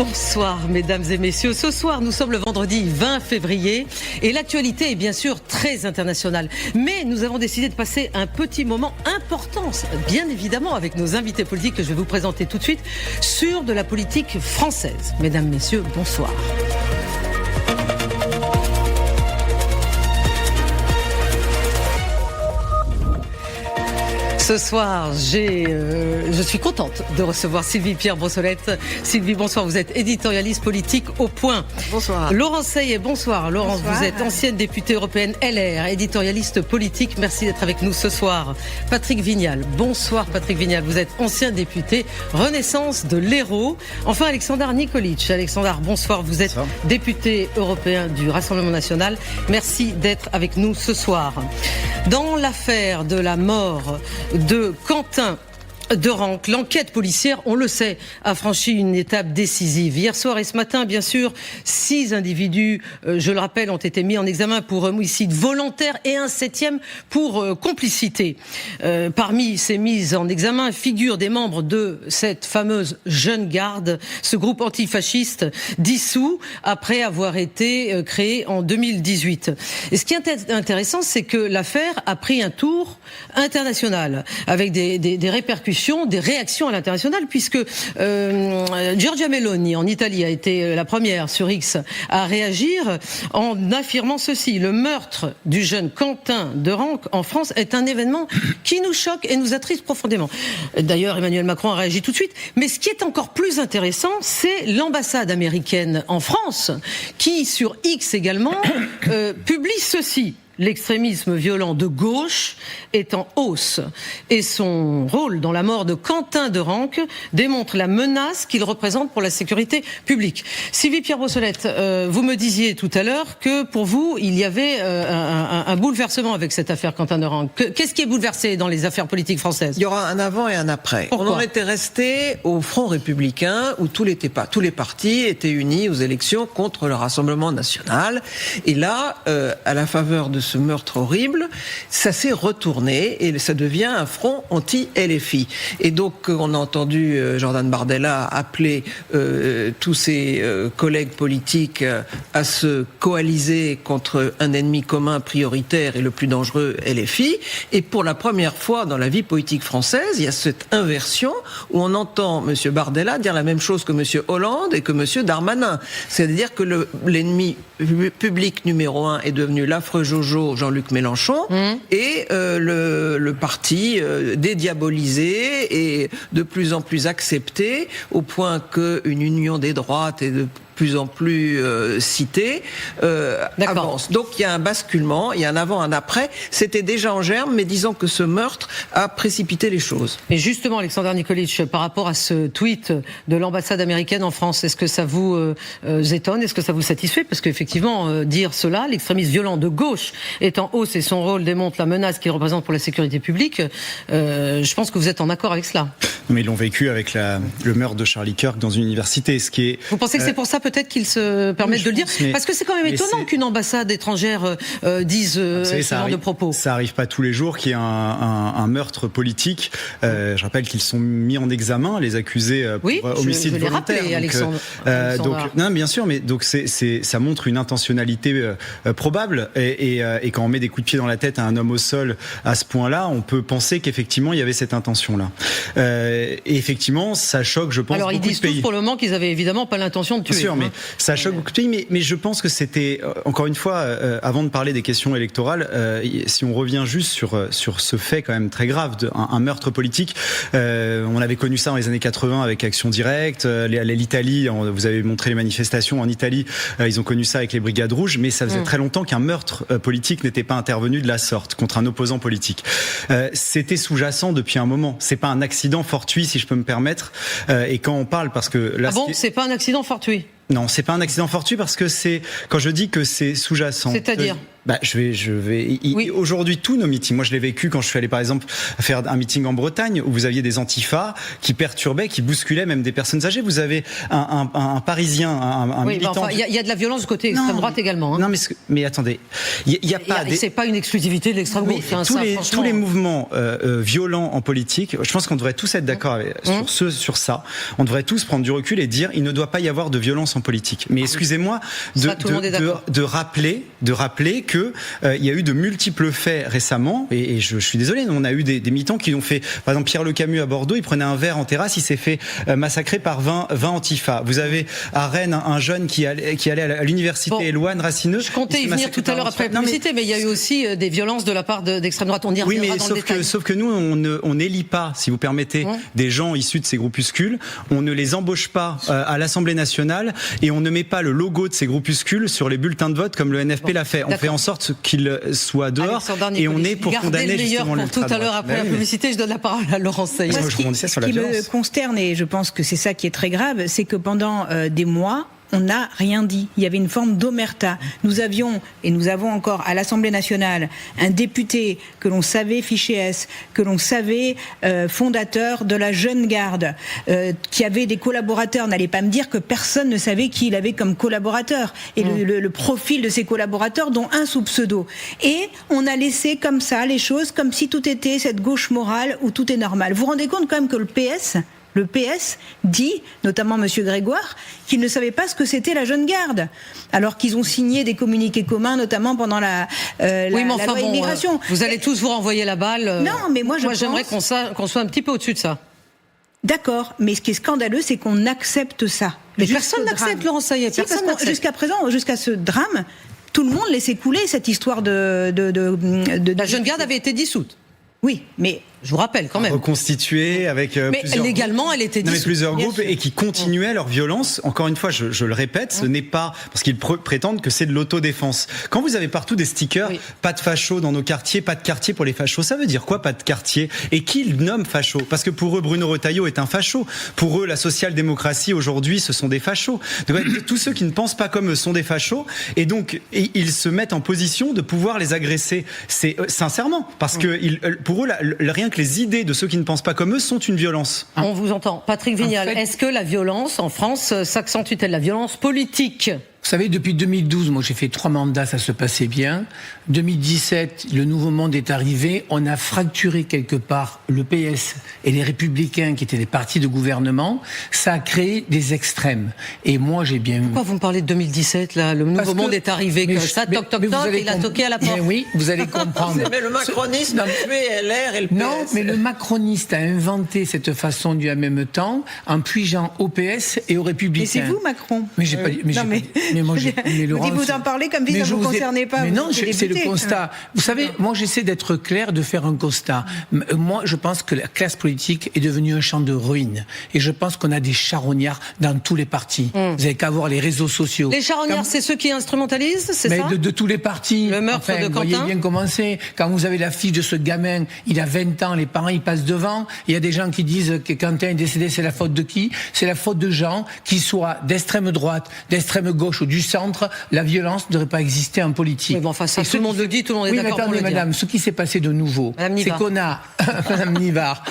Bonsoir mesdames et messieurs, ce soir nous sommes le vendredi 20 février et l'actualité est bien sûr très internationale. Mais nous avons décidé de passer un petit moment important, bien évidemment avec nos invités politiques que je vais vous présenter tout de suite, sur de la politique française. Mesdames, messieurs, bonsoir. Ce soir, je suis contente de recevoir Sylvie Pierre Brossolette. Sylvie, bonsoir, vous êtes éditorialiste politique au Point. Bonsoir. Laurence Seyet, bonsoir. Laurence, bonsoir. Vous êtes ancienne députée européenne LR, éditorialiste politique. Merci d'être avec nous ce soir. Patrick Vignal, bonsoir Patrick Vignal. Vous êtes ancien député Renaissance de l'Hérault. Enfin, Alexandar Nikolic. Alexandar, bonsoir. Vous êtes député européen du Rassemblement national. Merci d'être avec nous ce soir. Dans l'affaire de la mort de Quentin Derenque, l'enquête policière, on le sait, a franchi une étape décisive. Hier soir et ce matin, bien sûr, 6 individus, je le rappelle, ont été mis en examen pour homicide volontaire et un 7e pour complicité. Parmi ces mises en examen figurent des membres de cette fameuse Jeune Garde, ce groupe antifasciste dissous après avoir été créé en 2018. Et ce qui est intéressant, c'est que l'affaire a pris un tour international avec des répercussions, des réactions à l'international, puisque Giorgia Meloni en Italie a été la première sur X à réagir en affirmant ceci: le meurtre du jeune Quentin Derenque en France est un événement qui nous choque et nous attriste profondément. D'ailleurs, Emmanuel Macron a réagi tout de suite. Mais ce qui est encore plus intéressant, c'est l'ambassade américaine en France qui, sur X également, publie ceci: l'extrémisme violent de gauche est en hausse et son rôle dans la mort de Quentin Derenque démontre la menace qu'il représente pour la sécurité publique. Sylvie Pierre Brossolette, vous me disiez tout à l'heure que pour vous, il y avait un bouleversement avec cette affaire Quentin Derenque. Qu'est-ce qui est bouleversé dans les affaires politiques françaises ? Il y aura un avant et un après. Pourquoi ? On en était resté au Front républicain où tous les partis étaient unis aux élections contre le Rassemblement national. Et là, à la faveur de ce meurtre horrible, ça s'est retourné et ça devient un front anti-LFI. Et donc, on a entendu Jordan Bardella appeler tous ses collègues politiques à se coaliser contre un ennemi commun prioritaire et le plus dangereux, LFI. Et pour la première fois dans la vie politique française, il y a cette inversion où on entend M. Bardella dire la même chose que M. Hollande et que M. Darmanin. C'est-à-dire que l'ennemi public numéro 1 est devenu l'affreux Jojo Jean-Luc Mélenchon et le parti dédiabolisé et de plus en plus accepté au point qu'une union des droites est de plus en plus citée, avance. Donc il y a un basculement, il y a un avant, un après. C'était déjà en germe, mais disons que ce meurtre a précipité les choses. Et justement, Alexandar Nikolic, par rapport à ce tweet de l'ambassade américaine en France, est-ce que ça vous étonne ? Est-ce que ça vous satisfait ? Parce qu'effectivement, dire cela, l'extrémisme violent de gauche est en hausse et son rôle démontre la menace qu'il représente pour la sécurité publique, je pense que vous êtes en accord avec cela. Mais ils l'ont vécu avec le meurtre de Charlie Kirk dans une université. Ce qui est, vous pensez que c'est pour ça peut-être qu'ils se permettent de le dire ? Parce que c'est quand même étonnant qu'une ambassade étrangère dise ce genre de propos. Ça arrive pas tous les jours qu'il y ait un meurtre politique. Je rappelle qu'ils sont mis en examen, les accusés pour homicide volontaire. Rappelé, Alexandre. Donc, non, bien sûr, mais donc ça montre une intentionnalité probable. Et quand on met des coups de pied dans la tête à un homme au sol à ce point-là, on peut penser qu'effectivement il y avait cette intention-là. Et effectivement, ça choque, je pense, beaucoup de pays. Alors ils disent tous pour le moment qu'ils avaient évidemment pas l'intention de tuer. Bien sûr, mais ça choque beaucoup de pays. Mais je pense que c'était, encore une fois, avant de parler des questions électorales, si on revient juste sur ce fait quand même très grave, un meurtre politique, on avait connu ça dans les années 80 avec Action Directe, l'Italie, vous avez montré les manifestations en Italie, ils ont connu ça avec les Brigades Rouges, mais ça faisait très longtemps qu'un meurtre politique n'était pas intervenu de la sorte contre un opposant politique. C'était sous-jacent depuis un moment. C'est pas un accident fortuit, si je peux me permettre. Et quand on parle, parce que là, c'est pas un accident fortuit. Non, c'est pas un accident fortuit parce que c'est, quand je dis que c'est sous-jacent. C'est-à-dire Je vais. Aujourd'hui, tous nos meetings. Moi, je l'ai vécu quand je suis allé, par exemple, faire un meeting en Bretagne où vous aviez des antifas qui perturbaient, qui bousculaient même des personnes âgées. Vous avez un Parisien, un militant. Il y a de la violence du côté extrême droite également. Hein. Non, mais attendez, il y a pas. C'est pas une exclusivité de l'extrême gauche. Tous les mouvements violents en politique, je pense qu'on devrait tous être d'accord sur ça. On devrait tous prendre du recul et dire il ne doit pas y avoir de violence en politique. Mais excusez-moi de rappeler que il y a eu de multiples faits récemment, et je suis désolé, on a eu des militants qui ont fait, par exemple Pierre Le Camus à Bordeaux, il prenait un verre en terrasse, il s'est fait massacrer par 20 antifas. Vous avez à Rennes un jeune qui allait à l'université Éloane Racineux. Je comptais y venir tout à l'heure après la publicité, mais il y a eu aussi des violences de la part d'extrême droite. On y reviendra dans le détail. Sauf que nous, on n'élit pas, si vous permettez, des gens issus de ces groupuscules. On ne les embauche pas à l'Assemblée nationale et on ne met pas le logo de ces groupuscules sur les bulletins de vote comme le NFP l'a fait. On fait en sorte qu'ils soient dehors et on est pour condamner justement le tout à l'heure après la publicité. Je donne la parole à Laurence Saillant. Ce qui me consterne, et je pense que c'est ça qui est très grave, c'est que pendant des mois, on n'a rien dit. Il y avait une forme d'omerta. Nous avions, et nous avons encore à l'Assemblée nationale, un député que l'on savait fiché S, que l'on savait fondateur de la Jeune Garde, qui avait des collaborateurs. N'allez pas me dire que personne ne savait qui il avait comme collaborateur. Et le profil de ses collaborateurs, dont un sous pseudo. Et on a laissé comme ça les choses, comme si tout était cette gauche morale où tout est normal. Vous vous rendez compte quand même que le PS dit, notamment M. Grégoire, qu'ils ne savaient pas ce que c'était la Jeune Garde, alors qu'ils ont signé des communiqués communs, notamment pendant la loi immigration. Vous allez tous vous renvoyer la balle. Non, mais moi j'aimerais qu'on soit un petit peu au-dessus de ça. D'accord, mais ce qui est scandaleux, c'est qu'on accepte ça. Mais personne n'accepte, Laurence Saillant. Jusqu'à présent, jusqu'à ce drame, tout le monde laissait couler cette histoire de la Jeune Garde avait été dissoute. Oui, mais je vous rappelle quand même. Reconstituée avec légalement, elle était dissoute. Plusieurs groupes et qui continuaient leur violence. Encore une fois, je le répète, ce n'est pas parce qu'ils prétendent que c'est de l'autodéfense. Quand vous avez partout des stickers, pas de fachos dans nos quartiers, pas de quartier pour les fachos, ça veut dire quoi, pas de quartier? Et qui le nomme facho? Parce que pour eux, Bruno Retailleau est un facho. Pour eux, la social-démocratie aujourd'hui, ce sont des fachos. Donc, tous ceux qui ne pensent pas comme eux sont des fachos. Et donc, ils se mettent en position de pouvoir les agresser. C'est sincèrement, parce que pour eux, rien que les idées de ceux qui ne pensent pas comme eux sont une violence. On vous entend. Patrick Vignal, est-ce que la violence en France s'accentue-t-elle, la violence politique ? Vous savez, depuis 2012, moi j'ai fait 3 mandats, ça se passait bien. 2017, le nouveau monde est arrivé. On a fracturé quelque part le PS et les Républicains qui étaient des partis de gouvernement. Ça a créé des extrêmes. Et moi j'ai bien... Pourquoi vous me parlez de 2017 là? Le nouveau monde est arrivé comme ça, toc toc toc, il a toqué à la porte. Mais oui, vous allez comprendre. Mais le macronisme a tué LR et le PS. Non, mais le macroniste a inventé cette façon du en même temps en puigeant au PS et aux Républicains. Mais c'est vous Macron. Mais j'ai pas dit... Mais moi, vous en parlez comme si ça ne vous concernait pas. Mais non, c'est le constat. Vous savez, moi j'essaie d'être clair, de faire un constat. Moi, je pense que la classe politique est devenue un champ de ruines. Et je pense qu'on a des charognards dans tous les partis. Vous n'avez qu'à voir les réseaux sociaux. Les charognards, c'est ceux qui instrumentalisent, c'est ça? De tous les partis. Le meurtre de Quentin. Vous voyez bien commencer. Quand vous avez l'affiche de ce gamin, il a 20 ans, les parents ils passent devant. Il y a des gens qui disent que Quentin est décédé, c'est la faute de qui? C'est la faute de gens qui soient d'extrême droite, d'extrême gauche ou du centre. La violence ne devrait pas exister en politique. Mais bon, enfin, ça, tout le monde le dit, tout le monde est d'accord pour le dire. Madame, ce qui s'est passé de nouveau, c'est qu'on a Madame Nivard,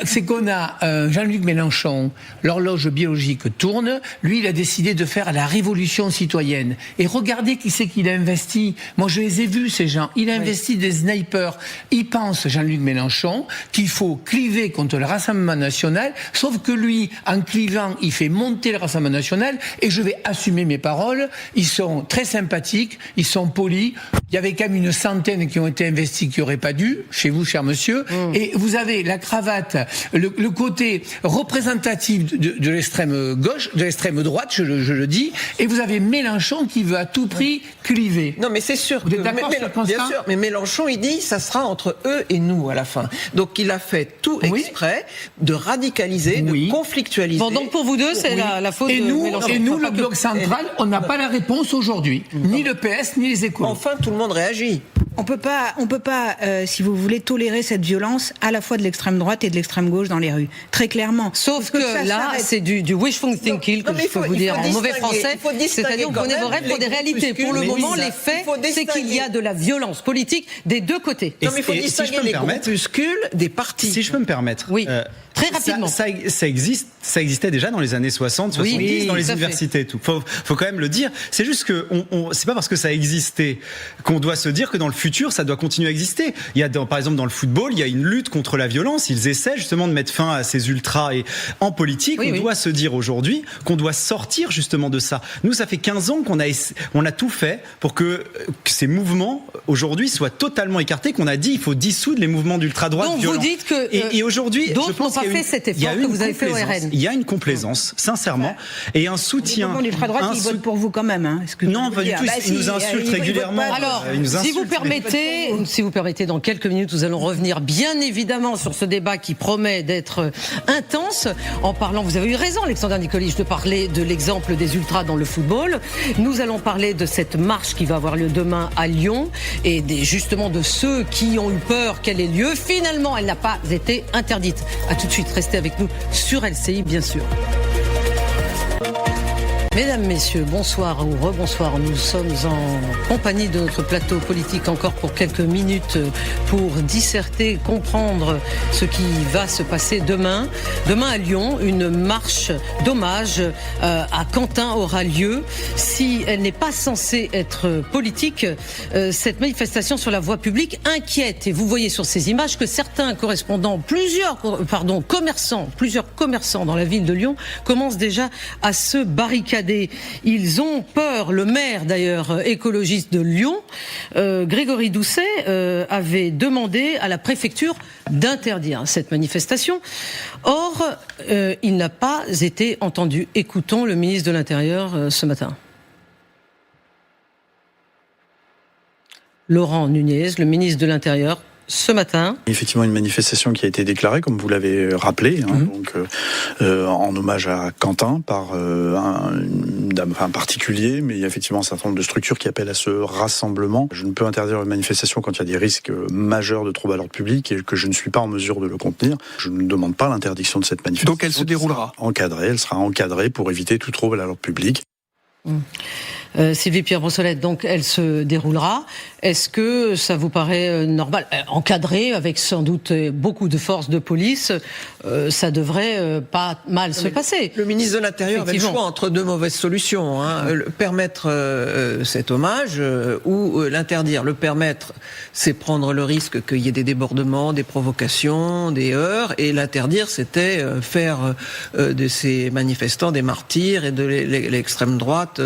c'est qu'on a Jean-Luc Mélenchon, l'horloge biologique tourne. Lui, il a décidé de faire la révolution citoyenne. Et regardez qui c'est qu'il a investi. Moi, je les ai vus ces gens. Il a investi des snipers. Il pense, Jean-Luc Mélenchon, qu'il faut cliver contre le Rassemblement national. Sauf que lui, en clivant, il fait monter le Rassemblement national. Et je vais assumer mes paroles. Ils sont très sympathiques, ils sont polis. Il y avait quand même une centaine qui ont été investis qui n'auraient pas dû, chez vous, cher monsieur. Et vous avez la cravate, le côté représentatif de l'extrême gauche, de l'extrême droite, je le dis, et vous avez Mélenchon qui veut à tout prix cliver. Non, mais c'est sûr. Vous êtes d'accord sur le constat ? Bien sûr, mais Mélenchon, il dit ça sera entre eux et nous à la fin. Donc il a fait tout exprès de radicaliser, de conflictualiser. Bon, donc pour vous deux, c'est la faute de Mélenchon. Et nous, le bloc central, on n'a pas la réponse aujourd'hui. Ni le PS, ni les écolos. Enfin, tout le monde réagit. On peut pas, si vous voulez, tolérer cette violence à la fois de l'extrême droite et de l'extrême gauche dans les rues, très clairement. Sauf que là, c'est du wishful thinking, que je peux vous dire en mauvais français. C'est-à-dire que vous prenez vos rêves pour des réalités. Pour le moment, les faits, c'est qu'il y a de la violence politique des deux côtés. Non, mais il faut distinguer les groupuscules des partis. Si je peux me permettre. Oui. Très rapidement. Ça existait déjà dans les années 60, 70, dans les universités et tout. Faut quand même le dire. C'est juste que c'est pas parce que ça existait qu'on doit se dire que dans le futur, ça doit continuer à exister. Il y a par exemple dans le football, il y a une lutte contre la violence. Ils essaient justement de mettre fin à ces ultras. Et en politique, on doit se dire aujourd'hui qu'on doit sortir justement de ça. Nous, ça fait 15 ans qu'on a tout fait pour que ces mouvements aujourd'hui soient totalement écartés, qu'on a dit il faut dissoudre les mouvements d'ultra-droite violents. Donc vous dites que et aujourd'hui, je pense fait cet effort que vous avez fait au RN. Il y a une complaisance, sincèrement, et un soutien. Les ultra-droite, ils votent pour vous quand même. Hein. Non, pas du tout. Ils nous insultent régulièrement. Alors, si vous permettez, dans quelques minutes, nous allons revenir bien évidemment sur ce débat qui promet d'être intense. En parlant, vous avez eu raison, Alexandre Nikolic, de parler de l'exemple des ultras dans le football. Nous allons parler de cette marche qui va avoir lieu demain à Lyon et justement de ceux qui ont eu peur qu'elle ait lieu. Finalement, elle n'a pas été interdite. À tout de suite, restez avec nous sur LCI, bien sûr. Mesdames, Messieurs, bonsoir ou rebonsoir. Nous sommes en compagnie de notre plateau politique encore pour quelques minutes pour disserter, comprendre ce qui va se passer demain. Demain à Lyon, une marche d'hommage à Quentin aura lieu. Si elle n'est pas censée être politique, cette manifestation sur la voie publique inquiète. Et vous voyez sur ces images que certains plusieurs commerçants dans la ville de Lyon commencent déjà à se barricader. Ils ont peur, le maire d'ailleurs écologiste de Lyon, Grégory Doucet, avait demandé à la préfecture d'interdire cette manifestation. Or, il n'a pas été entendu. Écoutons le ministre de l'Intérieur ce matin. Laurent Nunez, le ministre de l'Intérieur, ce matin. Effectivement, une manifestation qui a été déclarée, comme vous l'avez rappelé, donc en hommage à Quentin par un particulier, mais il y a effectivement un certain nombre de structures qui appellent à ce rassemblement. Je ne peux interdire une manifestation quand il y a des risques majeurs de troubles à l'ordre public et que je ne suis pas en mesure de le contenir. Je ne demande pas l'interdiction de cette manifestation. Donc elle se déroulera Elle sera encadrée pour éviter tout trouble à l'ordre public. Sylvie Pierre Brossolette, donc elle se déroulera. Est-ce que ça vous paraît normal, encadré avec sans doute beaucoup de forces de police, ça devrait pas mal se passer. Le ministre de l'Intérieur avait le choix entre deux mauvaises solutions, permettre cet hommage ou l'interdire. Le permettre, c'est prendre le risque qu'il y ait des débordements, des provocations, des heurts, et l'interdire, c'était faire de ces manifestants des martyrs et de l'extrême droite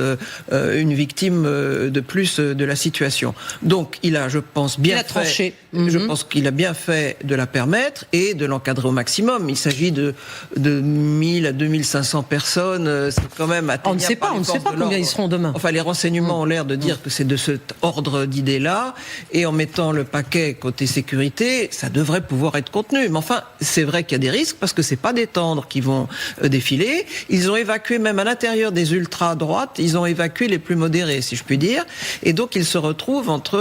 une victime de plus de la situation. Donc il a, je pense, bien fait. Tranché. Je pense qu'il a bien fait de la permettre et de l'encadrer au maximum. Il s'agit de 1000 à 2500 personnes. C'est quand même atteignable. On ne sait pas combien ils seront demain. Enfin, les renseignements ont l'air de dire que c'est de cet ordre d'idées-là. Et en mettant le paquet côté sécurité, ça devrait pouvoir être contenu. Mais enfin, c'est vrai qu'il y a des risques parce que c'est pas des tendres qui vont défiler. Ils ont évacué, même à l'intérieur des ultra-droites, ils ont évacué les plus modérés, si je puis dire. Et donc, ils se retrouvent entre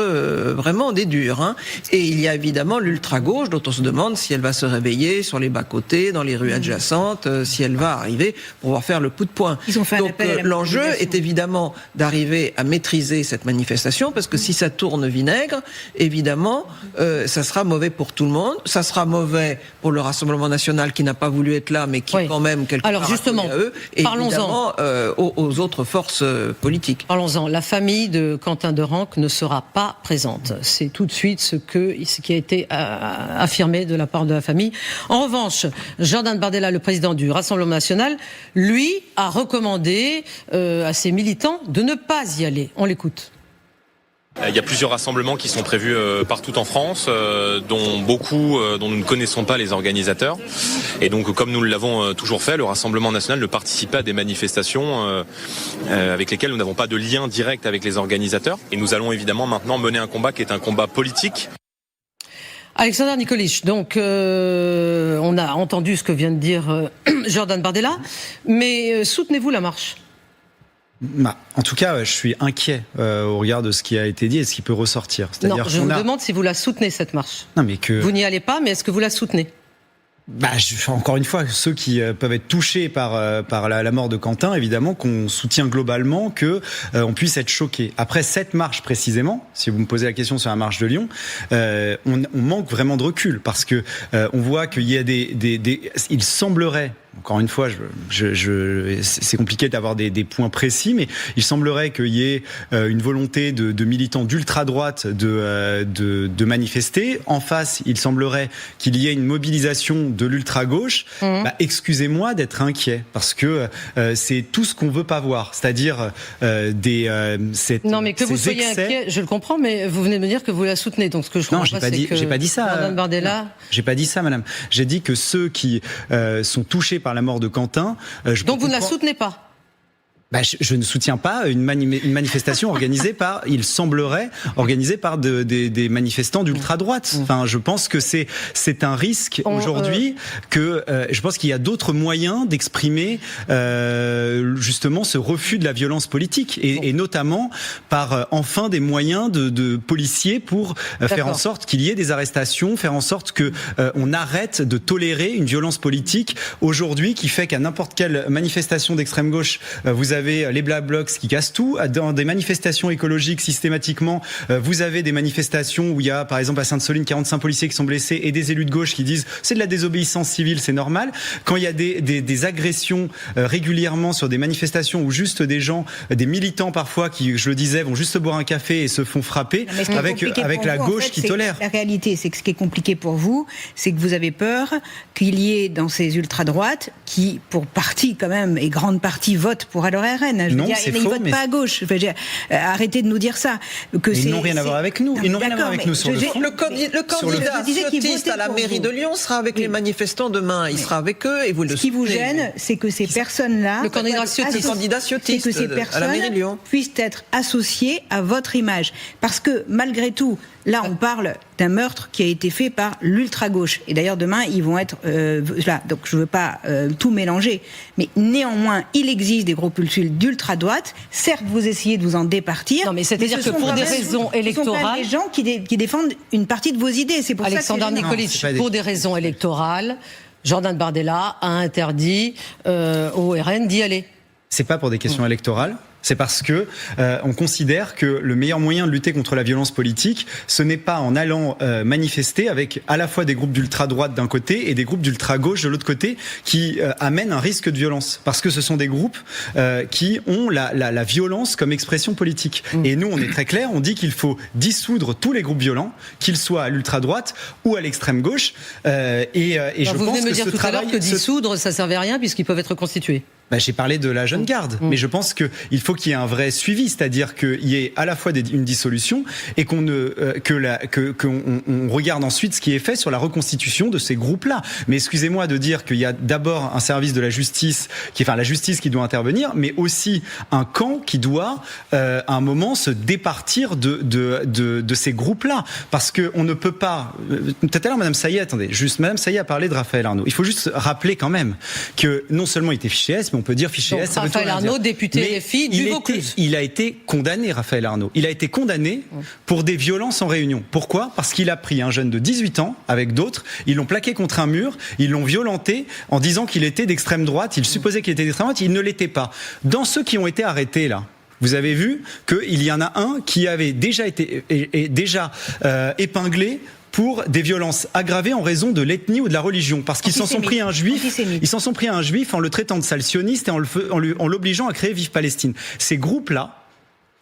vraiment des durs. Et il y a évidemment l'ultra-gauche dont on se demande si elle va se réveiller sur les bas-côtés, dans les rues adjacentes, si elle va arriver pour pouvoir faire le coup de poing. Donc l'enjeu est évidemment d'arriver à maîtriser cette manifestation parce que si ça tourne vinaigre, évidemment, ça sera mauvais pour tout le monde. Ça sera mauvais pour le Rassemblement national qui n'a pas voulu être là, mais qui quand même quelque part à eux, et évidemment aux autres forces politiques. Parlons-en. La famille de Quentin Derenque ne sera pas présente. C'est tout de suite ce qui a été affirmé de la part de la famille. En revanche, Jordan Bardella, le président du Rassemblement national, lui a recommandé à ses militants de ne pas y aller. On l'écoute. Il y a plusieurs rassemblements qui sont prévus partout en France, dont beaucoup dont nous ne connaissons pas les organisateurs. Et donc, comme nous l'avons toujours fait, le Rassemblement national ne participe pas à des manifestations avec lesquelles nous n'avons pas de lien direct avec les organisateurs. Et nous allons évidemment maintenant mener un combat qui est un combat politique. Alexandre Nikolic, donc on a entendu ce que vient de dire Jordan Bardella, mais soutenez-vous la marche ? En tout cas, je suis inquiet au regard de ce qui a été dit et ce qui peut ressortir. C'est-à-dire je vous demande si vous la soutenez, cette marche. Non, mais vous n'y allez pas, mais est-ce que vous la soutenez ? Encore une fois, ceux qui peuvent être touchés par la mort de Quentin, évidemment qu'on soutient globalement que on puisse être choqué. Après cette marche précisément, si vous me posez la question sur la marche de Lyon, on manque vraiment de recul parce que on voit qu'il y a il semblerait. Encore une fois, c'est compliqué d'avoir des points précis, mais il semblerait qu'il y ait une volonté de militants d'ultra-droite de manifester. En face, il semblerait qu'il y ait une mobilisation de l'ultra-gauche. Excusez-moi d'être inquiet, parce que c'est tout ce qu'on veut pas voir, c'est-à-dire non, mais que vous soyez inquiet, je le comprends, mais vous venez de me dire que vous la soutenez. Donc ce que je comprends j'ai pas dit ça. Jordan Bardella. J'ai pas dit ça, madame. J'ai dit que ceux qui sont touchés par la mort de Quentin. Donc vous ne la soutenez pas ? Je ne soutiens pas une manifestation organisée par, il semblerait, organisée par des manifestants d'ultra-droite. Enfin, je pense que c'est un risque aujourd'hui que je pense qu'il y a d'autres moyens d'exprimer justement ce refus de la violence politique et notamment par enfin des moyens de policiers pour faire en sorte qu'il y ait des arrestations, faire en sorte que on arrête de tolérer une violence politique aujourd'hui qui fait qu'à n'importe quelle manifestation d'extrême gauche, vous avez les Black Blocs qui cassent tout. Dans des manifestations écologiques, systématiquement, vous avez des manifestations où il y a, par exemple, à Sainte-Soline, 45 policiers qui sont blessés et des élus de gauche qui disent c'est de la désobéissance civile, c'est normal. Quand il y a des agressions régulièrement sur des manifestations où juste des gens, des militants parfois qui, je le disais, vont juste boire un café et se font frapper avec la gauche qui tolère. La réalité, c'est que ce qui est compliqué pour vous, c'est que vous avez peur qu'il y ait dans ces ultra-droites qui, pour partie quand même, et grande partie, votent pour alors RN. Non, c'est faux, ils votent pas à gauche. Arrêtez de nous dire ça. Ils n'ont rien à voir avec nous. Ils n'ont rien à voir avec nous sur le fond. Le candidat socialiste à la mairie de Lyon sera avec les manifestants demain. Il sera avec eux et vous le soutenez. Ce qui vous gêne, c'est que ces personnes-là, le candidat socialiste à la mairie de Lyon, puissent être associées à votre image. Parce que malgré tout, là, on parle d'un meurtre qui a été fait par l'ultra-gauche. Et d'ailleurs, demain, ils vont être là. Donc, je ne veux pas tout mélanger. Mais néanmoins, il existe des groupuscules d'ultra-droite. Certes, vous essayez de vous en départir. Non, mais c'est-à-dire que pour des raisons électorales... Ce sont pas des gens qui défendent une partie de vos idées. C'est pour Alexandre Nikolic, pour des raisons électorales, Jordan Bardella a interdit au RN d'y aller. C'est pas pour des questions électorales. C'est parce que on considère que le meilleur moyen de lutter contre la violence politique, ce n'est pas en allant manifester avec à la fois des groupes d'ultra-droite d'un côté et des groupes d'ultra-gauche de l'autre côté qui amènent un risque de violence. Parce que ce sont des groupes qui ont la violence comme expression politique. Et nous, on est très clair, on dit qu'il faut dissoudre tous les groupes violents, qu'ils soient à l'ultra-droite ou à l'extrême gauche. Et je vous pense venez me dire tout à l'heure que dissoudre, ça ne servait à rien puisqu'ils peuvent être constitués. J'ai parlé de la jeune garde, mais je pense qu'il faut qu'il y ait un vrai suivi, c'est-à-dire qu'il y ait à la fois une dissolution et qu'on regarde ensuite ce qui est fait sur la reconstitution de ces groupes-là. Mais excusez-moi de dire qu'il y a d'abord un service de la justice, la justice qui doit intervenir, mais aussi un camp qui doit à un moment se départir de ces groupes-là, parce que on ne peut pas. Tout à l'heure, Madame Saillet, Madame Saillet a parlé de Raphaël Arnaud. Il faut juste rappeler quand même que non seulement il était fiché S, on peut dire fiché S. Raphaël Arnaud, député LFI du Vaucluse. Il a été condamné, Raphaël Arnaud. Il a été condamné pour des violences en réunion. Pourquoi ? Parce qu'il a pris un jeune de 18 ans avec d'autres, ils l'ont plaqué contre un mur, ils l'ont violenté en disant qu'il était d'extrême droite, il supposait qu'il était d'extrême droite, il ne l'était pas. Dans ceux qui ont été arrêtés là, vous avez vu qu'il y en a un qui avait déjà été épinglé pour des violences aggravées en raison de l'ethnie ou de la religion, parce qu'ils s'en sont pris à un juif. Ils s'en sont pris à un juif en le traitant de sale sioniste et en l'obligeant à créer Vive Palestine. Ces groupes-là,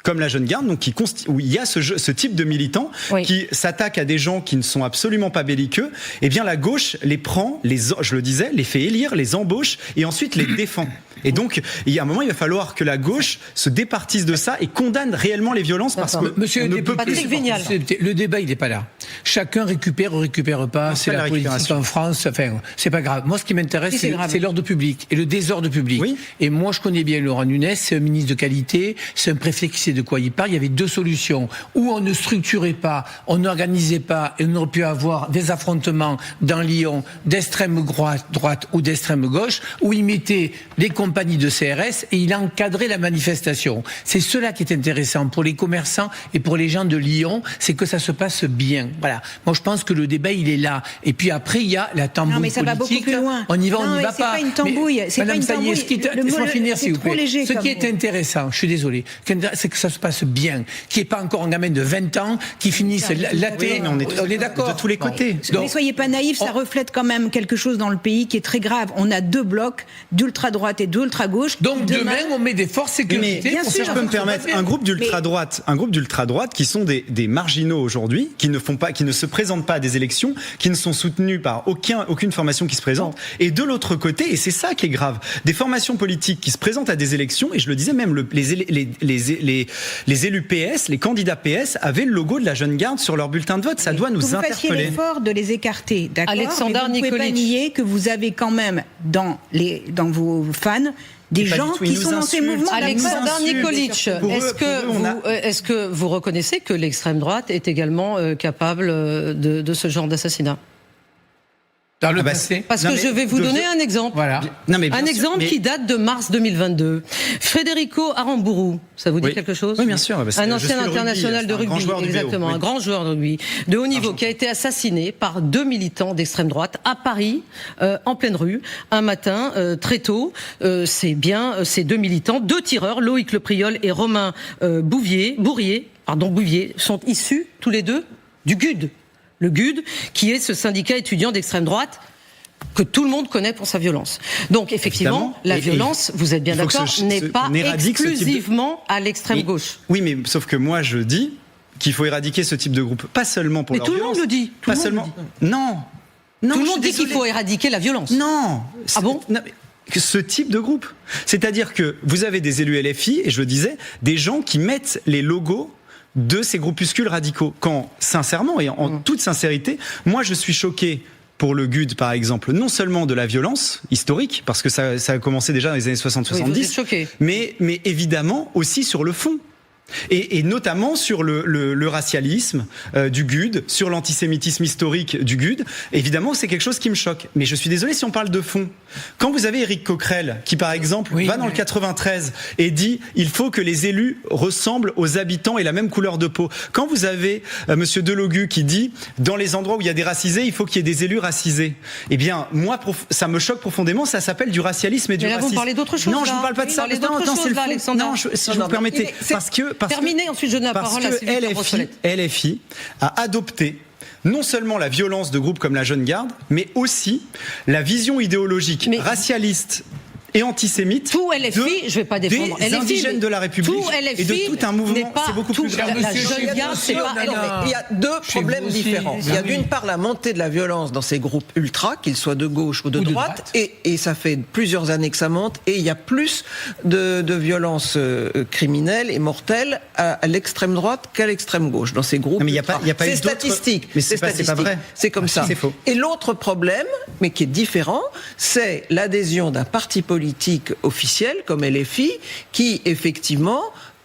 comme la jeune garde, donc où il y a ce type de militants qui s'attaquent à des gens qui ne sont absolument pas belliqueux, eh bien la gauche les prend, je le disais, les fait élire, les embauche et ensuite les défend. Et donc, il y a un moment, il va falloir que la gauche se départise de ça et condamne réellement les violences, parce que Monsieur Patrick Vignal. Le débat, il n'est pas là. Chacun récupère ou récupère pas. C'est la politique en France. Enfin, c'est pas grave. Moi, ce qui m'intéresse, c'est l'ordre public et le désordre public. Oui. Et moi, je connais bien Laurent Nunez. C'est un ministre de qualité. C'est un préfet qui sait de quoi il parle. Il y avait deux solutions. Ou on ne structurait pas, on n'organisait pas, et on aurait pu avoir des affrontements dans Lyon d'extrême droite ou d'extrême gauche, où ils mettaient les compétences compagnie de CRS et il a encadré la manifestation. C'est cela qui est intéressant pour les commerçants et pour les gens de Lyon, c'est que ça se passe bien. Voilà. Moi, je pense que le débat, il est là. Et puis après, il y a la tambouille politique. Non, mais ça va beaucoup plus loin. On y va, on n'y va pas. C'est pas une tambouille. Madame Saillet, laissez-moi finir, s'il vous plaît. Ce qui est intéressant, je suis désolé, c'est que ça se passe bien, qu'il n'y ait pas encore un gamin de 20 ans qui finisse laté. On est d'accord de tous les côtés. Donc, mais soyez pas naïfs, ça reflète quand même quelque chose dans le pays qui est très grave. On a 2 blocs d'ultra-droite et d'ultra-gauche. Donc demain, on met des forces sécurité. Bien sûr, si je peux me permettre, un groupe d'ultra-droite qui sont des marginaux aujourd'hui, qui ne se présentent pas à des élections, qui ne sont soutenus par aucune formation qui se présente. Et de l'autre côté, et c'est ça qui est grave, des formations politiques qui se présentent à des élections, et je le disais même, les élus PS, les candidats PS avaient le logo de la Jeune Garde sur leur bulletin de vote. Ça doit nous interpeller. Vous fassiez l'effort de les écarter, d'accord. Alexandre Vous ne pouvez pas nier que vous avez quand même dans vos fans des gens qui sont dans ces mouvements. Alexandre Nikolic, est-ce que vous reconnaissez que l'extrême droite est également capable de ce genre d'assassinat ? Parce que je vais vous donner un exemple. Voilà. Un exemple qui date de mars 2022. Federico Aramburu, ça vous dit quelque chose ? Oui, bien sûr. Un ancien international de rugby, exactement, un grand joueur de rugby de haut niveau qui a été assassiné par 2 militants d'extrême droite à Paris, en pleine rue, un matin très tôt. Ces 2 militants, 2 tireurs, Loïc Lepriol et Romain Bourrier, sont issus tous les deux du GUD. Le GUD, qui est ce syndicat étudiant d'extrême droite que tout le monde connaît pour sa violence. Donc effectivement, la violence, vous êtes bien d'accord, n'est pas exclusivement à l'extrême gauche. Oui, mais sauf que moi je dis qu'il faut éradiquer ce type de groupe, pas seulement pour leur violence. Mais tout le monde le dit. Pas seulement. Non. Tout le monde dit qu'il faut éradiquer la violence. Non. Ah bon ? Ce type de groupe. C'est-à-dire que vous avez des élus LFI, et je le disais, des gens qui mettent les logos de ces groupuscules radicaux. Quand, sincèrement et en toute sincérité, moi je suis choqué pour le GUD, par exemple, non seulement de la violence historique, parce que ça a commencé déjà dans les années 60-70, mais évidemment aussi sur le fond. Et notamment sur le racialisme du GUD, sur l'antisémitisme historique du GUD. Évidemment, c'est quelque chose qui me choque. Mais je suis désolé si on parle de fond. Quand vous avez Éric Coquerel, qui par exemple va dans le 93 et dit « il faut que les élus ressemblent aux habitants et la même couleur de peau ». Quand vous avez Monsieur Delogu qui dit « dans les endroits où il y a des racisés, il faut qu'il y ait des élus racisés ». Eh bien, moi, ça me choque profondément, ça s'appelle du racialisme et du racisme. Vous parlez d'autre chose. Non, je ne vous parle pas de ça. Non, c'est le fond. Non, si vous me permettez. Terminé, ensuite je donne la parole à Sylvie. LFI a adopté non seulement la violence de groupes comme la Jeune Garde, mais aussi la vision idéologique racialiste et antisémite tout LFI, je vais pas défendre des indigènes de la République et de tout un mouvement. C'est beaucoup plus grave. La Jeune Garde, c'est pas il y a 2 problèmes différents. Il y a d'une part la montée de la violence dans ces groupes ultra, qu'ils soient de gauche ou de droite, et ça fait plusieurs années que ça monte, et il y a plus de violences criminelles et mortelles à l'extrême droite qu'à l'extrême gauche dans ces groupes. Mais il y a pas c'est statistique. Mais c'est pas vrai. C'est comme ça. C'est faux. Et l'autre problème, mais qui est différent, c'est l'adhésion d'un parti politique officiel comme LFI, qui effectivement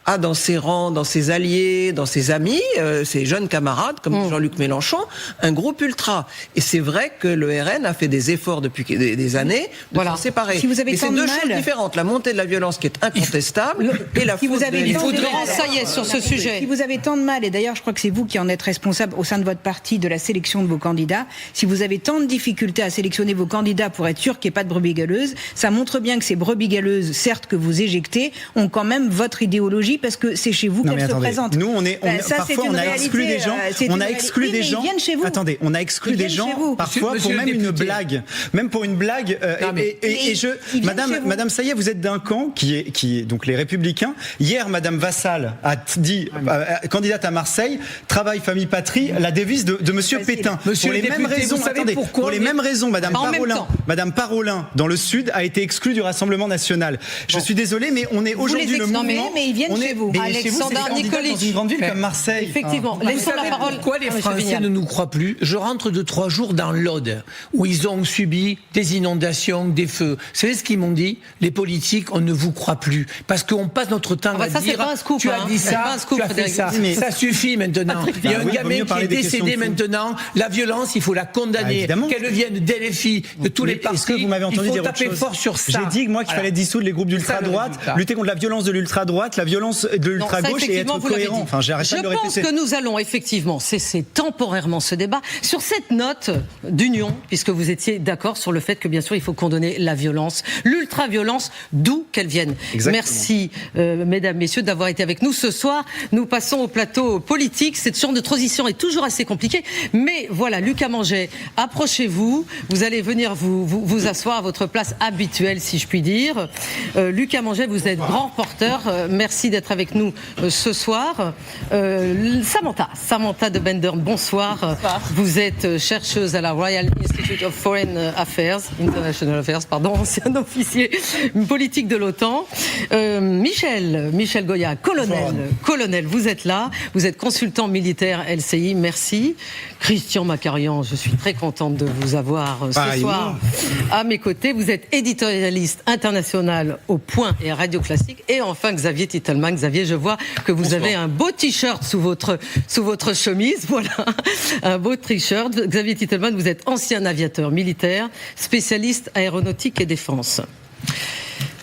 a dans ses rangs, dans ses alliés, dans ses amis, ses jeunes camarades comme Jean-Luc Mélenchon, un groupe ultra. Et c'est vrai que le RN a fait des efforts depuis des années de s'en séparer. Si vous avez mais c'est 2 choses différentes. La montée de la violence qui est incontestable et la faute il faudrait ça y est sur ce sujet. Si vous avez tant de mal, et d'ailleurs je crois que c'est vous qui en êtes responsable au sein de votre parti de la sélection de vos candidats, si vous avez tant de difficultés à sélectionner vos candidats pour être sûr qu'il n'y ait pas de brebis galeuses, ça montre bien que ces brebis galeuses, certes que vous éjectez, ont quand même votre idéologie parce que c'est chez vous qu'elle se présente. Nous, parfois, on a exclu des gens. On a exclu des gens. Attendez, on a exclu des gens parfois pour même une blague, même pour une blague. Madame Saillet, vous êtes d'un camp qui est donc les Républicains. Hier, Madame Vassal a dit, candidate à Marseille, travail, famille, patrie, la devise de Monsieur Pétain. Monsieur pour les mêmes raisons. Attendez, pour les mêmes raisons, Madame Parolin, dans le Sud, a été exclue du Rassemblement national. Je suis désolé, mais on est aujourd'hui le mouvement. Mais ils viennent Accrochez-vous. Alexandre Nikolic. Dans une grande ville comme Marseille. Effectivement. Laissons la parole. Pourquoi les Français ne nous croient plus? Je rentre de 3 jours dans l'Aude, où ils ont subi des inondations, des feux. Vous savez ce qu'ils m'ont dit? Les politiques, on ne vous croit plus. Parce qu'on passe notre temps à ça, dire, c'est pas un scoop, tu as dit ça, tu as fait ça. Ça suffit maintenant. Il y a un gamin qui est décédé maintenant. La violence, il faut la condamner. Qu'elle vienne des LFI, de tous les partis. Est-ce que vous m'avez entendu dire autre chose? Il faut taper fort sur ça. J'ai dit qu'il fallait dissoudre les groupes d'ultra-droite, lutter contre la violence de l'ultra-droite, la violence de l'ultra-gauche et être cohérent. Enfin, j'arrête pas de le répéter. Je pense que nous allons effectivement cesser temporairement ce débat sur cette note d'union, puisque vous étiez d'accord sur le fait que bien sûr il faut condamner la violence, l'ultra-violence, d'où qu'elle vienne. Exactement. Merci mesdames, messieurs d'avoir été avec nous ce soir. Nous passons au plateau politique. Cette genre de transition est toujours assez compliquée, mais voilà, Lucas Manget, approchez-vous. Vous allez venir vous asseoir à votre place habituelle, si je puis dire. Lucas Manget, vous êtes grand reporter. Merci d'être avec nous ce soir. Samantha de Bendern, bonsoir. Vous êtes chercheuse à la Royal Institute of Foreign Affairs, International Affairs, ancien officier politique de l'OTAN. Michel Goya, colonel, vous êtes là. Vous êtes consultant militaire LCI, merci. Christian Macarian, je suis très contente de vous avoir ce soir à mes côtés. Vous êtes éditorialiste international au Point et à Radio Classique. Et enfin, Xavier Titelman. Xavier, je vois que vous avez un beau t-shirt sous votre chemise. Voilà, un beau t-shirt. Xavier Titelman, vous êtes ancien aviateur militaire, spécialiste aéronautique et défense.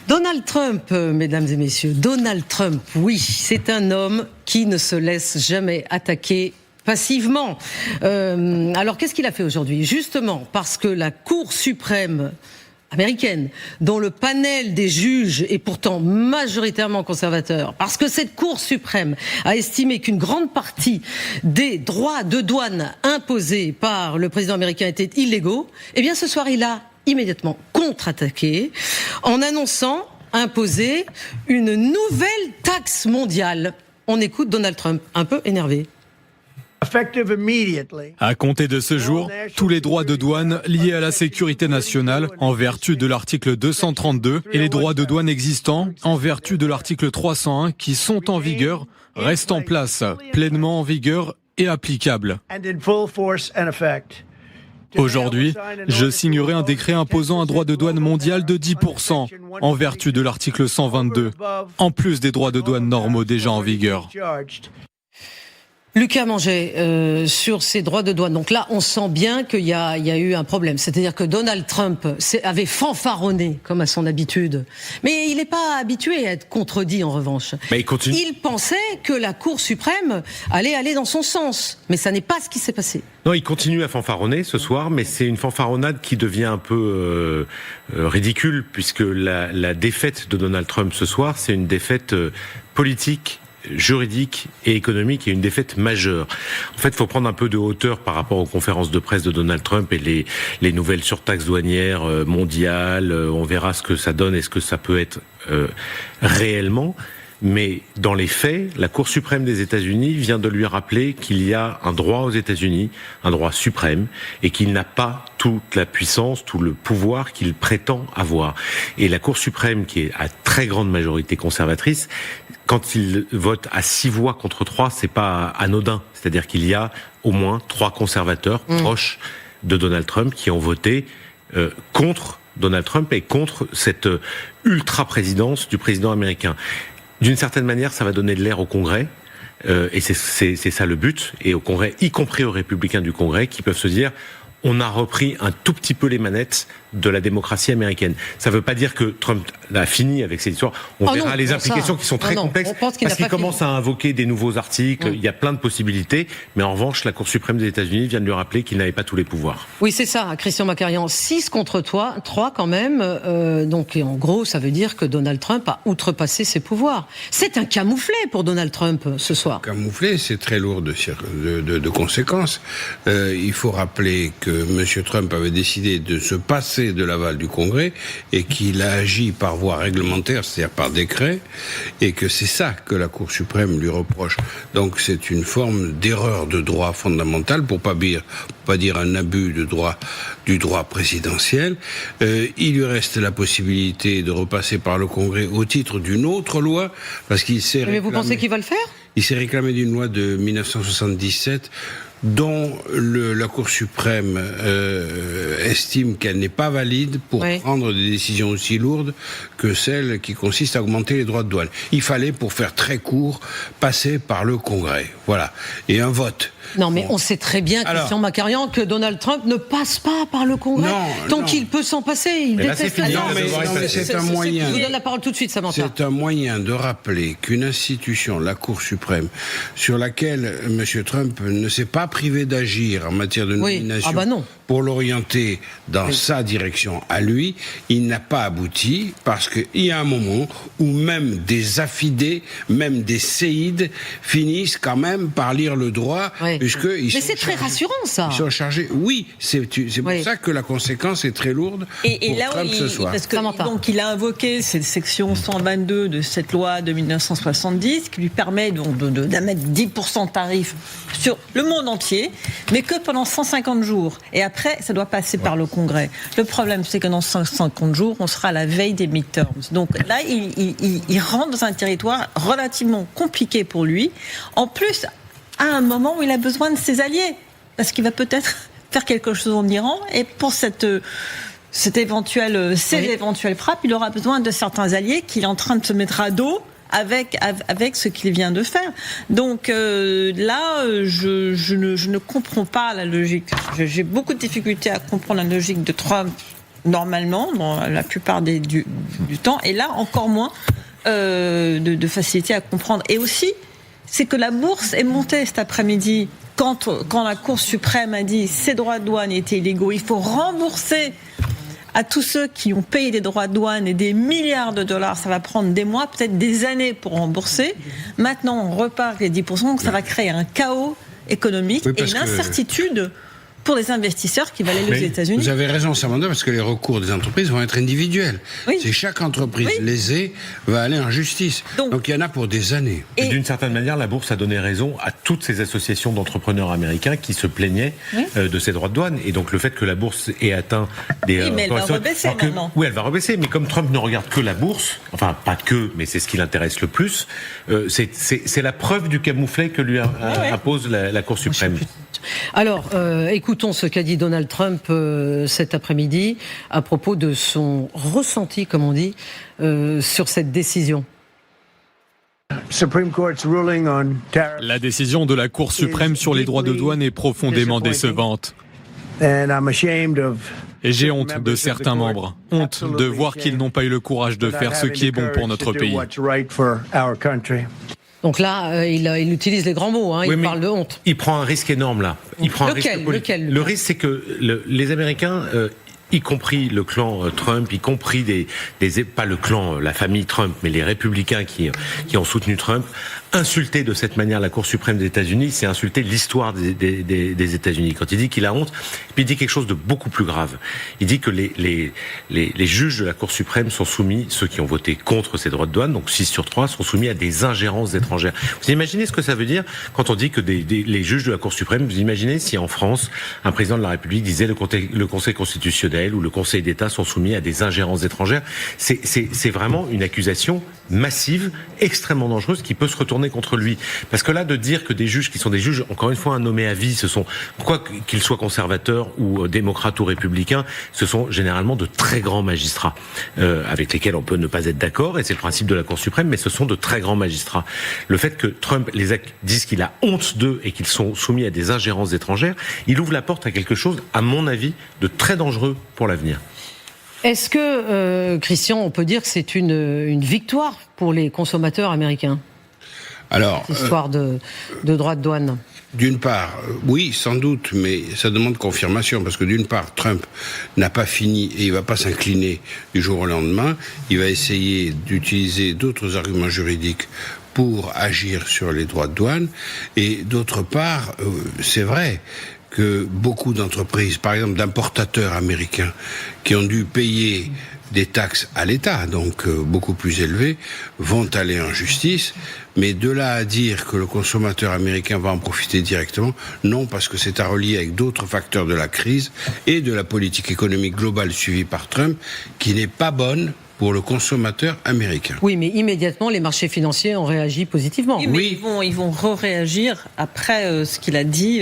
Donald Trump, mesdames et messieurs, Donald Trump, oui, c'est un homme qui ne se laisse jamais attaquer passivement. Alors, qu'est-ce qu'il a fait aujourd'hui? Justement, parce que la Cour suprême américaine, dont le panel des juges est pourtant majoritairement conservateur, parce que cette Cour suprême a estimé qu'une grande partie des droits de douane imposés par le président américain étaient illégaux, eh bien ce soir il a immédiatement contre-attaqué en annonçant imposer une nouvelle taxe mondiale. On écoute Donald Trump, un peu énervé. À compter de ce jour, tous les droits de douane liés à la sécurité nationale en vertu de l'article 232 et les droits de douane existants en vertu de l'article 301 qui sont en vigueur restent en place, pleinement en vigueur et applicables. Aujourd'hui, je signerai un décret imposant un droit de douane mondial de 10% en vertu de l'article 122, en plus des droits de douane normaux déjà en vigueur. Lucas Manget, sur ces droits de douane. Donc là, on sent bien qu'il y a eu un problème. C'est-à-dire que Donald Trump avait fanfaronné, comme à son habitude. Mais il n'est pas habitué à être contredit, en revanche. Mais il continue. Il pensait que la Cour suprême allait aller dans son sens. Mais ça n'est pas ce qui s'est passé. Non, il continue à fanfaronner ce soir, mais c'est une fanfaronnade qui devient un peu ridicule, puisque la défaite de Donald Trump ce soir, c'est une défaite politique, juridique et économique, et une défaite majeure. En fait, il faut prendre un peu de hauteur par rapport aux conférences de presse de Donald Trump et les nouvelles surtaxes douanières mondiales. On verra ce que ça donne et ce que ça peut être réellement. Mais dans les faits, la Cour suprême des États-Unis vient de lui rappeler qu'il y a un droit aux États-Unis, un droit suprême, et qu'il n'a pas toute la puissance, tout le pouvoir qu'il prétend avoir. Et la Cour suprême, qui est à très grande majorité conservatrice, quand il vote à 6 voix contre 3, c'est pas anodin. C'est-à-dire qu'il y a au moins 3 conservateurs proches de Donald Trump qui ont voté contre Donald Trump et contre cette ultra-présidence du président américain. D'une certaine manière, ça va donner de l'air au Congrès, et c'est ça le but, et au Congrès, y compris aux républicains du Congrès, qui peuvent se dire on a repris un tout petit peu les manettes de la démocratie américaine. Ça ne veut pas dire que Trump a fini avec cette histoire. On verra les implications qui sont très complexes, parce qu'il commence à invoquer des nouveaux articles, il y a plein de possibilités, mais en revanche, la Cour suprême des États-Unis vient de lui rappeler qu'il n'avait pas tous les pouvoirs. Oui, c'est ça, Christian Macarian. 6 contre 3 quand même. Donc, et en gros, ça veut dire que Donald Trump a outrepassé ses pouvoirs. C'est un camouflet pour Donald Trump ce soir. Camouflet, c'est très lourd de conséquences. Il faut rappeler que M. Trump avait décidé de se passer de l'aval du Congrès et qu'il a agi par par voie réglementaire, c'est-à-dire par décret, et que c'est ça que la Cour suprême lui reproche. Donc c'est une forme d'erreur de droit fondamental, pour pas dire un abus du droit présidentiel. Il lui reste la possibilité de repasser par le Congrès au titre d'une autre loi, parce qu'il s'est réclamé... Mais vous pensez qu'il va le faire ? Il s'est réclamé d'une loi de 1977 dont la Cour suprême estime qu'elle n'est pas valide pour prendre des décisions aussi lourdes que celles qui consistent à augmenter les droits de douane. Il fallait, pour faire très court, passer par le Congrès. Voilà. Et un vote. Non, mais on sait très bien, Christian Macarian, que Donald Trump ne passe pas par le Congrès. Tant qu'il peut s'en passer. Il déteste la loi. Mais c'est un moyen. Je vous donne la parole tout de suite, Samantha. C'est un moyen de rappeler qu'une institution, la Cour suprême, sur laquelle M. Trump ne s'est pas privé d'agir en matière de nomination pour l'orienter dans sa direction à lui, il n'a pas abouti parce qu'il y a un moment où même des affidés, même des séides finissent quand même par lire le droit. Mais c'est très rassurant, ça. Ils sont chargés. Oui, c'est pour ça que la conséquence est très lourde pour là, Trump ce soir. Parce que, donc, il a invoqué cette section 122 de cette loi de 1970 qui lui permet d'émettre 10% de tarif sur le monde entier, mais que pendant 150 jours. Et après, ça doit passer par le Congrès. Le problème, c'est que dans 150 jours, on sera à la veille des midterms. Donc là, il rentre dans un territoire relativement compliqué pour lui. En plus, à un moment où il a besoin de ses alliés, parce qu'il va peut-être faire quelque chose en Iran, et pour ces éventuelles frappes, il aura besoin de certains alliés qu'il est en train de se mettre à dos avec ce qu'il vient de faire. Donc là, je ne comprends pas la logique. J'ai beaucoup de difficultés à comprendre la logique de Trump, normalement, dans la plupart du temps, et là, encore moins de facilité à comprendre. Et aussi, c'est que la bourse est montée cet après-midi quand la Cour suprême a dit ces droits de douane étaient illégaux, il faut rembourser à tous ceux qui ont payé des droits de douane et des milliards de dollars. Ça va prendre des mois, peut-être des années pour rembourser. Maintenant, on repart les 10%, donc ça va créer un chaos économique et une incertitude pour les investisseurs qui veulent aller aux États-Unis. Vous avez raison, Samantha, parce que les recours des entreprises vont être individuels. C'est chaque entreprise lésée va aller en justice. Donc il y en a pour des années. Et d'une certaine manière, la bourse a donné raison à toutes ces associations d'entrepreneurs américains qui se plaignaient de ces droits de douane. Et donc le fait que la bourse ait atteint des... Oui, mais elle va rebaisser maintenant. Oui, elle va rebaisser. Mais comme Trump ne regarde que la bourse, enfin pas que, mais c'est ce qui l'intéresse le plus, c'est la preuve du camouflet que lui impose la Cour suprême. Alors, écoutons ce qu'a dit Donald Trump cet après-midi à propos de son ressenti, comme on dit, sur cette décision. La décision de la Cour suprême sur les droits de douane est profondément décevante. Et j'ai honte de certains membres. Honte de voir qu'ils n'ont pas eu le courage de faire ce qui est bon pour notre pays. Donc là, il utilise les grands mots, il parle de honte. Il prend un risque énorme là. Lequel Le risque, c'est que les Américains, y compris le clan Trump, y compris pas le clan, la famille Trump, mais les républicains qui ont soutenu Trump, insulter de cette manière la Cour suprême des États-Unis, c'est insulter l'histoire des États-Unis. Quand il dit qu'il a honte, puis il dit quelque chose de beaucoup plus grave. Il dit que les juges de la Cour suprême sont soumis, ceux qui ont voté contre ces droits de douane, donc 6 sur 3, sont soumis à des ingérences étrangères. Vous imaginez ce que ça veut dire quand on dit que les juges de la Cour suprême, vous imaginez si en France, un président de la République disait le Conseil constitutionnel ou le Conseil d'État sont soumis à des ingérences étrangères. C'est vraiment une accusation massive, extrêmement dangereuse, qui peut se retourner contre lui. Parce que là, de dire que des juges qui sont des juges, encore une fois, nommés à vie, ce sont, quoi qu'ils soient conservateurs ou démocrates ou républicains, ce sont généralement de très grands magistrats, avec lesquels on peut ne pas être d'accord, et c'est le principe de la Cour suprême, mais ce sont de très grands magistrats. Le fait que Trump dise qu'il a honte d'eux et qu'ils sont soumis à des ingérences étrangères, il ouvre la porte à quelque chose, à mon avis, de très dangereux pour l'avenir. Est-ce que, Christian, on peut dire que c'est une victoire pour les consommateurs américains ? Alors, histoire de droits de douane. D'une part, oui, sans doute, mais ça demande confirmation, parce que d'une part, Trump n'a pas fini et il va pas s'incliner du jour au lendemain. Il va essayer d'utiliser d'autres arguments juridiques pour agir sur les droits de douane. Et d'autre part, c'est vrai que beaucoup d'entreprises, par exemple d'importateurs américains, qui ont dû payer des taxes à l'État, donc beaucoup plus élevées, vont aller en justice. Mais de là à dire que le consommateur américain va en profiter directement, non, parce que c'est à relier avec d'autres facteurs de la crise et de la politique économique globale suivie par Trump, qui n'est pas bonne pour le consommateur américain. Oui, mais immédiatement, les marchés financiers ont réagi positivement. Oui, ils vont réagir après ce qu'il a dit.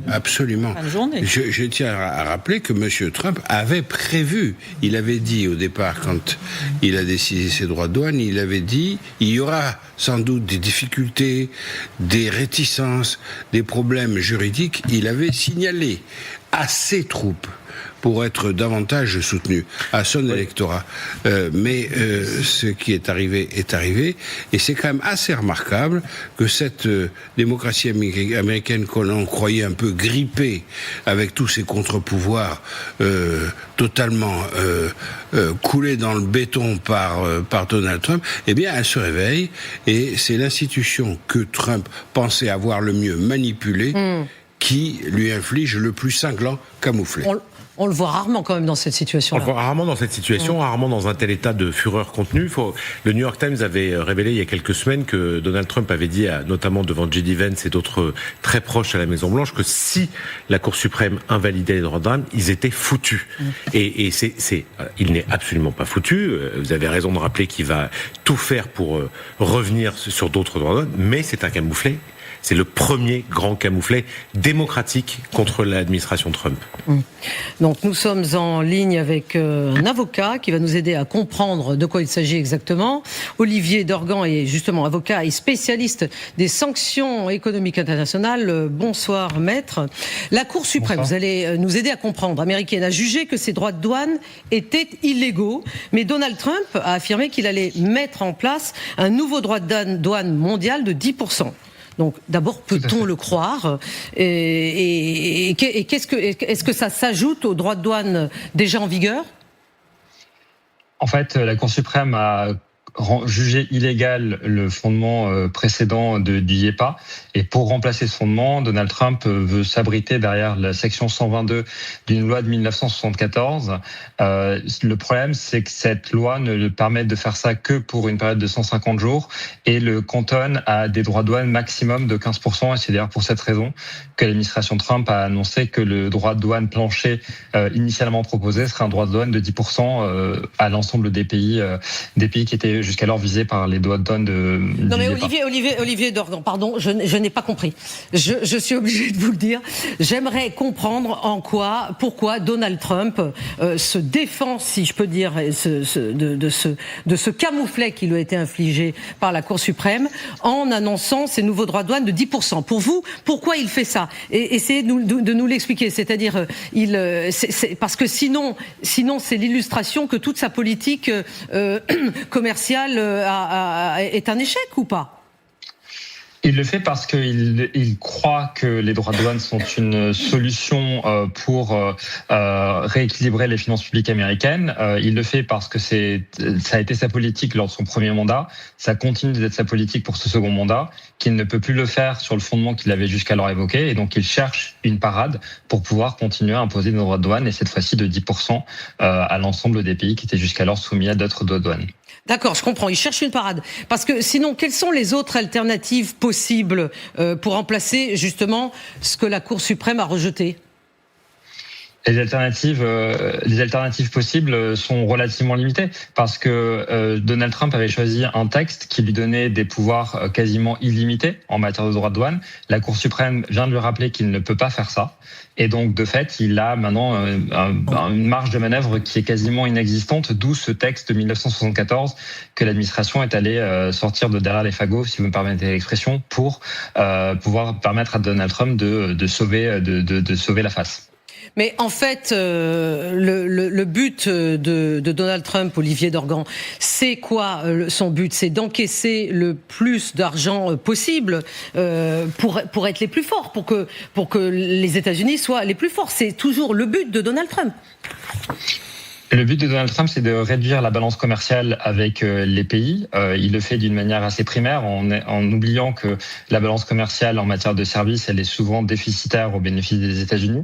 Absolument. Fin de journée. Je tiens à rappeler que M. Trump avait prévu, il avait dit au départ, quand il a décidé ses droits de douane, il avait dit il y aura sans doute des difficultés, des réticences, des problèmes juridiques. Il avait signalé à ses troupes pour être davantage soutenu à son électorat. Mais ce qui est arrivé, et c'est quand même assez remarquable que cette démocratie américaine qu'on croyait un peu grippée avec tous ses contre-pouvoirs totalement coulés dans le béton par Donald Trump, eh bien elle se réveille, et c'est l'institution que Trump pensait avoir le mieux manipulée qui lui inflige le plus cinglant camouflet. On le voit rarement quand même dans cette situation-là. On le voit rarement dans cette situation, rarement dans un tel état de fureur contenue. Le New York Times avait révélé il y a quelques semaines que Donald Trump avait dit, notamment devant J.D. Vance et d'autres très proches à la Maison-Blanche, que si la Cour suprême invalidait les droits de douane, ils étaient foutus. Et il n'est absolument pas foutu. Vous avez raison de rappeler qu'il va tout faire pour revenir sur d'autres droits de douane, mais c'est un camouflet. C'est le premier grand camouflet démocratique contre l'administration Trump. Donc nous sommes en ligne avec un avocat qui va nous aider à comprendre de quoi il s'agit exactement. Olivier Dorgan est justement avocat et spécialiste des sanctions économiques internationales. Bonsoir maître. La Cour suprême, vous allez nous aider à comprendre, américaine, a jugé que ces droits de douane étaient illégaux, mais Donald Trump a affirmé qu'il allait mettre en place un nouveau droit de douane mondial de 10%. Donc, d'abord, peut-on le croire ? Et est-ce que ça s'ajoute aux droits de douane déjà en vigueur ? En fait, la Cour suprême a jugé illégal le fondement précédent du IEPA. Et pour remplacer ce fondement, Donald Trump veut s'abriter derrière la section 122 d'une loi de 1974. Le problème, c'est que cette loi ne permet de faire ça que pour une période de 150 jours et le cantonne à des droits de douane maximum de 15%. Et c'est d'ailleurs pour cette raison que l'administration Trump a annoncé que le droit de douane plancher initialement proposé serait un droit de douane de 10% à l'ensemble des pays qui étaient jusqu'alors visés par les droits de douane de... Non mais Olivier Dorgan, pardon, je n'ai pas compris. Je suis obligée de vous le dire. J'aimerais comprendre pourquoi Donald Trump se défend, si je peux dire, de ce camouflet qui lui a été infligé par la Cour suprême en annonçant ces nouveaux droits de douane de 10%. Pour vous, pourquoi il fait ça ? Et essayez de nous l'expliquer. C'est-à-dire, parce que sinon c'est l'illustration que toute sa politique commerciale est un échec ou pas ? Il le fait parce qu'il croit que les droits de douane sont une solution pour rééquilibrer les finances publiques américaines. Il le fait parce que ça a été sa politique lors de son premier mandat. Ça continue d'être sa politique pour ce second mandat, qu'il ne peut plus le faire sur le fondement qu'il avait jusqu'alors évoqué. Et donc, il cherche une parade pour pouvoir continuer à imposer des droits de douane, et cette fois-ci de 10% à l'ensemble des pays qui étaient jusqu'alors soumis à d'autres droits de douane. D'accord, je comprends. Il cherche une parade. Parce que sinon, quelles sont les autres alternatives possibles pour remplacer justement ce que la Cour suprême a rejeté ? Les alternatives possibles sont relativement limitées parce que Donald Trump avait choisi un texte qui lui donnait des pouvoirs quasiment illimités en matière de droits de douane. La Cour suprême vient de lui rappeler qu'il ne peut pas faire ça. Et donc, de fait, il a maintenant une marge de manœuvre qui est quasiment inexistante, d'où ce texte de 1974 que l'administration est allée sortir de derrière les fagots, si vous me permettez l'expression, pour pouvoir permettre à Donald Trump de sauver la face. Mais en fait, le but de Donald Trump, Olivier Dorgan, c'est quoi son but ? C'est d'encaisser le plus d'argent possible pour être les plus forts, pour que les États-Unis soient les plus forts. C'est toujours le but de Donald Trump. Le but de Donald Trump, c'est de réduire la balance commerciale avec les pays. Il le fait d'une manière assez primaire, en oubliant que la balance commerciale en matière de services, elle est souvent déficitaire au bénéfice des États-Unis.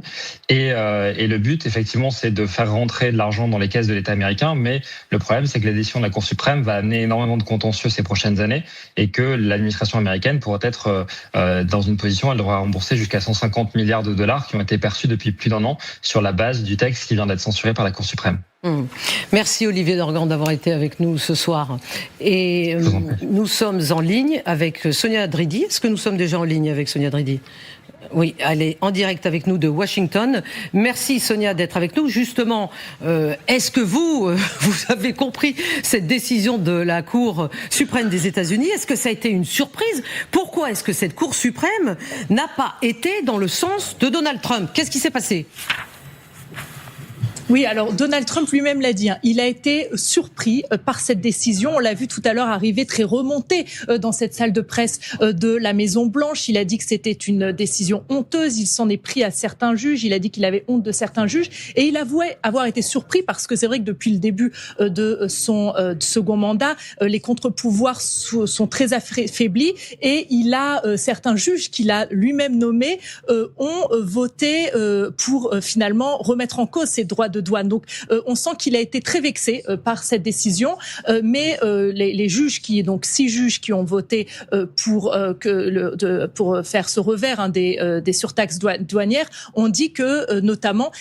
Et le but, effectivement, c'est de faire rentrer de l'argent dans les caisses de l'État américain. Mais le problème, c'est que la décision de la Cour suprême va amener énormément de contentieux ces prochaines années, et que l'administration américaine pourrait être dans une position, elle devra rembourser jusqu'à 150 milliards de dollars qui ont été perçus depuis plus d'1 an sur la base du texte qui vient d'être censuré par la Cour suprême. Merci Olivier Dorgan d'avoir été avec nous ce soir. Et nous sommes en ligne avec Sonia Dridi. Est-ce que nous sommes déjà en ligne avec Sonia Dridi ? Oui, elle est en direct avec nous de Washington. Merci Sonia d'être avec nous. Justement, est-ce que vous avez compris cette décision de la Cour suprême des États-Unis ? Est-ce que ça a été une surprise ? Pourquoi est-ce que cette Cour suprême n'a pas été dans le sens de Donald Trump ? Qu'est-ce qui s'est passé ? Oui, alors Donald Trump lui-même l'a dit, il a été surpris par cette décision. On l'a vu tout à l'heure arriver très remonté dans cette salle de presse de la Maison-Blanche. Il a dit que c'était une décision honteuse. Il s'en est pris à certains juges. Il a dit qu'il avait honte de certains juges. Et il avouait avoir été surpris parce que c'est vrai que depuis le début de son second mandat, les contre-pouvoirs sont très affaiblis. Et il a certains juges qu'il a lui-même nommés ont voté pour finalement remettre en cause ses droits de douane. Donc, on sent qu'il a été très vexé par cette décision, mais les juges donc 6 juges qui ont voté pour faire ce revers des surtaxes douanières, ont dit que notamment,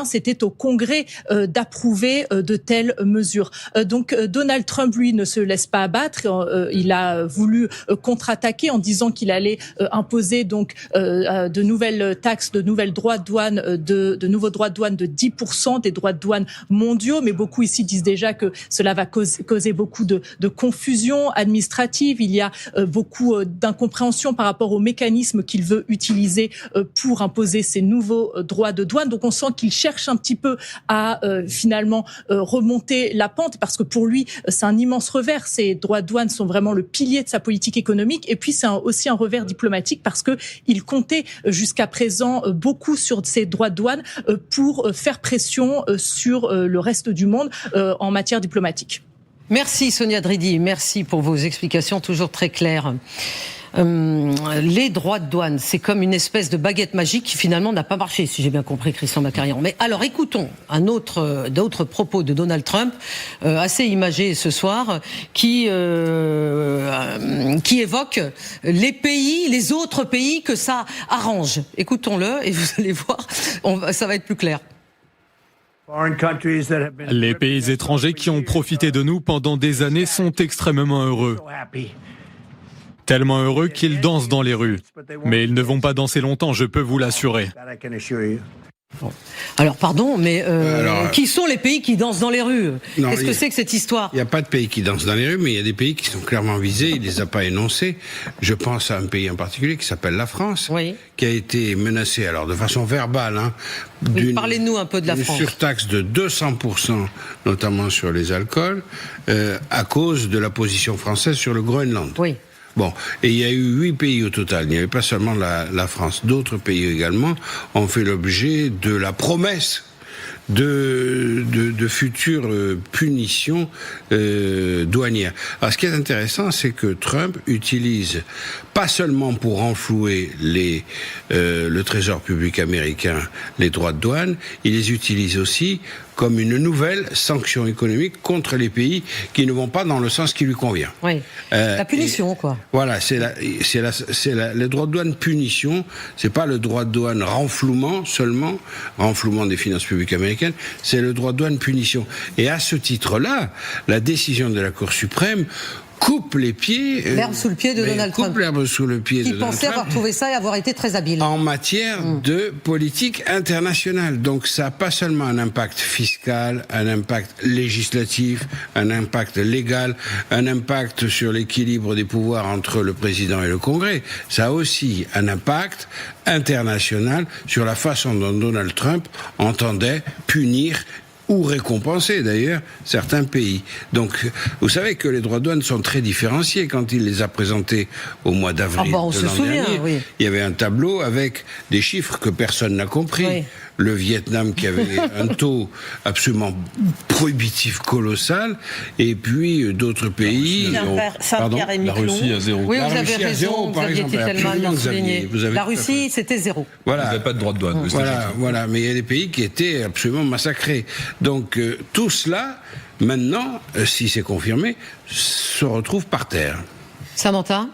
c'était au Congrès d'approuver de telles mesures. Donc, Donald Trump, lui, ne se laisse pas abattre. Il a voulu contre-attaquer en disant qu'il allait imposer donc de nouvelles taxes, de nouvelles droits de douane, de nouveaux droits de douane de 10%. Des droits de douane mondiaux, mais beaucoup ici disent déjà que cela va causer beaucoup de confusion administrative. Il y a beaucoup d'incompréhension par rapport au mécanisme qu'il veut utiliser pour imposer ces nouveaux droits de douane. Donc on sent qu'il cherche un petit peu à finalement remonter la pente, parce que pour lui, c'est un immense revers. Ces droits de douane sont vraiment le pilier de sa politique économique, et puis c'est aussi un revers diplomatique, parce que il comptait jusqu'à présent beaucoup sur ces droits de douane pour faire pression sur le reste du monde en matière diplomatique. Merci Sonia Dridi, merci pour vos explications toujours très claires. Les droits de douane, c'est comme une espèce de baguette magique qui finalement n'a pas marché, si j'ai bien compris, Christian Macarian. Mais alors écoutons d'autres propos de Donald Trump, assez imagés ce soir, qui évoque les autres pays que ça arrange. Écoutons-le et vous allez voir, ça va être plus clair. Les pays étrangers qui ont profité de nous pendant des années sont extrêmement heureux. Tellement heureux qu'ils dansent dans les rues. Mais ils ne vont pas danser longtemps, je peux vous l'assurer. Alors pardon, mais qui sont les pays qui dansent dans les rues ? Qu'est-ce que c'est que cette histoire ? Il n'y a pas de pays qui dansent dans les rues, mais il y a des pays qui sont clairement visés, il ne les a pas énoncés. Je pense à un pays en particulier qui s'appelle la France, qui a été menacé, alors de façon verbale, parlez-nous un peu de la France. Une surtaxe de 200%, notamment sur les alcools, à cause de la position française sur le Groenland. Oui. Bon, et il y a eu 8 pays au total, il n'y avait pas seulement la France. D'autres pays également ont fait l'objet de la promesse de futures punitions douanières. Alors ce qui est intéressant, c'est que Trump utilise, pas seulement pour renflouer le trésor public américain, les droits de douane, il les utilise aussi comme une nouvelle sanction économique contre les pays qui ne vont pas dans le sens qui lui convient. Oui. La punition, quoi. Voilà, c'est le droit de douane punition, c'est pas le droit de douane renflouement seulement, renflouement des finances publiques américaines, c'est le droit de douane punition. Et à ce titre-là, la décision de la Cour suprême coupe les pieds... L'herbe sous le pied de Donald Trump. Coupe l'herbe sous le pied de Donald Trump. Qui pensait avoir trouvé ça et avoir été très habile. En matière de politique internationale. Donc ça n'a pas seulement un impact fiscal, un impact législatif, un impact légal, un impact sur l'équilibre des pouvoirs entre le président et le Congrès. Ça a aussi un impact international sur la façon dont Donald Trump entendait punir ou récompenser d'ailleurs certains pays. Donc, vous savez que les droits de douane sont très différenciés. Quand il les a présentés au mois d'avril de l'an dernier, il y avait un tableau avec des chiffres que personne n'a compris. le Vietnam qui avait un taux absolument prohibitif colossal, et puis d'autres pays. La Russie à 0. Oui, vous avez raison, Xavier Titelman l'a souligné. La Russie, c'était 0. Voilà. Vous n'avez pas de droit de douane. Voilà, mais il y a des pays qui étaient absolument massacrés. Donc tout cela, maintenant, si c'est confirmé, se retrouve par terre. Samantha ?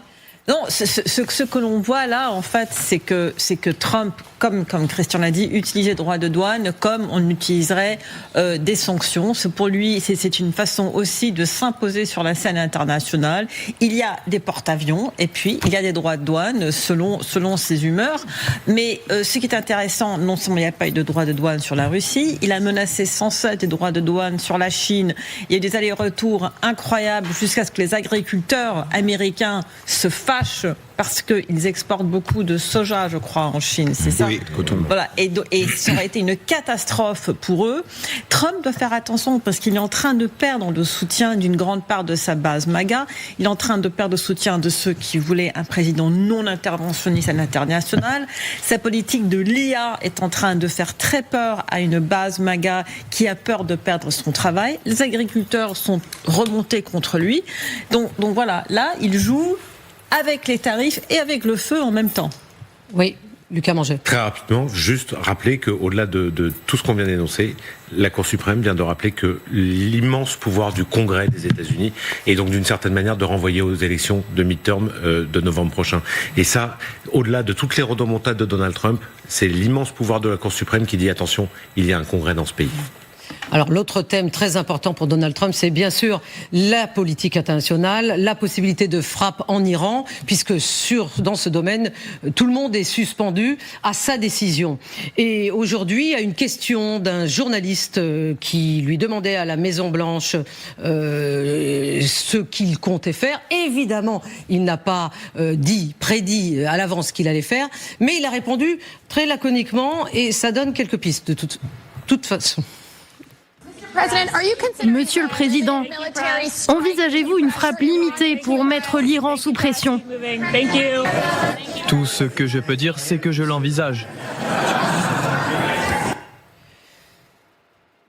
Non, ce que l'on voit là, en fait, c'est que Trump, comme Christian l'a dit, utilise les droits de douane comme on utiliserait des sanctions. Pour lui, c'est une façon aussi de s'imposer sur la scène internationale. Il y a des porte-avions et puis il y a des droits de douane selon ses humeurs. Mais ce qui est intéressant, non seulement il n'y a pas eu de droits de douane sur la Russie, il a menacé sans cesse des droits de douane sur la Chine. Il y a eu des allers-retours incroyables jusqu'à ce que les agriculteurs américains se fâchent parce qu'ils exportent beaucoup de soja, je crois, en Chine, c'est ça ? Oui, coton. Voilà, et ça aurait été une catastrophe pour eux. Trump doit faire attention parce qu'il est en train de perdre le soutien d'une grande part de sa base MAGA. Il est en train de perdre le soutien de ceux qui voulaient un président non interventionniste à l'international. Sa politique de l'IA est en train de faire très peur à une base MAGA qui a peur de perdre son travail. Les agriculteurs sont remontés contre lui. Donc voilà, là, il joue avec les tarifs et avec le feu en même temps. Oui, Lucas Manger. Très rapidement, juste rappeler qu'au-delà de tout ce qu'on vient d'énoncer, la Cour suprême vient de rappeler que l'immense pouvoir du Congrès des États-Unis est donc d'une certaine manière de renvoyer aux élections de midterm de novembre prochain. Et ça, au-delà de toutes les rodomontades de Donald Trump, c'est l'immense pouvoir de la Cour suprême qui dit attention, il y a un Congrès dans ce pays. Alors l'autre thème très important pour Donald Trump, c'est bien sûr la politique internationale, la possibilité de frappe en Iran, puisque dans ce domaine, tout le monde est suspendu à sa décision. Et aujourd'hui, à une question d'un journaliste qui lui demandait à la Maison-Blanche ce qu'il comptait faire, évidemment, il n'a pas prédit à l'avance ce qu'il allait faire, mais il a répondu très laconiquement et ça donne quelques pistes de toute façon. Monsieur le Président, envisagez-vous une frappe limitée pour mettre l'Iran sous pression ? Tout ce que je peux dire, c'est que je l'envisage.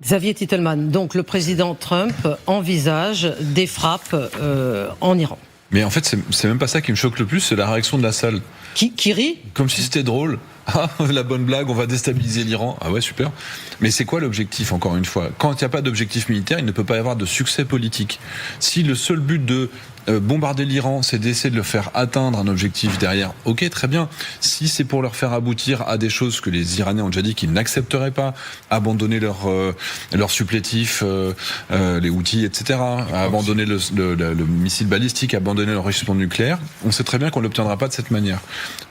Xavier Titelman, donc le président Trump envisage des frappes en Iran. Mais en fait, c'est même pas ça qui me choque le plus, c'est la réaction de la salle. Qui rit ? Comme si c'était drôle. Ah, la bonne blague, on va déstabiliser l'Iran. Ah ouais, super. Mais c'est quoi l'objectif, encore une fois ? Quand il n'y a pas d'objectif militaire, il ne peut pas y avoir de succès politique. Si le seul but de bombarder l'Iran, c'est d'essayer de le faire atteindre un objectif derrière, ok, très bien. Si c'est pour leur faire aboutir à des choses que les Iraniens ont déjà dit qu'ils n'accepteraient pas, abandonner leur supplétif, les outils, etc., abandonner le missile balistique, abandonner l'enrichissement nucléaire, on sait très bien qu'on ne l'obtiendra pas de cette manière.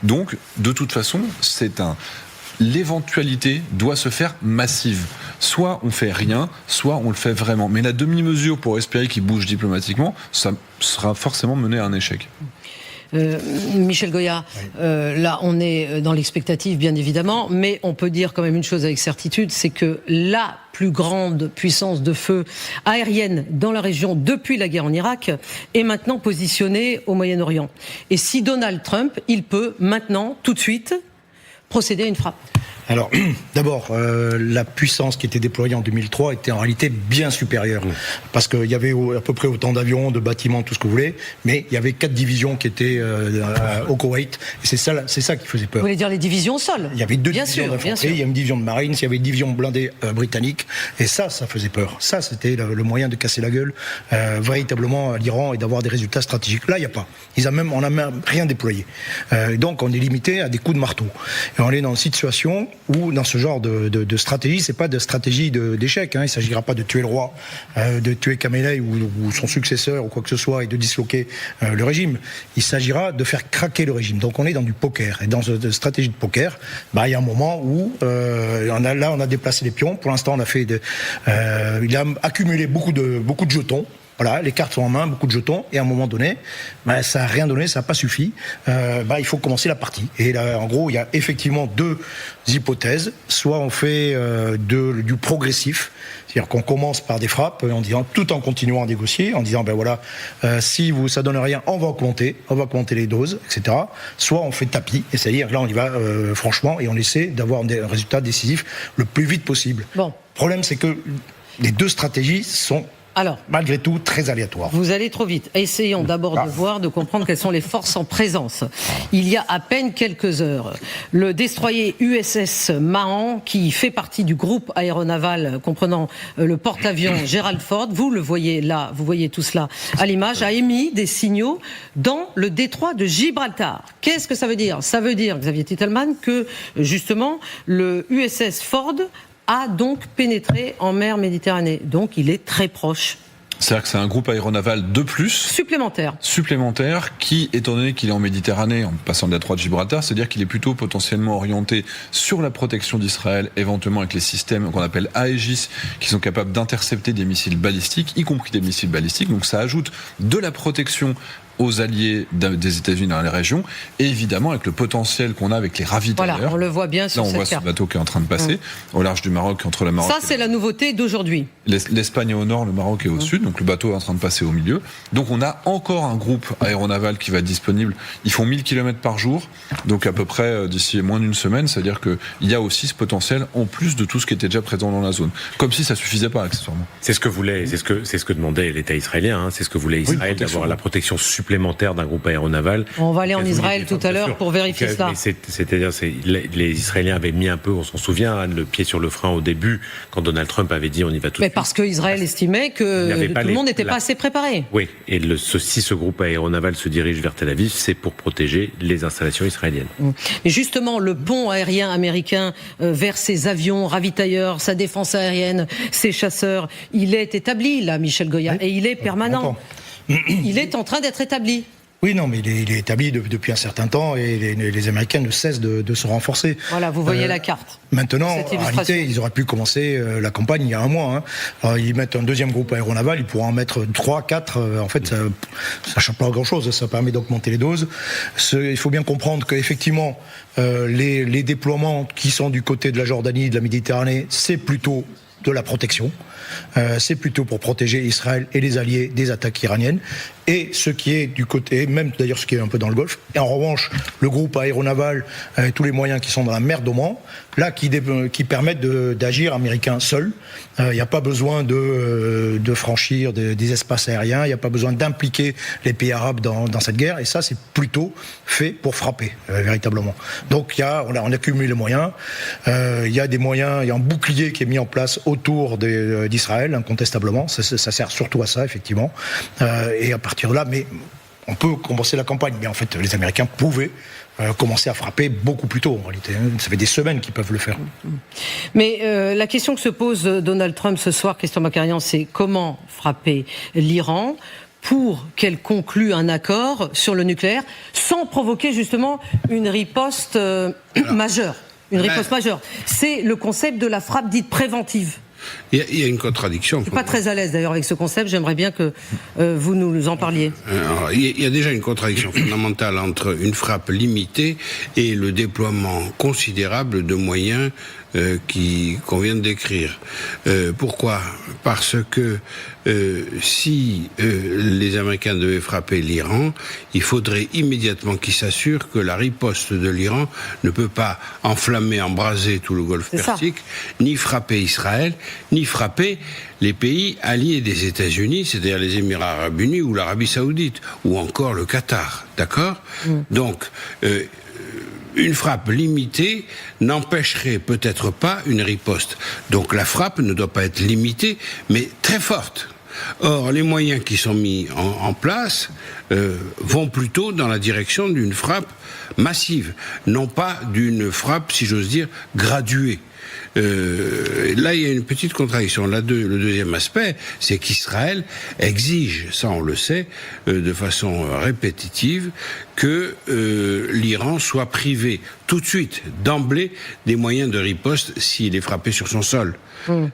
Donc, de toute façon, l'éventualité doit se faire massive. Soit on fait rien, soit on le fait vraiment. Mais la demi-mesure pour espérer qu'il bouge diplomatiquement, ça sera forcément mené à un échec. Michel Goya, là on est dans l'expectative bien évidemment, mais on peut dire quand même une chose avec certitude, c'est que la plus grande puissance de feu aérienne dans la région depuis la guerre en Irak est maintenant positionnée au Moyen-Orient. Et si Donald Trump, il peut maintenant, tout de suite, procéder à une frappe. Alors, d'abord, la puissance qui était déployée en 2003 était en réalité bien supérieure. Parce qu'il y avait à peu près autant d'avions, de bâtiments, tout ce que vous voulez, mais il y avait 4 divisions qui étaient au Koweït. Et c'est ça qui faisait peur. Vous voulez dire les divisions au sol ? Il y avait 2 divisions d'infanterie, il y a une division de Marines, il y avait une division blindée britannique. Et ça faisait peur. Ça, c'était le moyen de casser la gueule véritablement à l'Iran et d'avoir des résultats stratégiques. Là, il n'y a pas. On n'a même rien déployé. Donc, on est limité à des coups de marteau. Et on est dans une situation où dans ce genre de stratégie, c'est pas de stratégie d'échec. Il s'agira pas de tuer le roi, de tuer Khamenei ou son successeur ou quoi que ce soit et de disloquer le régime. Il s'agira de faire craquer le régime. Donc on est dans du poker. Et dans cette stratégie de poker, il y a un moment où on a déplacé les pions. Pour l'instant, il a accumulé beaucoup de jetons. Voilà, les cartes sont en main, beaucoup de jetons, et à un moment donné, ça n'a rien donné, ça n'a pas suffi. Il faut commencer la partie. Et là, en gros, il y a effectivement 2 hypothèses. Soit on fait du progressif, c'est-à-dire qu'on commence par des frappes, tout en continuant à négocier, en disant si ça donne rien, on va augmenter les doses, etc. Soit on fait tapis, et c'est-à-dire là on y va franchement, et on essaie d'avoir des résultats décisifs le plus vite possible. Bon. Le problème, c'est que les 2 stratégies sont malgré tout très aléatoire. Vous allez trop vite. Essayons d'abord de comprendre quelles sont les forces en présence. Il y a à peine quelques heures, le destroyer USS Mahan, qui fait partie du groupe aéronaval comprenant le porte-avions Gerald Ford, vous le voyez là, vous voyez tout cela à l'image, a émis des signaux dans le détroit de Gibraltar. Qu'est-ce que ça veut dire ? Ça veut dire, Xavier Titelman, que justement le USS Ford a donc pénétré en mer Méditerranée. Donc il est très proche. C'est-à-dire que c'est un groupe aéronaval de plus. Supplémentaire qui, étant donné qu'il est en Méditerranée, en passant de la détroit de Gibraltar, c'est-à-dire qu'il est plutôt potentiellement orienté sur la protection d'Israël, éventuellement avec les systèmes qu'on appelle Aegis, qui sont capables d'intercepter des missiles balistiques, y compris des missiles balistiques. Donc ça ajoute de la protection aux alliés des États-Unis dans la région, et évidemment avec le potentiel qu'on a avec les ravitailleurs. Voilà, on le voit bien sur cette carte. Là, on voit ce bateau qui est en train de passer au large du Maroc, entre le Maroc. Ça, c'est la nouveauté d'aujourd'hui. L'Espagne est au nord, le Maroc est au sud, donc le bateau est en train de passer au milieu. Donc on a encore un groupe aéronaval qui va être disponible. Ils font 1000 km par jour, donc à peu près d'ici moins d'une semaine, c'est-à-dire qu'il y a aussi ce potentiel en plus de tout ce qui était déjà présent dans la zone. Comme si ça suffisait pas accessoirement. C'est ce que demandait l'État israélien, c'est ce que voulait Israël, d'avoir la protection supplémentaire d'un groupe aéronaval. On va aller en Israël tout à l'heure pour vérifier cela. C'est-à-dire, les Israéliens avaient mis un peu, on s'en souvient, le pied sur le frein au début, quand Donald Trump avait dit on y va tout de suite. Mais parce qu'Israël estimait que tout le monde n'était pas assez préparé. Oui, et si ce groupe aéronaval se dirige vers Tel Aviv, c'est pour protéger les installations israéliennes. Et justement, le pont aérien américain vers ses avions ravitailleurs, sa défense aérienne, ses chasseurs, il est établi là, Michel Goya, et il est permanent. Il est en train d'être établi. Oui, non, mais il est établi depuis un certain temps, et les Américains ne cessent de se renforcer. Voilà, vous voyez la carte. Maintenant, en réalité, ils auraient pu commencer la campagne il y a un mois. Hein. Alors, ils mettent un 2e groupe aéronaval, ils pourront en mettre 3, 4. En fait, ça ne change pas grand-chose, ça permet d'augmenter les doses. Il faut bien comprendre qu'effectivement, les déploiements qui sont du côté de la Jordanie, de la Méditerranée, c'est plutôt de la protection. C'est plutôt pour protéger Israël et les alliés des attaques iraniennes. Et ce qui est du côté, même d'ailleurs ce qui est un peu dans le Golfe. Et en revanche, le groupe aéronaval, tous les moyens qui sont dans la mer d'Oman, là, qui permettent d'agir américain seul. Il n'y a pas besoin de franchir des espaces aériens, il n'y a pas besoin d'impliquer les pays arabes dans cette guerre. Et ça, c'est plutôt fait pour frapper, véritablement. Donc, on accumule les moyens. Il y a des moyens, il y a un bouclier qui est mis en place autour d'Israël, incontestablement. Ça sert surtout à ça, effectivement. Et à partir de là, mais on peut commencer la campagne. Mais en fait, les Américains pouvaient commencer à frapper beaucoup plus tôt, en réalité. Ça fait des semaines qu'ils peuvent le faire. Mais la question que se pose Donald Trump ce soir, Christian Macarian, c'est comment frapper l'Iran pour qu'elle conclue un accord sur le nucléaire sans provoquer justement une riposte majeure. Une riposte majeure. C'est le concept de la frappe dite préventive. Il y a une contradiction. Je ne suis pas très à l'aise d'ailleurs avec ce concept, j'aimerais bien que vous nous en parliez. Alors, il y a déjà une contradiction fondamentale entre une frappe limitée et le déploiement considérable de moyens qu'on vient de décrire. Pourquoi ? Parce que si les Américains devaient frapper l'Iran, il faudrait immédiatement qu'ils s'assurent que la riposte de l'Iran ne peut pas enflammer, embraser tout le Golfe Persique, ni frapper Israël, ni frapper les pays alliés des États-Unis, c'est-à-dire les Émirats arabes unis ou l'Arabie saoudite, ou encore le Qatar, d'accord ? Donc, une frappe limitée n'empêcherait peut-être pas une riposte. Donc la frappe ne doit pas être limitée, mais très forte. Or, les moyens qui sont mis en place vont plutôt dans la direction d'une frappe massive, non pas d'une frappe, si j'ose dire, graduée. là, il y a une petite contradiction. Le deuxième aspect, c'est qu'Israël exige, ça on le sait, de façon répétitive, que l'Iran soit privé tout de suite, d'emblée, des moyens de riposte s'il est frappé sur son sol.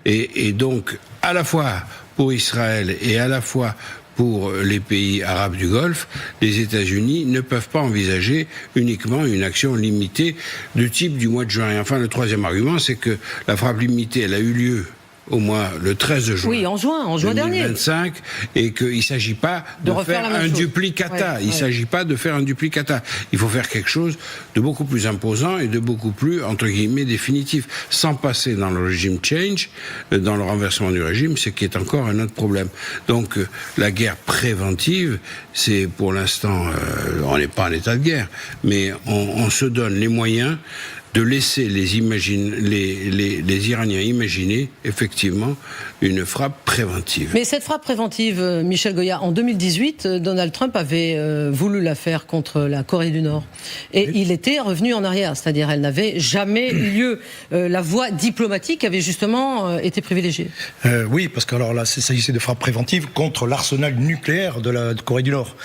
Et donc, à la fois pour Israël et à la fois pour les pays arabes du Golfe, les États-Unis ne peuvent pas envisager uniquement une action limitée du type du mois de juin. Et enfin, le troisième argument, c'est que la frappe limitée, elle a eu lieu au moins le 13 juin. Oui, en juin 2025, et qu'il ne s'agit pas de faire un duplicata. Il ne s'agit pas de faire un duplicata. Il faut faire quelque chose de beaucoup plus imposant et de beaucoup plus, entre guillemets, définitif, sans passer dans le régime change, dans le renversement du régime, ce qui est encore un autre problème. Donc, la guerre préventive, c'est pour l'instant, on n'est pas en état de guerre, mais on se donne les moyens de laisser les Iraniens imaginer effectivement une frappe préventive. Mais cette frappe préventive, Michel Goya, en 2018, Donald Trump avait voulu la faire contre la Corée du Nord. Et il était revenu en arrière, c'est-à-dire elle n'avait jamais eu lieu. La voie diplomatique avait justement été privilégiée. Oui, parce que alors là, il s'agissait de frappe préventive contre l'arsenal nucléaire de la Corée du Nord.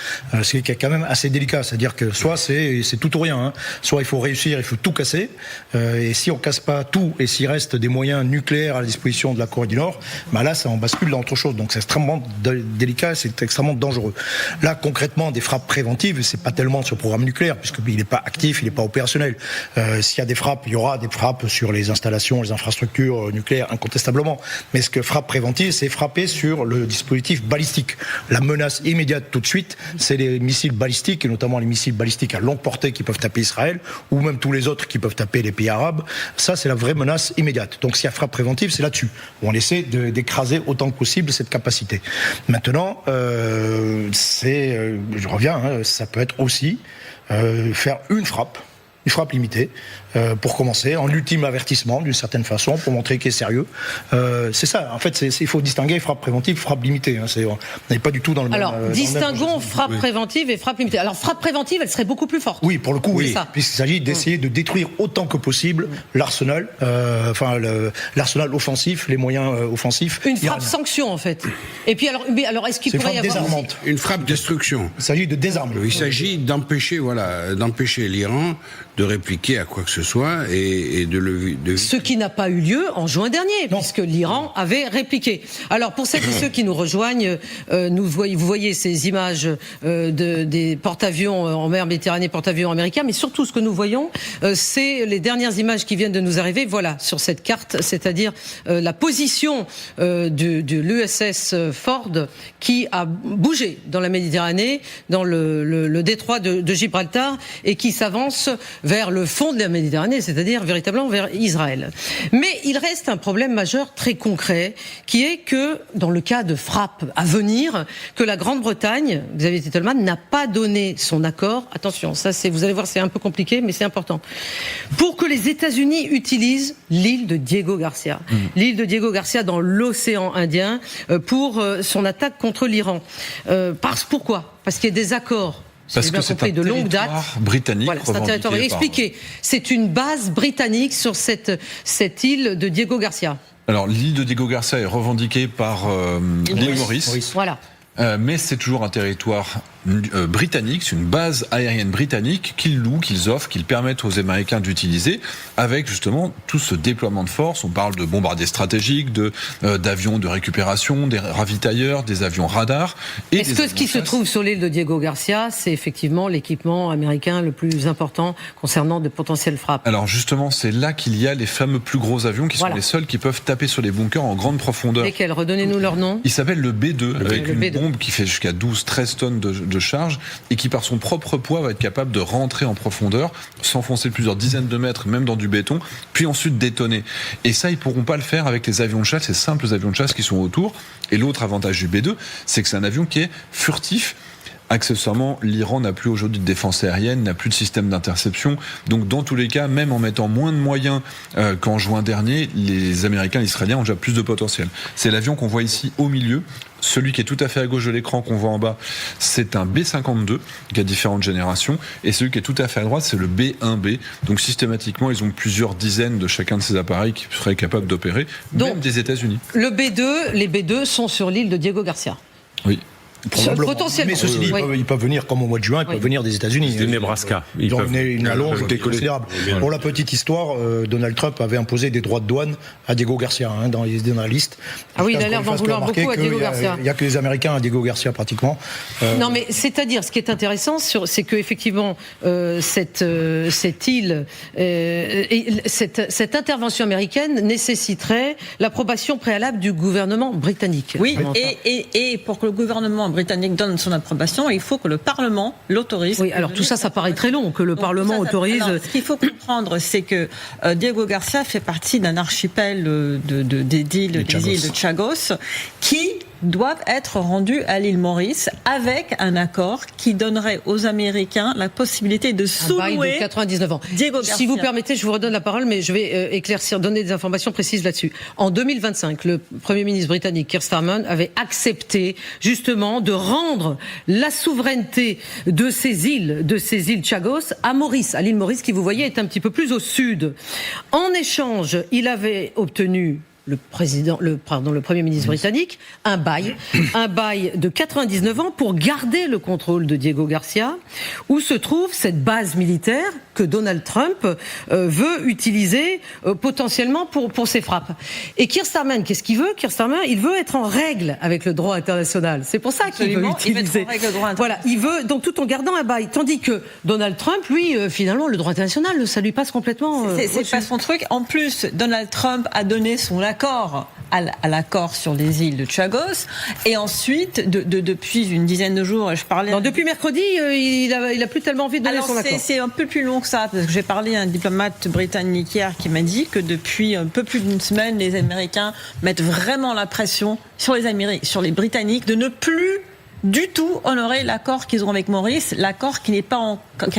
Ce qui est quand même assez délicat, c'est-à-dire que soit c'est tout ou rien, hein. Soit il faut réussir, il faut tout casser. Et si on casse pas tout et s'il reste des moyens nucléaires à la disposition de la Corée du Nord, là ça en bascule dans autre chose. Donc c'est extrêmement délicat, c'est extrêmement dangereux. Là concrètement des frappes préventives, c'est pas tellement sur le programme nucléaire puisqu'il n'est pas actif, il n'est pas opérationnel. S'il y a des frappes, il y aura des frappes sur les installations, les infrastructures nucléaires incontestablement. Mais ce que frappe préventive, c'est frapper sur le dispositif balistique. La menace immédiate tout de suite, c'est les missiles balistiques et notamment les missiles balistiques à longue portée qui peuvent taper Israël ou même tous les autres qui peuvent taper les pays arabes. Ça, c'est la vraie menace immédiate. Donc, s'il y a frappe préventive, c'est là-dessus. On essaie d'écraser autant que possible cette capacité. Maintenant, je reviens, ça peut être aussi faire une frappe limitée, pour commencer, en ultime avertissement, d'une certaine façon, pour montrer qu'il est sérieux. C'est ça, en fait, il faut distinguer frappe préventive, frappe limitée. On n'est pas du tout dans le même... Alors, distinguons frappe préventive et frappe limitée. Alors, frappe préventive, elle serait beaucoup plus forte. Oui, pour le coup, oui. Puisqu'il s'agit d'essayer de détruire autant que possible l'arsenal, l'arsenal offensif, les moyens offensifs. Une frappe sanction, en fait. Et puis, alors est-ce qu'il pourrait y avoir aussi... Une frappe destruction. Il s'agit de désarmer. Il s'agit d'empêcher l'Iran de répliquer à quoi que ce soit et de... Ce qui n'a pas eu lieu en juin dernier, puisque l'Iran avait répliqué. Alors, pour celles et ceux qui nous rejoignent, vous voyez ces images des porte-avions en mer Méditerranée, porte-avions américains, mais surtout ce que nous voyons, c'est les dernières images qui viennent de nous arriver, voilà, sur cette carte, c'est-à-dire la position de l'USS Ford qui a bougé dans la Méditerranée, dans le détroit de Gibraltar, et qui s'avance vers le fond de la Méditerranée, c'est-à-dire véritablement vers Israël. Mais il reste un problème majeur très concret, qui est que, dans le cas de frappe à venir, que la Grande-Bretagne, Xavier Tettelman, n'a pas donné son accord. Attention, ça vous allez voir, c'est un peu compliqué, mais c'est important. Pour que les États-Unis utilisent l'île de Diego Garcia. L'île de Diego Garcia dans l'océan Indien, pour son attaque contre l'Iran. Pourquoi ? Parce qu'il y a des accords. Parce que c'est un territoire britannique. Voilà, c'est un territoire. Expliquez. C'est une base britannique sur cette île de Diego Garcia. Alors, l'île de Diego Garcia est revendiquée par l'île Maurice. Voilà. Mais c'est toujours un territoire britannique, c'est une base aérienne britannique qu'ils louent, qu'ils offrent, qu'ils permettent aux Américains d'utiliser, avec justement tout ce déploiement de force. On parle de bombardiers stratégiques, d'avions de récupération, des ravitailleurs, des avions radars. Est-ce que ce qui se trouve sur l'île de Diego Garcia, c'est effectivement l'équipement américain le plus important concernant de potentielles frappes ? Alors justement, c'est là qu'il y a les fameux plus gros avions qui sont les seuls qui peuvent taper sur les bunkers en grande profondeur. Lesquels ? Redonnez-nous leur nom. Il s'appelle le B2, avec une bombe qui fait jusqu'à 12-13 tonnes de charge et qui par son propre poids va être capable de rentrer en profondeur, s'enfoncer plusieurs dizaines de mètres, même dans du béton, puis ensuite détonner. Et ça, ils pourront pas le faire avec les avions de chasse, ces simples avions de chasse qui sont autour. Et l'autre avantage du B2, c'est que c'est un avion qui est furtif, accessoirement, l'Iran n'a plus aujourd'hui de défense aérienne, n'a plus de système d'interception. Donc dans tous les cas, même en mettant moins de moyens qu'en juin dernier, les Américains et les Israéliens ont déjà plus de potentiel. C'est l'avion qu'on voit ici au milieu. Celui qui est tout à fait à gauche de l'écran qu'on voit en bas, c'est un B-52 qui a différentes générations. Et celui qui est tout à fait à droite, c'est le B-1B. Donc systématiquement, ils ont plusieurs dizaines de chacun de ces appareils qui seraient capables d'opérer, même des États-Unis. Les B-2 sont sur l'île de Diego Garcia. Oui. Potentiellement. Mais ceci dit, ils peuvent venir comme au mois de juin, ils peuvent venir des États-Unis. Du Nebraska. Ils ont une allonge considérable. Pour la petite histoire, Donald Trump avait imposé des droits de douane à Diego Garcia dans la liste. Ah oui, il a l'air d'en vouloir beaucoup à Diego Garcia. Il n'y a que les Américains à Diego Garcia pratiquement. Non, mais c'est-à-dire, ce qui est intéressant, c'est qu'effectivement, cette île, cette intervention américaine nécessiterait l'approbation préalable du gouvernement britannique. Oui, et pour que le gouvernement britannique donne son approbation, il faut que le Parlement l'autorise. Oui, alors tout ça, ça paraît très long, que le Parlement autorise. Alors, ce qu'il faut comprendre, c'est que Diego Garcia fait partie d'un archipel des îles de Chagos qui doivent être rendus à l'île Maurice avec un accord qui donnerait aux Américains la possibilité de sous-louer 99 ans. Diego Garcia. Si vous permettez, je vous redonne la parole, mais je vais donner des informations précises là-dessus. En 2025, le Premier ministre britannique Keir Starmer avait accepté justement de rendre la souveraineté de ces îles Chagos à Maurice, à l'île Maurice, qui vous voyez est un petit peu plus au sud. En échange, il avait obtenu le Premier ministre britannique, un bail de 99 ans pour garder le contrôle de Diego Garcia, où se trouve cette base militaire que Donald Trump veut utiliser potentiellement pour ses frappes. Et Keir Starmer, qu'est-ce qu'il veut ? Keir Starmer, il veut être en règle avec le droit international. C'est pour ça qu'il veut utiliser. Voilà, il veut, donc tout en gardant un bail. Tandis que Donald Trump, lui, finalement, le droit international, ça lui passe complètement. C'est pas son truc. En plus, Donald Trump a donné son accord à l'accord sur les îles de Chagos, et ensuite depuis une dizaine de jours, je parlais. Non, depuis mercredi, il a plus tellement envie de donner son accord. C'est un peu plus long que ça, parce que j'ai parlé à un diplomate britannique hier qui m'a dit que depuis un peu plus d'une semaine, les Américains mettent vraiment la pression sur les Britanniques de ne plus du tout honorer l'accord qu'ils ont avec Maurice, l'accord qui n'a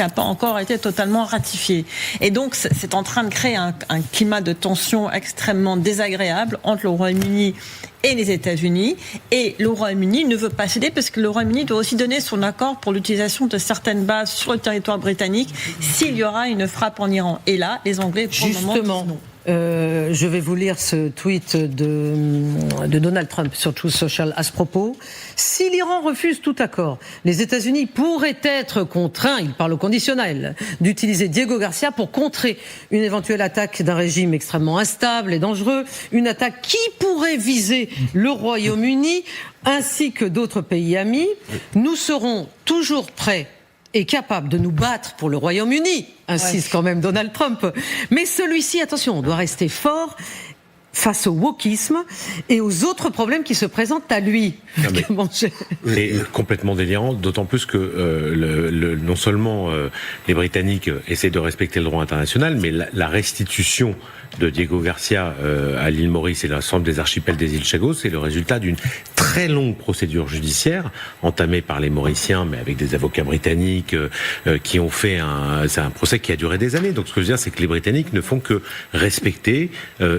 pas encore été totalement ratifié. Et donc, c'est en train de créer un climat de tension extrêmement désagréable entre le Royaume-Uni et les États-Unis. Et le Royaume-Uni ne veut pas céder parce que le Royaume-Uni doit aussi donner son accord pour l'utilisation de certaines bases sur le territoire britannique s'il y aura une frappe en Iran. Et là, les Anglais, pour le moment, disent non. Je vais vous lire ce tweet de Donald Trump sur Truth Social à ce propos. Si l'Iran refuse tout accord, les États-Unis pourraient être contraints, il parle au conditionnel, d'utiliser Diego Garcia pour contrer une éventuelle attaque d'un régime extrêmement instable et dangereux, une attaque qui pourrait viser le Royaume-Uni ainsi que d'autres pays amis. Nous serons toujours prêts et capable de nous battre pour le Royaume-Uni, insiste quand même Donald Trump. Mais celui-ci, attention, doit rester fort face au wokisme et aux autres problèmes qui se présentent à lui. C'est complètement délirant, d'autant plus que non seulement les Britanniques essaient de respecter le droit international, mais la restitution de Diego Garcia à l'île Maurice et l'ensemble des archipels des îles Chagos, c'est le résultat d'une très longue procédure judiciaire entamée par les Mauriciens, mais avec des avocats britanniques qui ont fait c'est un procès qui a duré des années. Donc ce que je veux dire, c'est que les Britanniques ne font que respecter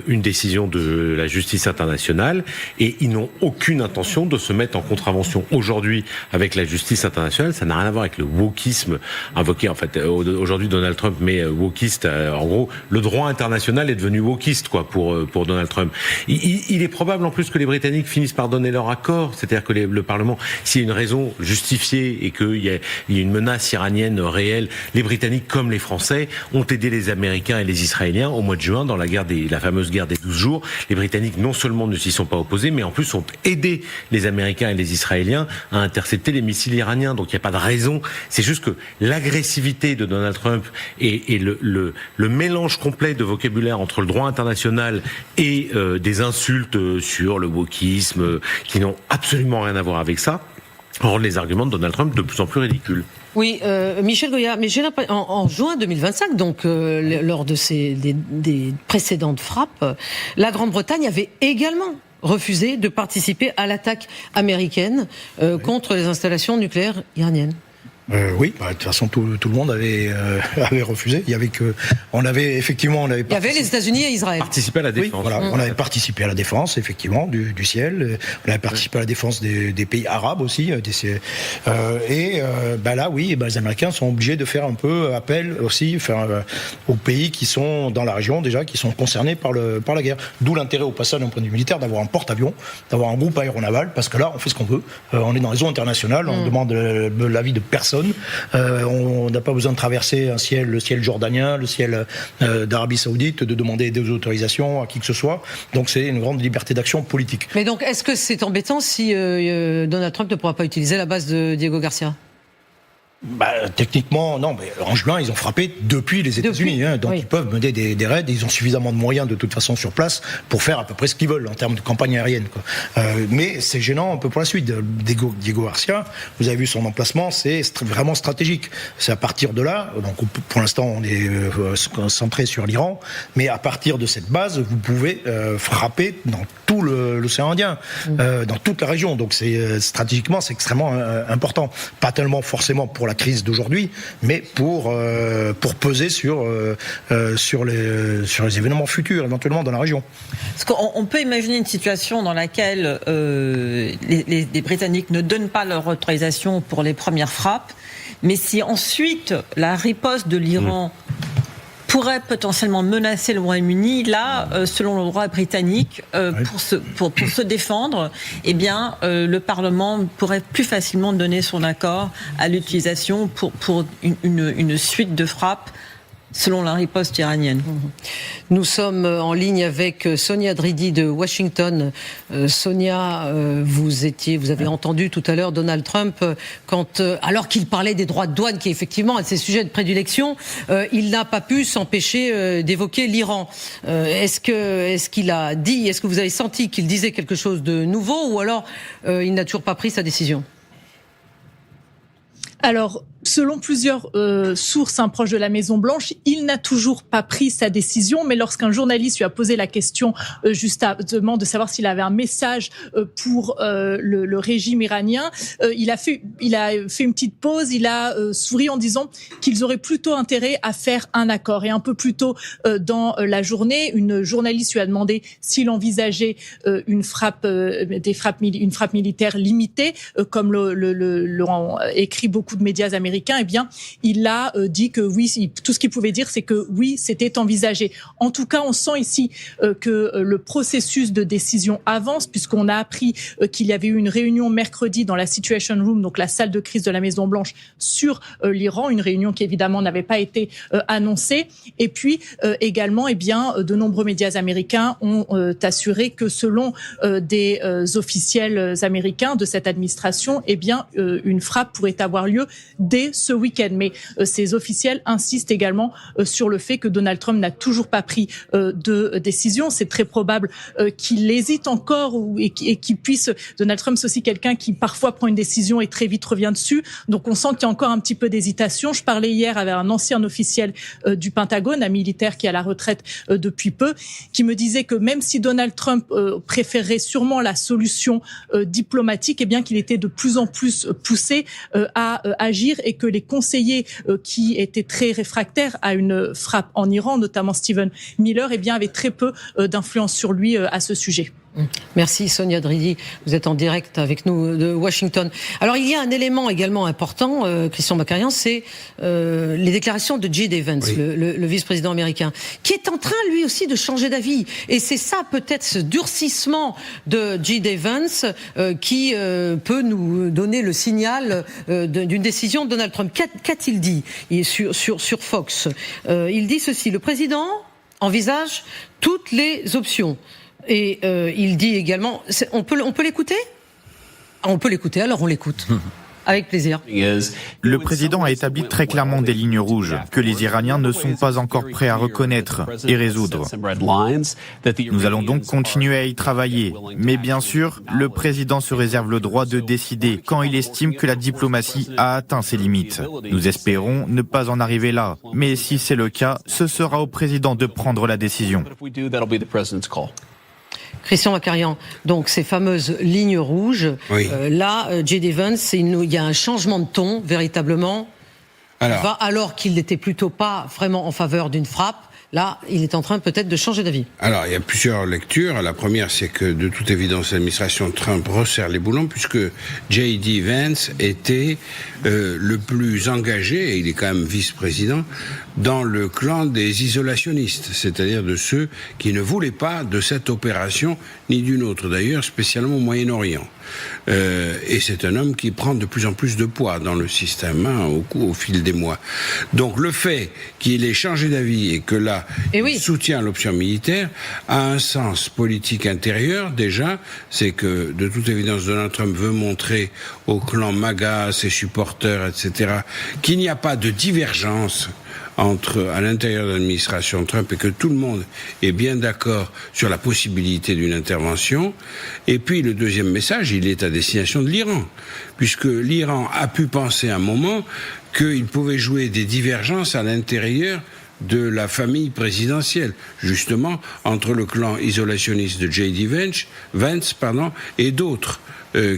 une décision de la justice internationale et ils n'ont aucune intention de se mettre en contravention aujourd'hui avec la justice internationale. Ça n'a rien à voir avec le wokisme invoqué. En fait, aujourd'hui, Donald Trump met wokiste. En gros, le droit international est devenu wokiste, quoi, pour Donald Trump. Il est probable, en plus, que les Britanniques finissent par donner leur accord. C'est-à-dire que le Parlement, s'il y a une raison justifiée et qu'il y a une menace iranienne réelle, les Britanniques, comme les Français, ont aidé les Américains et les Israéliens au mois de juin dans la fameuse guerre des 12 jours. Les Britanniques, non seulement ne s'y sont pas opposés, mais en plus ont aidé les Américains et les Israéliens à intercepter les missiles iraniens. Donc il n'y a pas de raison. C'est juste que l'agressivité de Donald Trump et le mélange complet de vocabulaire entre le droit international et des insultes sur le wokisme qui n'ont absolument rien à voir avec ça rendent les arguments de Donald Trump de plus en plus ridicules. Oui, Michel Goya, mais j'ai l'impression, en juin 2025, donc lors de des précédentes frappes, la Grande-Bretagne avait également refusé de participer à l'attaque américaine contre les installations nucléaires iraniennes. Oui, de toute façon tout le monde avait refusé. Il y avait il y avait les États-Unis et Israël. Participé à la défense. Oui, voilà, on avait participé à la défense effectivement du ciel. On avait participé à la défense des pays arabes aussi. Là, oui, les Américains sont obligés de faire un peu appel aussi, aux pays qui sont dans la région déjà, qui sont concernés par la guerre. D'où l'intérêt au passage d'un point de vue militaire d'avoir un porte-avions, d'avoir un groupe aéronaval, parce que là, on fait ce qu'on veut. On est dans les eaux internationales, on demande l'avis de personne. On n'a pas besoin de traverser le ciel jordanien, le ciel d'Arabie Saoudite, de demander des autorisations à qui que ce soit. Donc c'est une grande liberté d'action politique. Mais donc, est-ce que c'est embêtant si Donald Trump ne pourra pas utiliser la base de Diego Garcia ? Techniquement, non, mais en juin, ils ont frappé depuis les États-Unis, donc ils peuvent mener des raids, ils ont suffisamment de moyens de toute façon sur place pour faire à peu près ce qu'ils veulent en termes de campagne aérienne. Mais c'est gênant un peu pour la suite. Diego Garcia, vous avez vu son emplacement, c'est vraiment stratégique. C'est à partir de là, donc pour l'instant on est centré sur l'Iran, mais à partir de cette base, vous pouvez frapper dans tout l'océan Indien, dans toute la région. Donc stratégiquement, c'est extrêmement important. Pas tellement forcément pour la crise d'aujourd'hui, mais pour peser sur les événements futurs, éventuellement dans la région. Parce qu'on peut imaginer une situation dans laquelle les Britanniques ne donnent pas leur autorisation pour les premières frappes, mais si ensuite la riposte de l'Iran pourrait potentiellement menacer le Royaume-Uni, là, selon le droit britannique, pour se défendre, le Parlement pourrait plus facilement donner son accord à l'utilisation pour une suite de frappes selon la riposte iranienne. Nous sommes en ligne avec Sonia Dridi de Washington. Sonia, vous avez entendu tout à l'heure Donald Trump, alors qu'il parlait des droits de douane, qui effectivement est ses sujets de prédilection, il n'a pas pu s'empêcher d'évoquer l'Iran. Est-ce que vous avez senti qu'il disait quelque chose de nouveau, ou alors il n'a toujours pas pris sa décision ? Alors, selon plusieurs sources proches de la Maison-Blanche, il n'a toujours pas pris sa décision, mais lorsqu'un journaliste lui a posé la question justement de savoir s'il avait un message pour le régime iranien, il a fait une petite pause, il a souri en disant qu'ils auraient plutôt intérêt à faire un accord. Et un peu plus tôt dans la journée, une journaliste lui a demandé s'il envisageait une frappe militaire limitée, comme l'ont écrit beaucoup de médias américains. Il a dit que oui, tout ce qu'il pouvait dire, c'est que oui, c'était envisagé. En tout cas, on sent ici que le processus de décision avance, puisqu'on a appris qu'il y avait eu une réunion mercredi dans la Situation Room, donc la salle de crise de la Maison-Blanche, sur l'Iran, une réunion qui évidemment n'avait pas été annoncée. Et puis également, de nombreux médias américains ont assuré que selon des officiels américains de cette administration, une frappe pourrait avoir lieu dès ce week-end. Mais ces officiels insistent également sur le fait que Donald Trump n'a toujours pas pris de décision. C'est très probable qu'il hésite encore et qu'il puisse... Donald Trump, c'est aussi quelqu'un qui parfois prend une décision et très vite revient dessus. Donc on sent qu'il y a encore un petit peu d'hésitation. Je parlais hier avec un ancien officiel du Pentagone, un militaire qui est à la retraite depuis peu, qui me disait que même si Donald Trump préférerait sûrement la solution diplomatique, qu'il était de plus en plus poussé à agir, et que les conseillers qui étaient très réfractaires à une frappe en Iran, notamment Stephen Miller, avaient très peu d'influence sur lui à ce sujet. Merci Sonia Dridi, vous êtes en direct avec nous de Washington. Alors il y a un élément également important, Christian Macarian, c'est les déclarations de J.D. Vance, le vice-président américain, qui est en train lui aussi de changer d'avis. Et c'est ça peut-être ce durcissement de J.D. Vance qui peut nous donner le signal d'une décision de Donald Trump. Qu'a-t-il dit sur Fox? Il dit ceci: le président envisage toutes les options. Et il dit également, on peut l'écouter ? On peut l'écouter, alors on l'écoute. Avec plaisir. Le président a établi très clairement des lignes rouges que les Iraniens ne sont pas encore prêts à reconnaître et résoudre. Nous allons donc continuer à y travailler. Mais bien sûr, le président se réserve le droit de décider quand il estime que la diplomatie a atteint ses limites. Nous espérons ne pas en arriver là. Mais si c'est le cas, ce sera au président de prendre la décision. Christian Macarian, donc ces fameuses lignes rouges, là, J.D. Vance, il y a un changement de ton, véritablement, alors qu'il n'était plutôt pas vraiment en faveur d'une frappe. Là, il est en train peut-être de changer d'avis. Alors, il y a plusieurs lectures. La première, c'est que, de toute évidence, l'administration Trump resserre les boulons, puisque J.D. Vance était le plus engagé, et il est quand même vice-président, dans le clan des isolationnistes, c'est-à-dire de ceux qui ne voulaient pas de cette opération, ni d'une autre d'ailleurs, spécialement au Moyen-Orient. Et c'est un homme qui prend de plus en plus de poids dans le système au fil des mois. Donc le fait qu'il ait changé d'avis et que là, il soutient l'option militaire a un sens politique intérieur déjà, c'est que de toute évidence Donald Trump veut montrer au clan MAGA, ses supporters, etc., qu'il n'y a pas de divergence à l'intérieur de l'administration Trump et que tout le monde est bien d'accord sur la possibilité d'une intervention. Et puis le deuxième message, il est à destination de l'Iran, puisque l'Iran a pu penser à un moment qu'il pouvait jouer des divergences à l'intérieur de la famille présidentielle, justement entre le clan isolationniste de J.D. Vance et d'autres.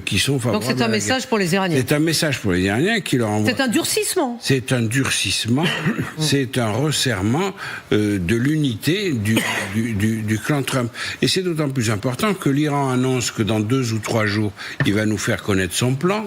Qui sont favorables. Donc c'est un message pour les Iraniens. C'est un message pour les Iraniens qui leur envoie. C'est un durcissement. C'est un durcissement. C'est un resserrement de l'unité du clan Trump. Et c'est d'autant plus important que l'Iran annonce que dans 2 ou 3 jours, il va nous faire connaître son plan.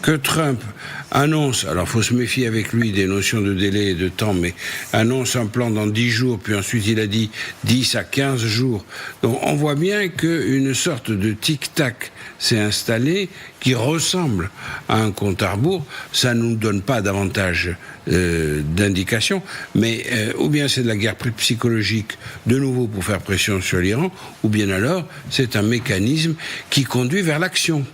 Que Trump annonce, alors faut se méfier avec lui des notions de délai et de temps, mais annonce un plan dans 10 jours, puis ensuite il a dit 10 à 15 jours. Donc on voit bien qu'une sorte de tic-tac s'est installé qui ressemble à un compte à rebours. Ça ne nous donne pas davantage d'indications, mais ou bien c'est de la guerre psychologique de nouveau pour faire pression sur l'Iran, ou bien alors c'est un mécanisme qui conduit vers l'action.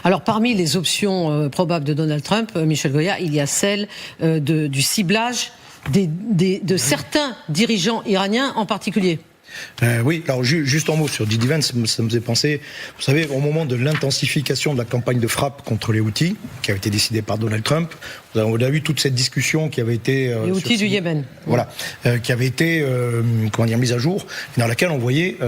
Alors, parmi les options probables de Donald Trump, Michel Goya, il y a celle du ciblage de certains dirigeants iraniens en particulier. Oui, alors juste en mot sur J.D. Vance, ça me faisait penser, vous savez, au moment de l'intensification de la campagne de frappe contre les Houthis, qui avait été décidée par Donald Trump, on a vu toute cette discussion qui avait été... les Houthis du Yémen. Voilà, qui avait été, mise à jour, dans laquelle on voyait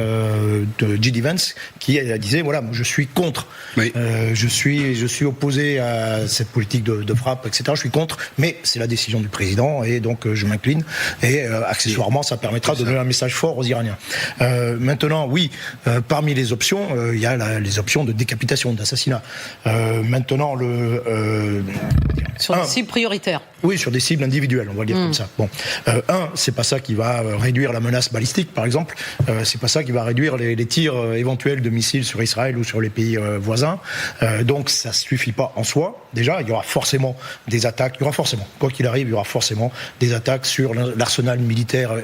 J.D. Vance qui disait, voilà, je suis contre, je suis opposé à cette politique de frappe, etc., je suis contre, mais c'est la décision du président, et donc je m'incline, et accessoirement, ça permettra de donner un message fort aux Iraniens. Maintenant, oui, parmi les options, il y a les options de décapitation, d'assassinat. Maintenant, sur des cibles prioritaires. Oui, sur des cibles individuelles, on va le dire comme ça. Bon, c'est pas ça qui va réduire la menace balistique, par exemple. C'est pas ça qui va réduire les tirs éventuels de missiles sur Israël ou sur les pays voisins. Donc, ça suffit pas en soi. Déjà, il y aura forcément des attaques. Quoi qu'il arrive, il y aura forcément des attaques sur l'arsenal militaire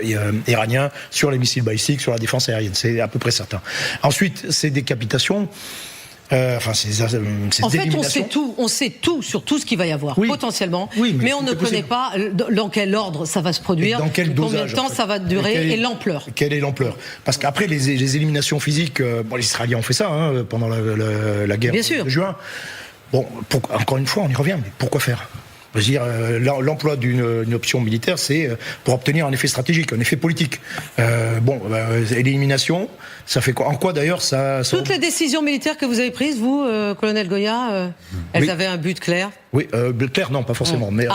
iranien, sur les missiles balistiques, sur la défense aérienne. C'est à peu près certain. Ensuite, ces décapitations. En fait, on sait tout sur tout ce qu'il va y avoir, potentiellement, mais on ne connaît pas dans quel ordre ça va se produire, dans quel dosage, combien de temps ça va durer et l'ampleur. Quelle est l'ampleur? Parce qu'après les éliminations physiques, les Israéliens ont fait ça pendant la guerre de juin. Bon, encore une fois, on y revient, mais pourquoi faire? Je veux dire, l'emploi d'une option militaire, c'est pour obtenir un effet stratégique, un effet politique. L'élimination, ça fait quoi? En quoi d'ailleurs ça... Toutes les décisions militaires que vous avez prises, vous, colonel Goya, elles avaient un but clair? Oui, clair, non, pas forcément. Mais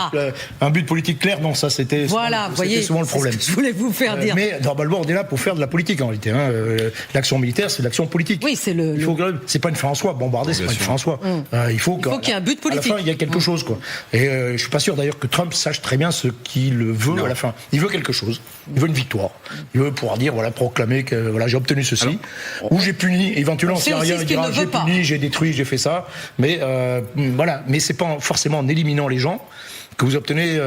un but politique clair, non, ça c'était souvent le problème. Je voulais vous faire dire. Mais normalement, on est là pour faire de la politique en réalité. L'action militaire, c'est de l'action politique. Oui, c'est c'est pas une fin en soi. Bombarder, c'est pas une fin en soi. Il faut qu'il y ait un but politique. À la fin, il y a quelque chose, quoi. Et je suis pas sûr d'ailleurs que Trump sache très bien ce qu'il veut à la fin. Il veut quelque chose. Il veut une victoire. Il veut pouvoir dire, proclamer que j'ai obtenu ceci, ou j'ai puni. Éventuellement, si rien, il dira j'ai puni, j'ai détruit, j'ai fait ça. Mais mais c'est pas forcément en éliminant les gens que vous obtenez,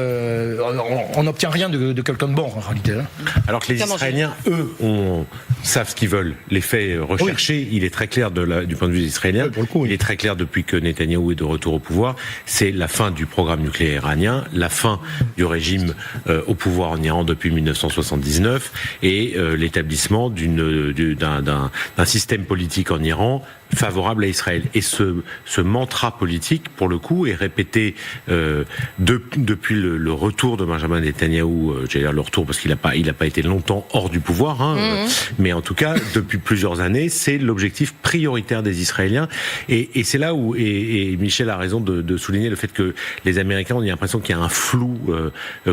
on n'obtient rien de quelqu'un de bon en réalité. Alors que les Israéliens, eux, savent ce qu'ils veulent. Les faits recherchés, il est très clair du point de vue des Israéliens, il est très clair depuis que Netanyahou est de retour au pouvoir, c'est la fin du programme nucléaire iranien, la fin du régime au pouvoir en Iran depuis 1979 et l'établissement d'un système politique en Iran favorable à Israël. Et ce mantra politique, pour le coup, est répété depuis le retour de Benjamin Netanyahou, j'allais dire le retour parce qu'il n'a pas été longtemps hors du pouvoir, mais en tout cas, depuis plusieurs années, c'est l'objectif prioritaire des Israéliens. Et c'est là où, et Michel a raison de souligner le fait que les Américains ont l'impression qu'il y a un flou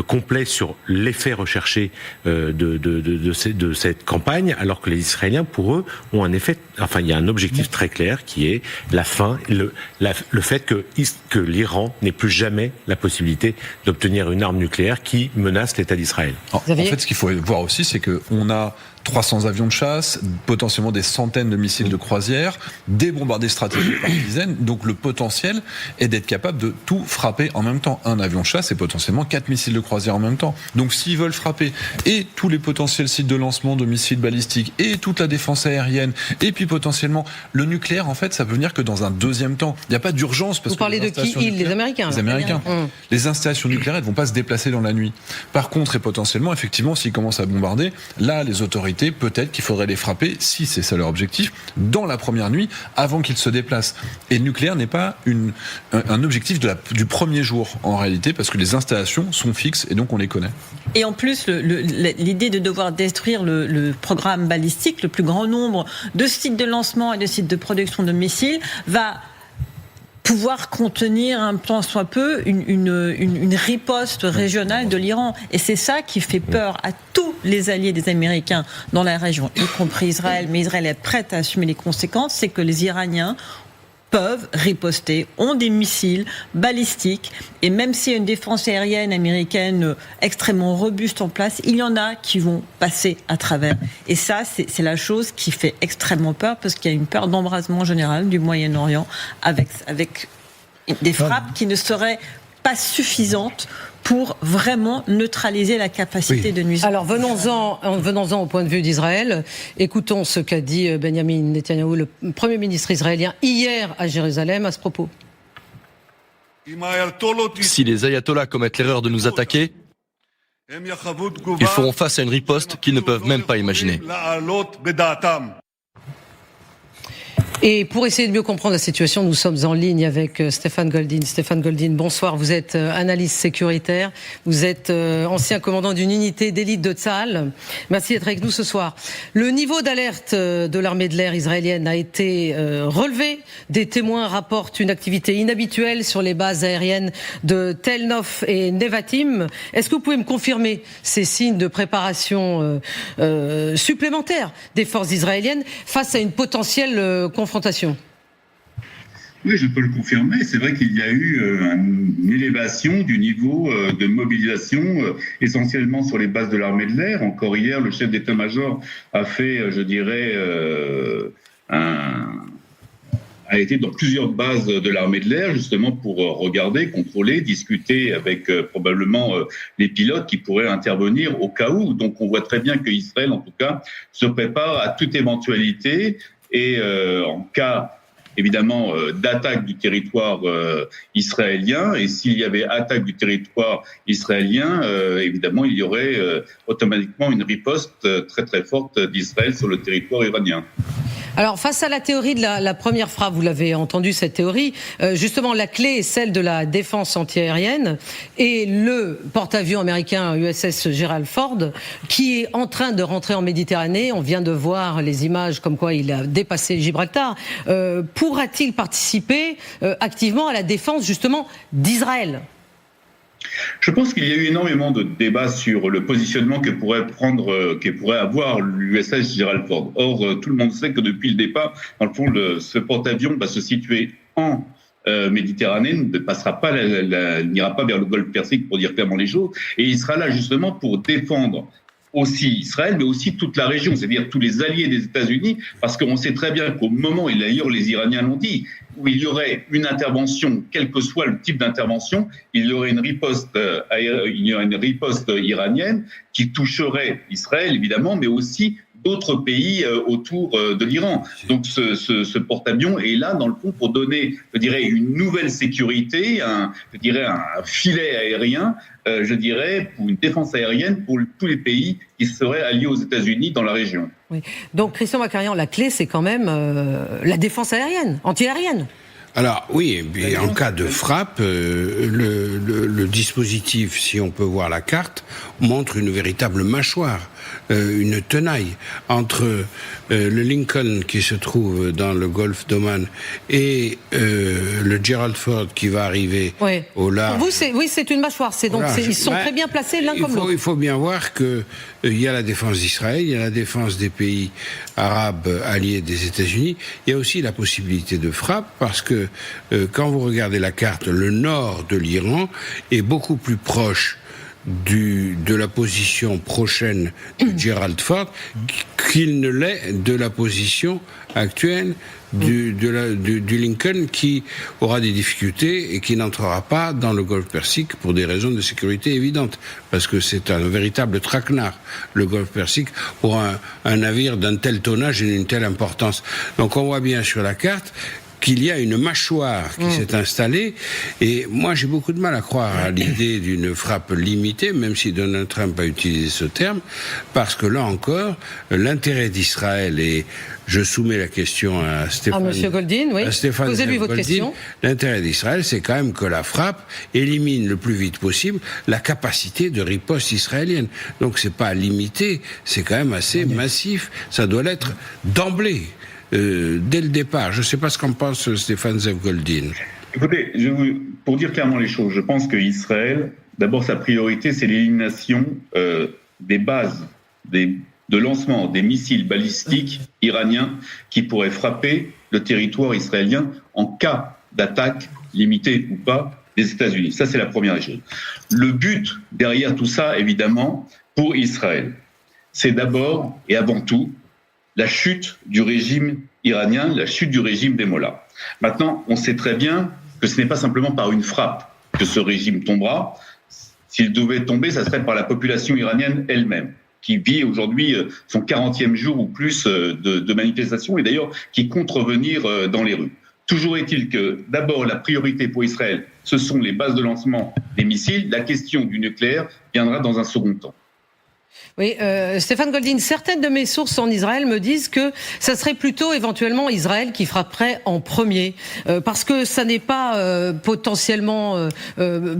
complet sur l'effet recherché de cette campagne, alors que les Israéliens, pour eux, ont un effet, enfin, il y a un objectif très clair qui est la fin, le fait que l'Iran n'ait plus jamais la possibilité d'obtenir une arme nucléaire qui menace l'État d'Israël. En fait, ce qu'il faut voir aussi, c'est qu'on a 300 avions de chasse, potentiellement des centaines de missiles de croisière, des bombardés stratégiques par dizaines. Donc le potentiel est d'être capable de tout frapper en même temps. Un avion de chasse et potentiellement 4 missiles de croisière en même temps. Donc s'ils veulent frapper et tous les potentiels sites de lancement de missiles balistiques et toute la défense aérienne et puis potentiellement le nucléaire, en fait, ça peut venir que dans un deuxième temps. Il n'y a pas d'urgence parce Vous parlez de qui? Les Américains. Les Américains. Les installations nucléaires, elles ne vont pas se déplacer dans la nuit. Par contre, et potentiellement, effectivement, s'ils commencent à bombarder, là, les autorités, peut-être qu'il faudrait les frapper, si c'est ça leur objectif, dans la première nuit, avant qu'ils se déplacent. Et le nucléaire n'est pas un objectif du premier jour, en réalité, parce que les installations sont fixes et donc on les connaît. Et en plus, l'idée de devoir détruire le programme balistique, le plus grand nombre de sites de lancement et de sites de production de missiles, va pouvoir contenir un tant soit peu une riposte régionale de l'Iran. Et c'est ça qui fait peur à tous les alliés des Américains dans la région, y compris Israël, mais Israël est prête à assumer les conséquences, c'est que les Iraniens peuvent riposter, ont des missiles balistiques, et même s'il y a une défense aérienne américaine extrêmement robuste en place, il y en a qui vont passer à travers. Et ça, c'est la chose qui fait extrêmement peur, parce qu'il y a une peur d'embrasement général du Moyen-Orient avec des frappes qui ne seraient pas suffisantes pour vraiment neutraliser la capacité de nuisance. Alors venons-en au point de vue d'Israël. Écoutons ce qu'a dit Benjamin Netanyahou, le Premier ministre israélien, hier à Jérusalem à ce propos. Si les ayatollahs commettent l'erreur de nous attaquer, ils feront face à une riposte qu'ils ne peuvent même pas imaginer. Et pour essayer de mieux comprendre la situation, nous sommes en ligne avec Stéphane Goldin. Stéphane Goldin, bonsoir. Vous êtes analyste sécuritaire. Vous êtes ancien commandant d'une unité d'élite de Tsahal. Merci d'être avec nous ce soir. Le niveau d'alerte de l'armée de l'air israélienne a été relevé. Des témoins rapportent une activité inhabituelle sur les bases aériennes de Tel Nof et Nevatim. Est-ce que vous pouvez me confirmer ces signes de préparation supplémentaire des forces israéliennes face à une potentielle confrontation? Oui, je peux le confirmer. C'est vrai qu'il y a eu une élévation du niveau de mobilisation, essentiellement sur les bases de l'armée de l'air. Encore hier, le chef d'état-major a fait, je dirais, a été dans plusieurs bases de l'armée de l'air, justement pour regarder, contrôler, discuter avec probablement les pilotes qui pourraient intervenir au cas où. Donc on voit très bien que Israël, en tout cas, se prépare à toute éventualité. Et en cas, évidemment, d'attaque du territoire israélien, et s'il y avait attaque du territoire israélien, évidemment, il y aurait automatiquement une riposte très très forte d'Israël sur le territoire iranien. Alors, face à la théorie de la première frappe, vous l'avez entendu, cette théorie, justement, la clé est celle de la défense antiaérienne, et le porte-avions américain USS Gerald Ford, qui est en train de rentrer en Méditerranée, on vient de voir les images comme quoi il a dépassé Gibraltar, pourra-t-il participer activement à la défense, justement, d'Israël ? Je pense qu'il y a eu énormément de débats sur le positionnement que pourrait avoir l'USS Gerald Ford. Or, tout le monde sait que depuis le départ, dans le fond, ce porte-avions va se situer en Méditerranée, ne passera pas, n'ira pas vers le Golfe Persique pour dire clairement les choses, et il sera là justement pour défendre aussi Israël, mais aussi toute la région, c'est-à-dire tous les alliés des États-Unis, parce qu'on sait très bien qu'au moment, et d'ailleurs les Iraniens l'ont dit, où il y aurait une intervention, quel que soit le type d'intervention, il y aurait une riposte iranienne qui toucherait Israël, évidemment, mais aussi d'autres pays autour de l'Iran. Donc ce porte-avions est là, dans le fond, pour donner, je dirais, une nouvelle sécurité, un filet aérien, pour une défense aérienne pour tous les pays qui seraient alliés aux États-Unis dans la région. Oui. Donc, Christian Macarian, la clé, c'est quand même la défense aérienne, anti-aérienne. Alors oui, et en cas de frappe, le dispositif, si on peut voir la carte, montre une véritable mâchoire, une tenaille entre le Lincoln qui se trouve dans le golfe d'Oman et le Gerald Ford qui va arriver au large. Pour vous, c'est une mâchoire. Ils sont très bien placés l'un comme l'autre. Il faut bien voir que il y a la défense d'Israël, il y a la défense des pays arabes alliés des États-Unis. Il y a aussi la possibilité de frappe parce que quand vous regardez la carte, le nord de l'Iran est beaucoup plus proche de la position prochaine de Gerald Ford qu'il ne l'est de la position actuelle du Lincoln, qui aura des difficultés et qui n'entrera pas dans le golfe Persique pour des raisons de sécurité évidentes, parce que c'est un véritable traquenard, le golfe Persique, pour un navire d'un tel tonnage et d'une telle importance. Donc on voit bien sur la carte qu'il y a une mâchoire qui s'est installée, et moi j'ai beaucoup de mal à croire à l'idée d'une frappe limitée, même si Donald Trump a utilisé ce terme, parce que là encore, l'intérêt d'Israël, et je soumets la question à Stéphane. Monsieur Goldin, oui. Posez-lui votre question. L'intérêt d'Israël, c'est quand même que la frappe élimine le plus vite possible la capacité de riposte israélienne. Donc c'est pas limité, c'est quand même assez massif. Ça doit l'être d'emblée. Dès le départ. Je ne sais pas ce qu'en pense Stéphane Zev Goldin. Écoutez, pour dire clairement les choses, je pense qu'Israël, d'abord sa priorité, c'est l'élimination des bases de lancement des missiles balistiques iraniens qui pourraient frapper le territoire israélien en cas d'attaque, limitée ou pas, des États-Unis. Ça, c'est la première chose. Le but derrière tout ça, évidemment, pour Israël, c'est d'abord et avant tout la chute du régime iranien, la chute du régime des mollahs. Maintenant, on sait très bien que ce n'est pas simplement par une frappe que ce régime tombera. S'il devait tomber, ça serait par la population iranienne elle-même, qui vit aujourd'hui son 40e jour ou plus de manifestations, et d'ailleurs qui compte revenir dans les rues. Toujours est-il que, d'abord, la priorité pour Israël, ce sont les bases de lancement des missiles. La question du nucléaire viendra dans un second temps. Oui, Stéphane Goldin, certaines de mes sources en Israël me disent que ça serait plutôt éventuellement Israël qui frapperait en premier, parce que ça n'est pas potentiellement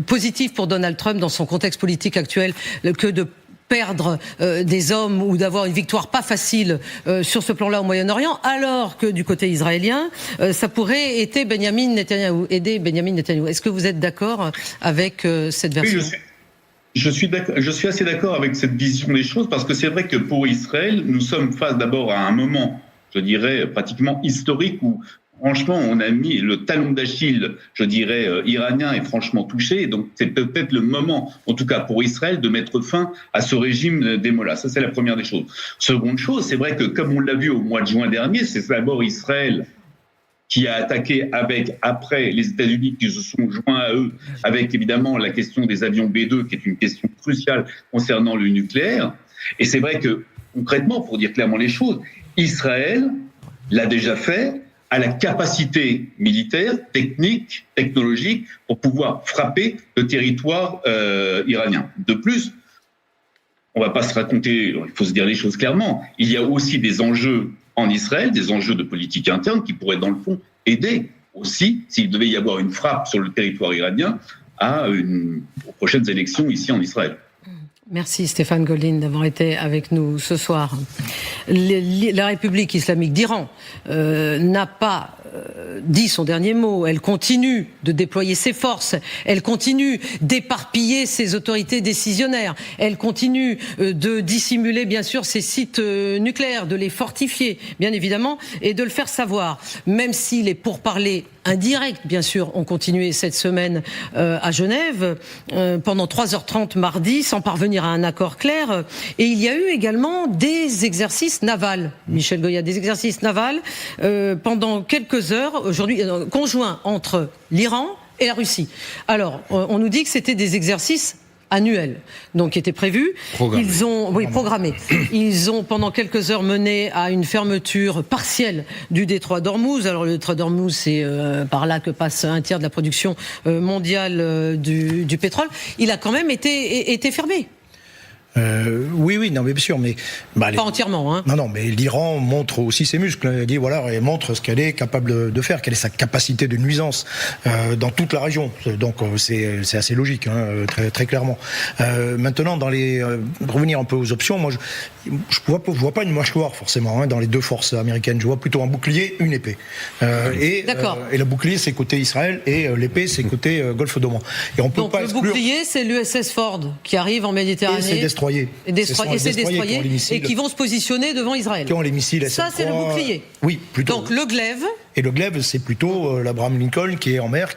positif pour Donald Trump dans son contexte politique actuel que de perdre des hommes ou d'avoir une victoire pas facile sur ce plan-là au Moyen-Orient, alors que du côté israélien, ça pourrait aider Benyamin Netanyahou. Est-ce que vous êtes d'accord avec cette version ? Oui, je suis assez d'accord avec cette vision des choses, parce que c'est vrai que pour Israël, nous sommes face d'abord à un moment, je dirais, pratiquement historique, où franchement, on a mis le talon d'Achille, je dirais, iranien est franchement touché. Donc c'est peut-être le moment, en tout cas pour Israël, de mettre fin à ce régime des mollahs. Ça, c'est la première des choses. Seconde chose, c'est vrai que comme on l'a vu au mois de juin dernier, c'est d'abord Israël qui a attaqué après les États-Unis qui se sont joints à eux, avec évidemment la question des avions B-2, qui est une question cruciale concernant le nucléaire. Et c'est vrai que, concrètement, pour dire clairement les choses, Israël l'a déjà fait, a la capacité militaire, technique, technologique, pour pouvoir frapper le territoire iranien. De plus, on ne va pas se raconter, il faut se dire les choses clairement, il y a aussi des enjeux en Israël, des enjeux de politique interne qui pourraient dans le fond aider aussi, s'il devait y avoir une frappe sur le territoire iranien, aux prochaines élections ici en Israël. Merci Stéphane Goldin d'avoir été avec nous ce soir. La République islamique d'Iran n'a pas dit son dernier mot. Elle continue de déployer ses forces. Elle continue d'éparpiller ses autorités décisionnaires. Elle continue de dissimuler, bien sûr, ses sites nucléaires, de les fortifier, bien évidemment, et de le faire savoir. Même si les pourparlers indirects, bien sûr, ont continué cette semaine à Genève pendant 3h30 mardi, sans parvenir à un accord clair. Et il y a eu également des exercices navals, Michel Goya, des exercices navals pendant quelques heures, aujourd'hui, conjoints entre l'Iran et la Russie. Alors, on nous dit que c'était des exercices annuel, donc qui était prévu. Programmé. Programmé. Ils ont pendant quelques heures mené à une fermeture partielle du détroit d'Ormuz. Alors le détroit d'Ormuz, c'est par là que passe un tiers de la production mondiale du pétrole. Il a quand même été fermé. Oui, non, mais bien sûr, mais pas entièrement, hein. Non, mais l'Iran montre aussi ses muscles. Elle dit elle montre ce qu'elle est capable de faire, quelle est sa capacité de nuisance dans toute la région. Donc c'est assez logique, hein, très très clairement. Maintenant, revenir un peu aux options, moi je vois pas une mâchoire forcément dans les deux forces américaines. Je vois plutôt un bouclier, une épée. Et le bouclier c'est côté Israël et l'épée c'est côté Golfe d'Oman. Et on peut donc pas le bouclier c'est l'USS Ford qui arrive en Méditerranée. Et ces destroyers et qui vont se positionner devant Israël. Qui ont les missiles. Ça c'est le bouclier. Oui, plutôt. Donc le glaive. Et le glaive, c'est plutôt l'Abraham Lincoln qui est en mer,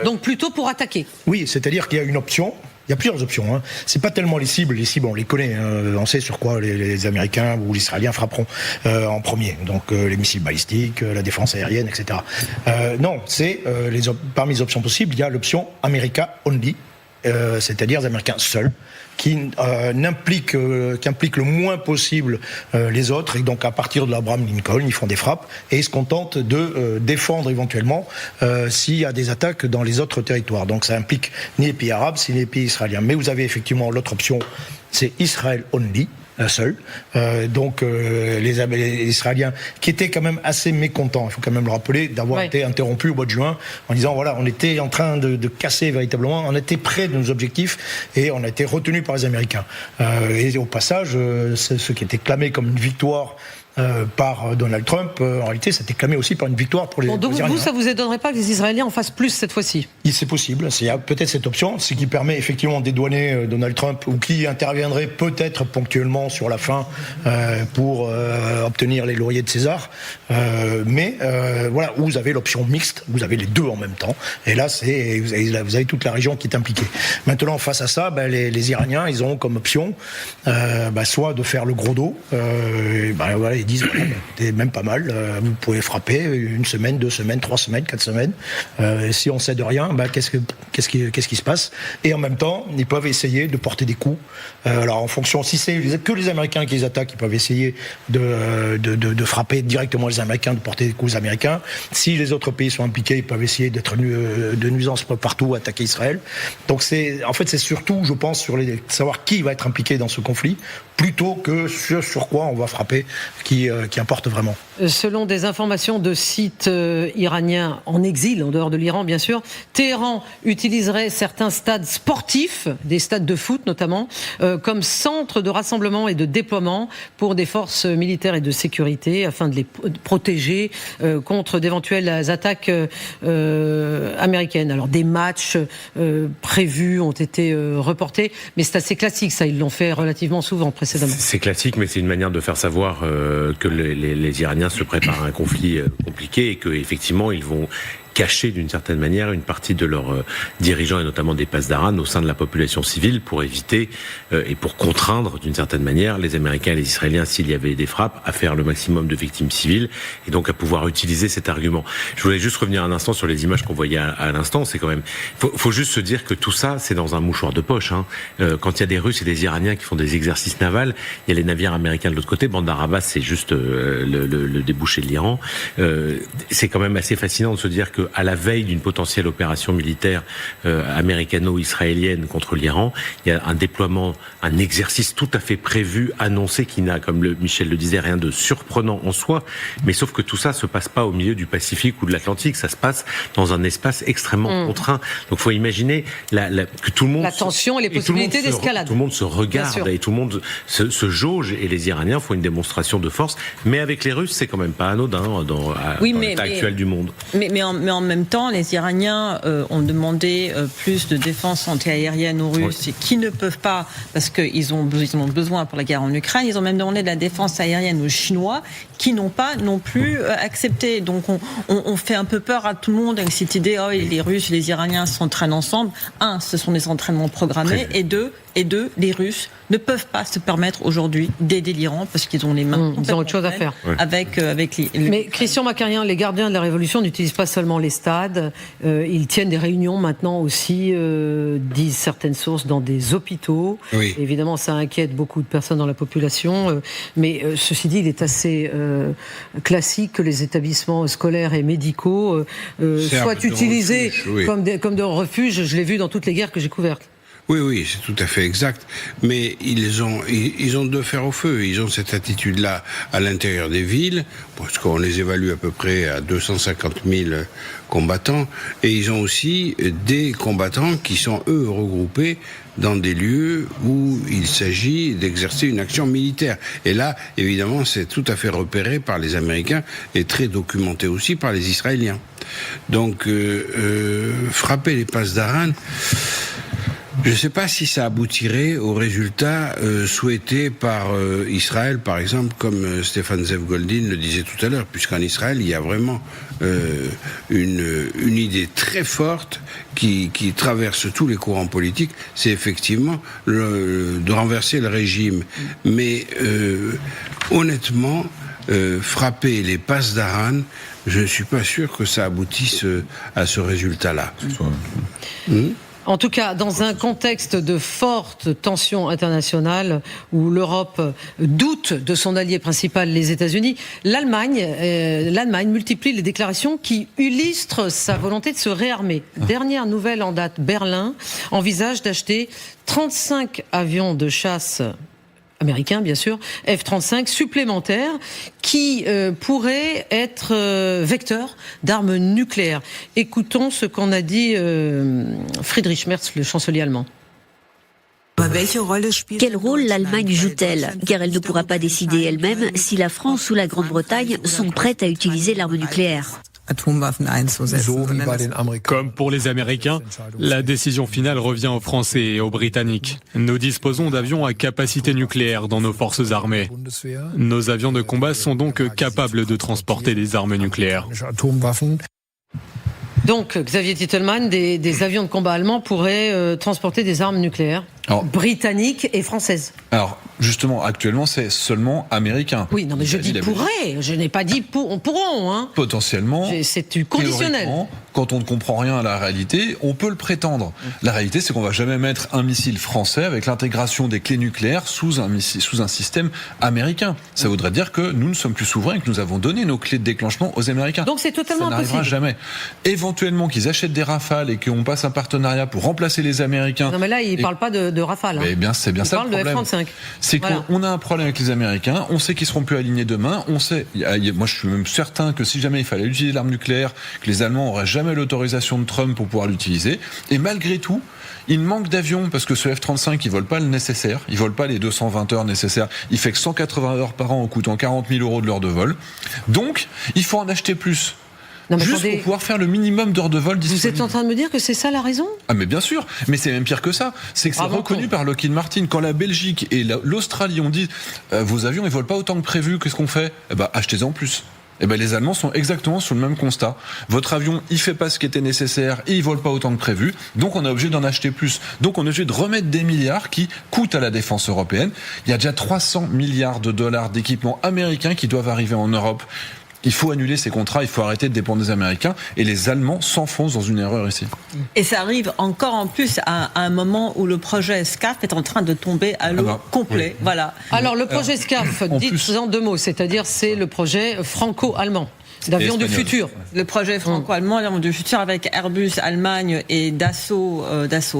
Donc plutôt pour attaquer. Oui, c'est-à-dire qu'il y a une option. Il y a plusieurs options. Hein. C'est pas tellement les cibles. Les cibles, on les connaît. Hein. On sait sur quoi les Américains ou les Israéliens frapperont en premier. Donc les missiles balistiques, la défense aérienne, etc. Non, c'est parmi les options possibles, il y a l'option America Only, c'est-à-dire les Américains seuls, qui implique le moins possible les autres, et donc à partir de l'Abraham Lincoln, ils font des frappes et ils se contentent de défendre éventuellement s'il y a des attaques dans les autres territoires. Donc ça implique ni les pays arabes, ni les pays israéliens. Mais vous avez effectivement l'autre option, c'est Israël only, seul. Donc les Israéliens qui étaient quand même assez mécontents, il faut quand même le rappeler, d'avoir été interrompus au mois de juin en disant on était en train de casser véritablement, on était près de nos objectifs et on a été retenus par les Américains. Et au passage, ce qui était clamé comme une victoire par Donald Trump, en réalité, c'était clamé aussi par une victoire pour les donc Iraniens. Vous, ça vous étonnerait pas que les Israéliens en fassent plus cette fois-ci? C'est possible, il y a peut-être cette option, ce qui permet effectivement de dédouaner Donald Trump, ou qui interviendrait peut-être ponctuellement sur la fin pour obtenir les lauriers de César. Mais voilà, vous avez l'option mixte, vous avez les deux en même temps, et là, vous avez toute la région qui est impliquée. Maintenant, face à ça, les Iraniens, ils ont comme option soit de faire le gros dos, ils disent c'est même pas mal, vous pouvez frapper une semaine, 2 semaines, 3 semaines, 4 semaines. Si on sait de rien, qu'est-ce qui se passe? Et en même temps, ils peuvent essayer de porter des coups. Alors en fonction, si c'est que les Américains qui les attaquent, ils peuvent essayer de frapper directement les Américains, de porter des coups aux Américains. Si les autres pays sont impliqués, ils peuvent essayer d'être de nuisance partout, attaquer Israël. Donc c'est surtout, je pense, savoir qui va être impliqué dans ce conflit, plutôt que sur quoi on va frapper, qui importe vraiment. Selon des informations de sites iraniens en exil, en dehors de l'Iran bien sûr, Téhéran utiliserait certains stades sportifs, des stades de foot notamment, comme centre de rassemblement et de déploiement pour des forces militaires et de sécurité, afin de les protéger contre d'éventuelles attaques américaines. Alors des matchs prévus ont été reportés, mais c'est assez classique ça, ils l'ont fait relativement souvent précédemment. C'est classique, mais c'est une manière de faire savoir que les Iraniens se préparent à un conflit compliqué et qu'effectivement ils vont cacher d'une certaine manière une partie de leurs dirigeants et notamment des Pasdaran au sein de la population civile pour éviter et pour contraindre d'une certaine manière les Américains et les Israéliens, s'il y avait des frappes, à faire le maximum de victimes civiles et donc à pouvoir utiliser cet argument. Je voulais juste revenir un instant sur les images qu'on voyait à l'instant. C'est quand même, faut juste se dire que tout ça c'est dans un mouchoir de poche. Quand il y a des Russes et des Iraniens qui font des exercices navals, il y a les navires américains de l'autre côté. Bandar Abbas, c'est juste le débouché de l'Iran. C'est quand même assez fascinant de se dire que à la veille d'une potentielle opération militaire américano-israélienne contre l'Iran, il y a un déploiement, un exercice tout à fait prévu, annoncé, qui n'a, comme Michel le disait, rien de surprenant en soi, mais sauf que tout ça se passe pas au milieu du Pacifique ou de l'Atlantique, ça se passe dans un espace extrêmement contraint. Donc faut imaginer que tout le monde... La tension et les possibilités d'escalade. Tout le monde se regarde et tout le monde se jauge, et les Iraniens font une démonstration de force, mais avec les Russes, c'est quand même pas anodin dans l'état actuel du monde. Mais en même temps, les Iraniens ont demandé plus de défense antiaérienne aux Russes, qui ne peuvent pas, parce qu'ils ont besoin pour la guerre en Ukraine. Ils ont même demandé de la défense aérienne aux Chinois, qui n'ont pas non plus accepté. Donc on fait un peu peur à tout le monde avec cette idée, les Russes et les Iraniens s'entraînent ensemble. 1, ce sont des entraînements programmés, et 2, Et deux, les Russes ne peuvent pas se permettre aujourd'hui d'aider l'Iran parce qu'ils ont les mains ils ont autre chose à faire avec Mais Christian Macarian, les gardiens de la révolution n'utilisent pas seulement les stades, ils tiennent des réunions maintenant aussi, disent certaines sources, dans des hôpitaux. Oui. Évidemment, ça inquiète beaucoup de personnes dans la population, mais ceci dit, il est assez classique que les établissements scolaires et médicaux soient utilisés comme de refuges. Je l'ai vu dans toutes les guerres que j'ai couvertes. Oui, c'est tout à fait exact. Mais ils ont de fer au feu. Ils ont cette attitude-là à l'intérieur des villes, parce qu'on les évalue à peu près à 250 000 combattants. Et ils ont aussi des combattants qui sont, eux, regroupés dans des lieux où il s'agit d'exercer une action militaire. Et là, évidemment, c'est tout à fait repéré par les Américains et très documenté aussi par les Israéliens. Donc, frapper les passes d'Aran... Je ne sais pas si ça aboutirait au résultat souhaité par Israël, par exemple, comme Stéphane Zev Goldin le disait tout à l'heure, puisqu'en Israël, il y a vraiment une idée très forte qui traverse tous les courants politiques, c'est effectivement de renverser le régime. Mais honnêtement, frapper les passes d'Aran, je ne suis pas sûr que ça aboutisse à ce résultat-là. En tout cas, dans un contexte de forte tension internationale où l'Europe doute de son allié principal, les États-Unis, l'Allemagne multiplie les déclarations qui illustrent sa volonté de se réarmer. Dernière nouvelle en date, Berlin envisage d'acheter 35 avions de chasse américains, bien sûr, F-35 supplémentaires qui pourraient être vecteurs d'armes nucléaires. Écoutons ce qu'en a dit Friedrich Merz, le chancelier allemand. Quel rôle l'Allemagne joue-t-elle ? Car elle ne pourra pas décider elle-même si la France ou la Grande-Bretagne sont prêtes à utiliser l'arme nucléaire. Comme pour les Américains, la décision finale revient aux Français et aux Britanniques. Nous disposons d'avions à capacité nucléaire dans nos forces armées. Nos avions de combat sont donc capables de transporter des armes nucléaires. Donc, Xavier Titelman, des avions de combat allemands pourraient transporter des armes nucléaires britanniques et françaises. Alors, justement, actuellement, c'est seulement américain. Oui, non, mais je dis pourrait. Je n'ai pas dit pourront. Hein. Potentiellement. C'est conditionnel. Quand on ne comprend rien à la réalité, on peut le prétendre. La réalité, c'est qu'on va jamais mettre un missile français avec l'intégration des clés nucléaires sous un système américain. Ça voudrait dire que nous ne sommes plus souverains et que nous avons donné nos clés de déclenchement aux Américains. Donc c'est totalement impossible. Ça n'arrivera jamais. Éventuellement qu'ils achètent des Rafales et qu'on passe un partenariat pour remplacer les Américains. Non mais là, il ne parle pas de Rafale. Mais bien, c'est bien ça le problème. De F-35. C'est qu'on a un problème avec les Américains. On sait qu'ils seront plus alignés demain. On sait. Moi, je suis même certain que si jamais il fallait utiliser l'arme nucléaire, que les Allemands auraient jamais l'autorisation de Trump pour pouvoir l'utiliser. Et malgré tout, il manque d'avions parce que ce F-35, il vole pas le nécessaire. Il vole pas les 220 heures nécessaires. Il fait que 180 heures par an en coûtant 40 000 € de l'heure de vol. Donc, il faut en acheter plus. Non, mais juste attendez, pour pouvoir faire le minimum d'heures de vol disponibles. Vous êtes en train de me dire que c'est ça la raison ? Ah mais bien sûr, mais c'est même pire que ça. C'est que c'est reconnu par Lockheed Martin. Quand la Belgique et l'Australie ont dit vos avions ils volent pas autant que prévu, qu'est-ce qu'on fait ? Achetez-en plus. Les Allemands sont exactement sur le même constat. Votre avion, il fait pas ce qui était nécessaire et il vole pas autant que prévu. Donc on est obligé d'en acheter plus. Donc on est obligé de remettre des milliards qui coûtent à la défense européenne. Il y a déjà 300 milliards de dollars d'équipements américains qui doivent arriver en Europe. Il faut annuler ces contrats, il faut arrêter de dépendre des Américains. Et les Allemands s'enfoncent dans une erreur ici. Et ça arrive encore en plus à un moment où le projet SCAF est en train de tomber à l'eau complet. Oui. Voilà. Alors le projet SCAF, dites-en deux mots, c'est-à-dire c'est le projet franco-allemand. D'avion du futur. Le projet franco-allemand, l'avion du futur avec Airbus Allemagne et Dassault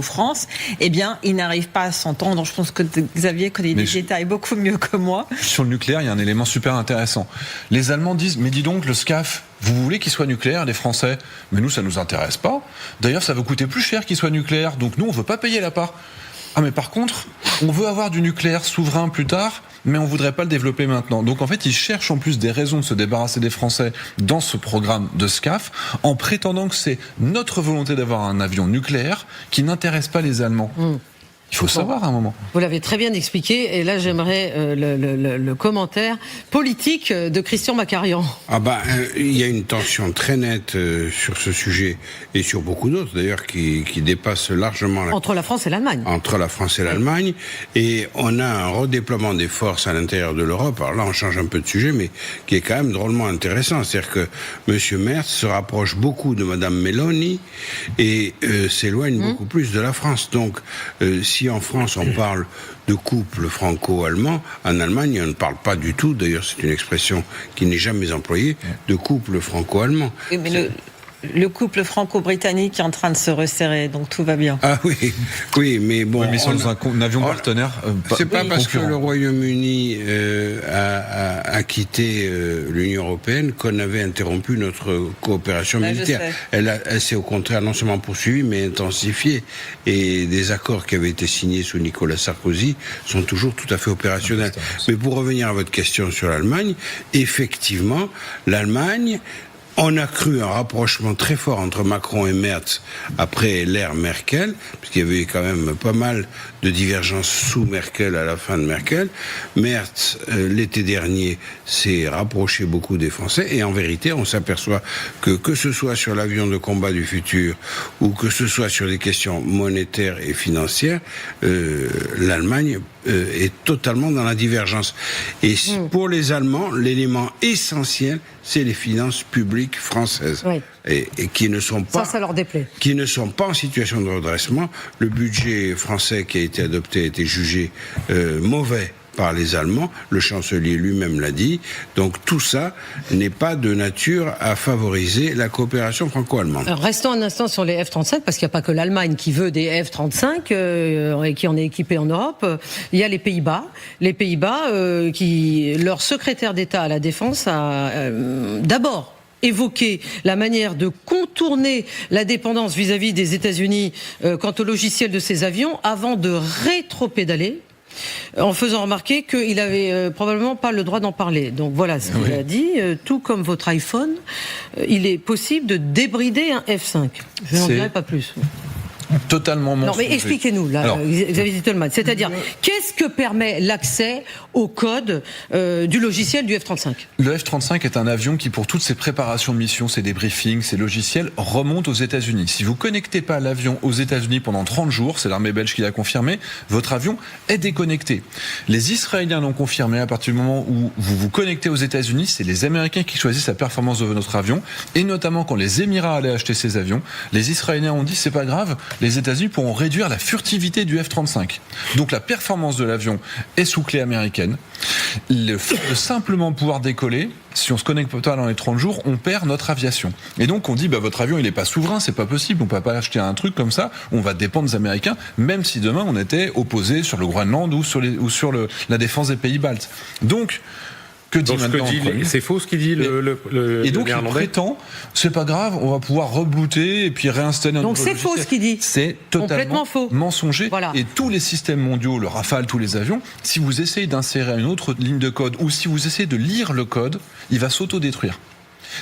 France, eh bien, ils n'arrivent pas à s'entendre. Je pense que Xavier connaît les détails beaucoup mieux que moi. Sur le nucléaire, il y a un élément super intéressant. Les Allemands disent, mais dis donc, le SCAF, vous voulez qu'il soit nucléaire, les Français ? Mais nous, ça nous intéresse pas. D'ailleurs, ça va coûter plus cher qu'il soit nucléaire, donc nous, on veut pas payer la part. Ah, mais par contre, on veut avoir du nucléaire souverain plus tard, mais on voudrait pas le développer maintenant. Donc en fait, ils cherchent en plus des raisons de se débarrasser des Français dans ce programme de SCAF, en prétendant que c'est notre volonté d'avoir un avion nucléaire qui n'intéresse pas les Allemands. Il faut savoir à un moment. Vous l'avez très bien expliqué, et là j'aimerais le commentaire politique de Christian Macarian. Il y a une tension très nette sur ce sujet, et sur beaucoup d'autres d'ailleurs, qui dépasse largement... Entre la France et l'Allemagne. Entre la France et l'Allemagne, et on a un redéploiement des forces à l'intérieur de l'Europe. Alors là on change un peu de sujet, mais qui est quand même drôlement intéressant. C'est-à-dire que M. Merz se rapproche beaucoup de Mme Meloni, et s'éloigne beaucoup plus de la France. Donc si en France on parle de couple franco-allemand, en Allemagne on ne parle pas du tout, d'ailleurs c'est une expression qui n'est jamais employée, de couple franco-allemand. Mais le couple franco-britannique est en train de se resserrer, donc tout va bien. Ah oui, mais bon... mais sur un avion partenaire... c'est pas parce que le Royaume-Uni a quitté l'Union européenne qu'on avait interrompu notre coopération militaire. Elle s'est au contraire non seulement poursuivie, mais intensifiée. Et des accords qui avaient été signés sous Nicolas Sarkozy sont toujours tout à fait opérationnels. Mais pour revenir à votre question sur l'Allemagne, effectivement, l'Allemagne... On a cru un rapprochement très fort entre Macron et Merz après l'ère Merkel, parce qu'il y avait quand même pas mal de divergences sous Merkel à la fin de Merkel. Merz, l'été dernier, s'est rapproché beaucoup des Français, et en vérité, on s'aperçoit que ce soit sur l'avion de combat du futur, ou que ce soit sur des questions monétaires et financières, l'Allemagne est totalement dans la divergence. Et pour les Allemands, l'élément essentiel, c'est les finances publiques françaises, et qui ne sont pas, ça leur déplaît, qui ne sont pas en situation de redressement. Le budget français qui a été adopté a été jugé mauvais par les Allemands, le chancelier lui-même l'a dit. Donc tout ça n'est pas de nature à favoriser la coopération franco-allemande. Alors, restons un instant sur les F-35, parce qu'il n'y a pas que l'Allemagne qui veut des F-35 et qui en est équipée en Europe. Il y a les Pays-Bas. Les Pays-Bas, leur secrétaire d'État à la Défense a d'abord évoqué la manière de contourner la dépendance vis-à-vis des États-Unis quant au logiciel de ces avions avant de rétro-pédaler, en faisant remarquer qu'il avait probablement pas le droit d'en parler. Donc voilà ce qu'il a dit. Tout comme votre iPhone, il est possible de débrider un F5. Je n'en dirai pas plus. Totalement mensonger. Non mais expliquez-nous là, Xavier Zitelmann. C'est-à-dire, qu'est-ce que permet l'accès au code du logiciel du F-35 ? Le F-35 est un avion qui, pour toutes ses préparations de mission, ses débriefings, ses logiciels, remonte aux États-Unis. Si vous connectez pas l'avion aux États-Unis pendant 30 jours, c'est l'armée belge qui l'a confirmé, votre avion est déconnecté. Les Israéliens l'ont confirmé. À partir du moment où vous vous connectez aux États-Unis, c'est les Américains qui choisissent la performance de notre avion. Et notamment quand les Émirats allaient acheter ces avions, les Israéliens ont dit c'est pas grave, les États-Unis pourront réduire la furtivité du F-35. Donc la performance de l'avion est sous clé américaine. Le fait de simplement pouvoir décoller, si on se connecte pas dans les 30 jours, on perd notre aviation. Et donc on dit votre avion il est pas souverain, c'est pas possible, on peut pas acheter un truc comme ça, on va dépendre des Américains, même si demain on était opposé sur le Groenland ou sur la défense des pays baltes. Donc c'est faux ce qu'il dit et donc il prétend c'est pas grave, on va pouvoir rebooter et puis réinstaller un nouveau logiciel. Donc c'est faux ce qu'il dit. C'est totalement faux, mensonger. Voilà. Et tous les systèmes mondiaux, le Rafale, tous les avions, si vous essayez d'insérer une autre ligne de code ou si vous essayez de lire le code, il va s'autodétruire.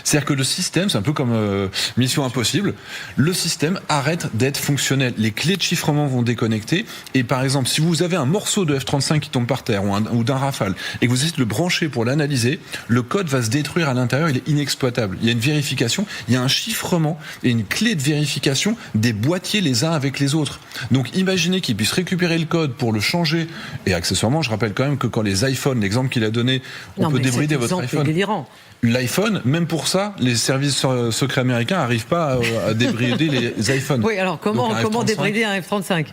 C'est-à-dire que le système, c'est un peu comme Mission Impossible, le système arrête d'être fonctionnel. Les clés de chiffrement vont déconnecter. Et par exemple, si vous avez un morceau de F-35 qui tombe par terre ou d'un Rafale et que vous essayez de le brancher pour l'analyser, le code va se détruire à l'intérieur, il est inexploitable. Il y a une vérification, il y a un chiffrement et une clé de vérification des boîtiers les uns avec les autres. Donc imaginez qu'ils puissent récupérer le code pour le changer. Et accessoirement, je rappelle quand même que quand les iPhones, l'exemple qu'il a donné, on peut débrider votre iPhone. Délirant. L'iPhone, même pour ça, les services secrets américains n'arrivent pas à débrider les iPhones. Oui, alors comment débrider un F-35 ?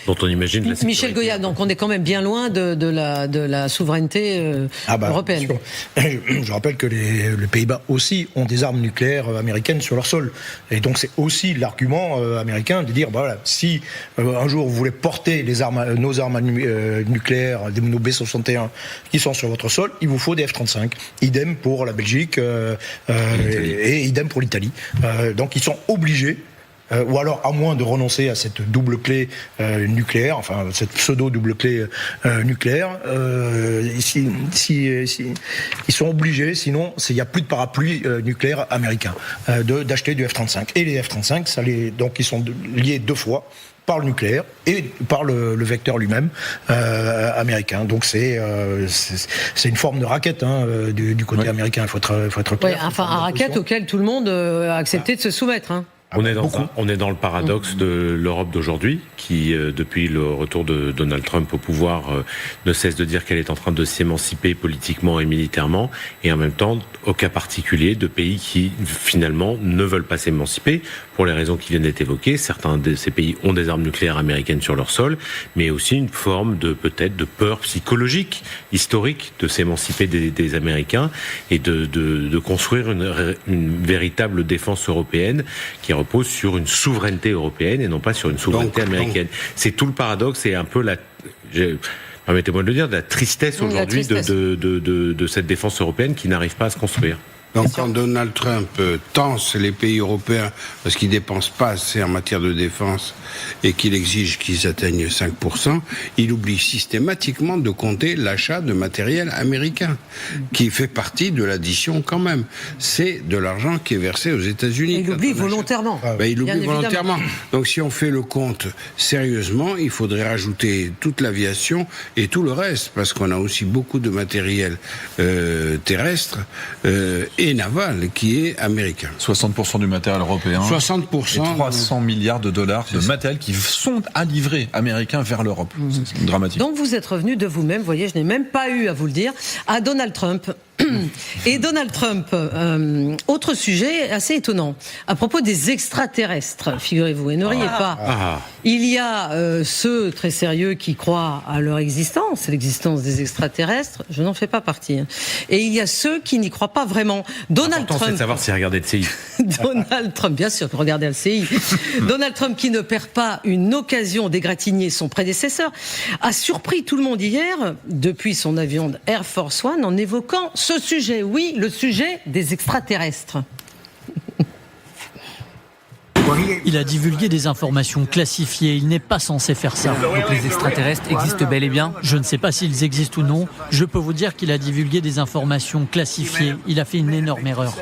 Dont on imagine la sécurité. Michel Goya, donc on est quand même bien loin de la souveraineté européenne. Je rappelle que les Pays-Bas aussi ont des armes nucléaires américaines sur leur sol. Et donc c'est aussi l'argument américain de dire, si un jour vous voulez porter nos armes nucléaires, nos B-61 qui sont sur votre sol, il vous faut des F-35. Idem pour la Belgique et idem pour l'Italie. Donc ils sont obligés, ou alors à moins de renoncer à cette double clé nucléaire, enfin cette pseudo-double clé nucléaire, ils sont obligés, sinon il n'y a plus de parapluie nucléaire américain, d'acheter du F-35. Et les F-35, donc ils sont liés deux fois par le nucléaire et par le vecteur lui-même américain. Donc c'est une forme de raquette du côté américain. Il faut être clair. Un raquette auquel tout le monde a accepté de se soumettre. On est dans le paradoxe de l'Europe d'aujourd'hui, qui, depuis le retour de Donald Trump au pouvoir, ne cesse de dire qu'elle est en train de s'émanciper politiquement et militairement, et en même temps, au cas particulier, de pays qui, finalement, ne veulent pas s'émanciper, pour les raisons qui viennent d'être évoquées. Certains de ces pays ont des armes nucléaires américaines sur leur sol, mais aussi une forme peut-être de peur psychologique, historique, de s'émanciper des Américains, et de construire une véritable défense européenne, qui repose sur une souveraineté européenne et non pas sur une souveraineté américaine. C'est tout le paradoxe et un peu permettez-moi de le dire, de la tristesse aujourd'hui de cette défense européenne qui n'arrive pas à se construire. Donc quand Donald Trump tense les pays européens parce qu'ils dépensent pas assez en matière de défense et qu'il exige qu'ils atteignent 5%, il oublie systématiquement de compter l'achat de matériel américain, qui fait partie de l'addition quand même. C'est de l'argent qui est versé aux États-Unis. Il l'oublie volontairement. Il l'oublie volontairement. Donc si on fait le compte sérieusement, il faudrait rajouter toute l'aviation et tout le reste, parce qu'on a aussi beaucoup de matériel terrestre et naval qui est américain. 60% du matériel européen. 60%. Et 300 milliards de dollars de matériel qui sont à livrer américains vers l'Europe. C'est dramatique. Donc vous êtes revenu de vous-même, voyez, je n'ai même pas eu à vous le dire, à Donald Trump. Et Donald Trump, autre sujet assez étonnant, à propos des extraterrestres, figurez-vous, et ne riez pas. Il y a ceux très sérieux qui croient à leur existence, l'existence des extraterrestres, je n'en fais pas partie. Et il y a ceux qui n'y croient pas vraiment. Donald Trump, c'est de savoir s'il regardait le CI. Donald Trump, bien sûr, regardez le CI. Donald Trump, qui ne perd pas une occasion d'égratigner son prédécesseur, a surpris tout le monde hier, depuis son avion Air Force One, en évoquant ce sujet, oui, le sujet des extraterrestres. Il a divulgué des informations classifiées, il n'est pas censé faire ça. Donc les extraterrestres existent bel et bien ? Je ne sais pas s'ils existent ou non, je peux vous dire qu'il a divulgué des informations classifiées, il a fait une énorme erreur.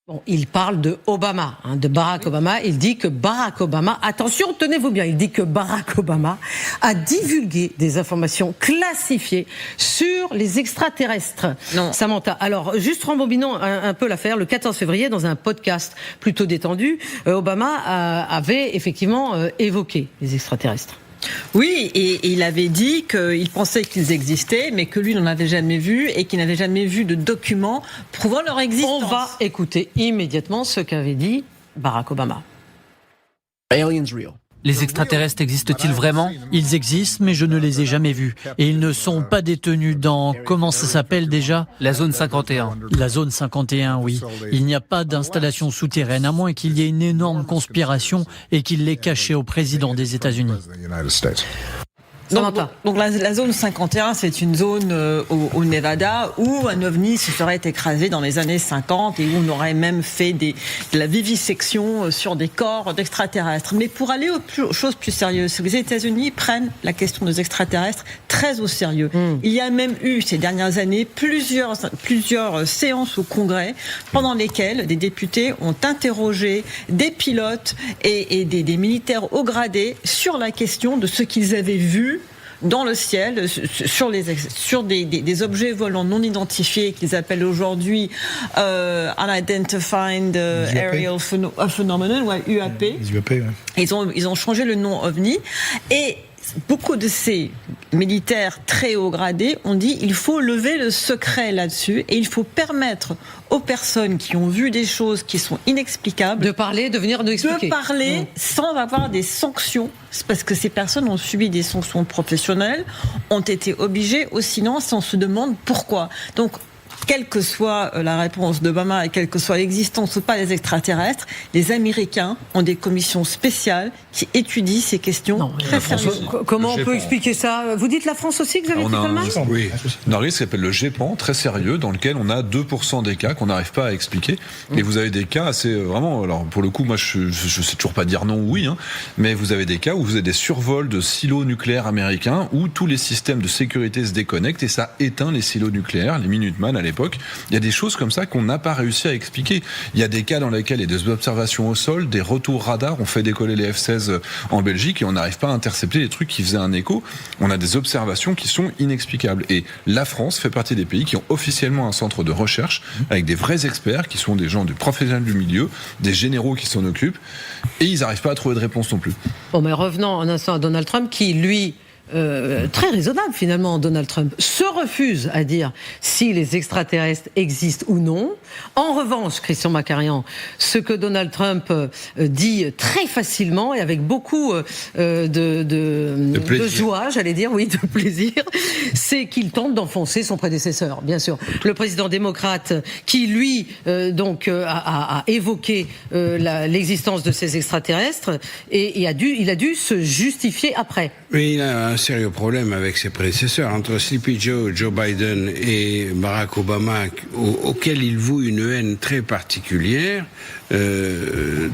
Bon, il parle de Obama, de Barack Obama. Il dit que Barack Obama, attention, tenez-vous bien, il dit que Barack Obama a divulgué des informations classifiées sur les extraterrestres. Non. Samantha, alors, juste rembobinons un peu l'affaire. Le 14 février, dans un podcast plutôt détendu, Obama avait effectivement évoqué les extraterrestres. Oui, et il avait dit qu'il pensait qu'ils existaient, mais que lui n'en avait jamais vu et qu'il n'avait jamais vu de documents prouvant leur existence. On va écouter immédiatement ce qu'avait dit Barack Obama. Aliens real. Les extraterrestres existent-ils vraiment ? Ils existent, mais je ne les ai jamais vus. Et ils ne sont pas détenus dans... Comment ça s'appelle déjà ? La zone 51. La zone 51, oui. Il n'y a pas d'installation souterraine, à moins qu'il y ait une énorme conspiration et qu'il l'ait caché au président des États-Unis. Donc la zone 51, c'est une zone au Nevada où un ovni se serait écrasé dans les années 50 et où on aurait même fait de la vivisection sur des corps d'extraterrestres. Mais pour aller aux choses plus sérieuses, les États-Unis prennent la question des extraterrestres très au sérieux. Il y a même eu ces dernières années plusieurs séances au Congrès pendant lesquelles des députés ont interrogé des pilotes et des militaires haut gradés sur la question de ce qu'ils avaient vu dans le ciel, sur des objets volants non identifiés qu'ils appellent aujourd'hui Unidentified Aerial Phenomenon, ou UAP. UAP, ouais. Ils ont changé le nom OVNI et beaucoup de ces militaires très haut gradés ont dit il faut lever le secret là-dessus et il faut permettre aux personnes qui ont vu des choses qui sont inexplicables de parler, de venir nous expliquer. De parler sans avoir des sanctions. C'est parce que ces personnes ont subi des sanctions professionnelles, ont été obligées au silence et on se demande pourquoi. Donc, quelle que soit la réponse d'Obama et quelle que soit l'existence ou pas des extraterrestres, les Américains ont des commissions spéciales qui étudient ces questions très sérieusement. Comment on peut expliquer ça ? Vous dites la France aussi, Xavier Pickelman ? Oui, on a un risque qui s'appelle le GEPAN, très sérieux, dans lequel on a 2% des cas qu'on n'arrive pas à expliquer. Et vous avez des cas assez vraiment, alors pour le coup, moi je sais toujours pas dire non ou oui, mais vous avez des cas où vous avez des survols de silos nucléaires américains où tous les systèmes de sécurité se déconnectent et ça éteint les silos nucléaires, les Minuteman à l'époque. l'époque. Il y a des choses comme ça qu'on n'a pas réussi à expliquer. Il y a des cas dans lesquels il y a des observations au sol, des retours radars, on fait décoller les F-16 en Belgique et on n'arrive pas à intercepter les trucs qui faisaient un écho. On a des observations qui sont inexplicables. Et la France fait partie des pays qui ont officiellement un centre de recherche avec des vrais experts qui sont des gens du professionnel du milieu, des généraux qui s'en occupent, et ils n'arrivent pas à trouver de réponse non plus. Bon, mais revenons un instant à Donald Trump qui, lui, très raisonnable finalement, Donald Trump, se refuse à dire si les extraterrestres existent ou non. En revanche, Christian Macarian, ce que Donald Trump dit très facilement et avec beaucoup de joie, j'allais dire, oui, de plaisir, c'est qu'il tente d'enfoncer son prédécesseur, bien sûr. Le président démocrate qui, lui, a évoqué l'existence de ces extraterrestres et il a dû se justifier après. Mais il a un sérieux problème avec ses prédécesseurs. Entre Sleepy Joe, Joe Biden et Barack Obama, auquel il voue une haine très particulière,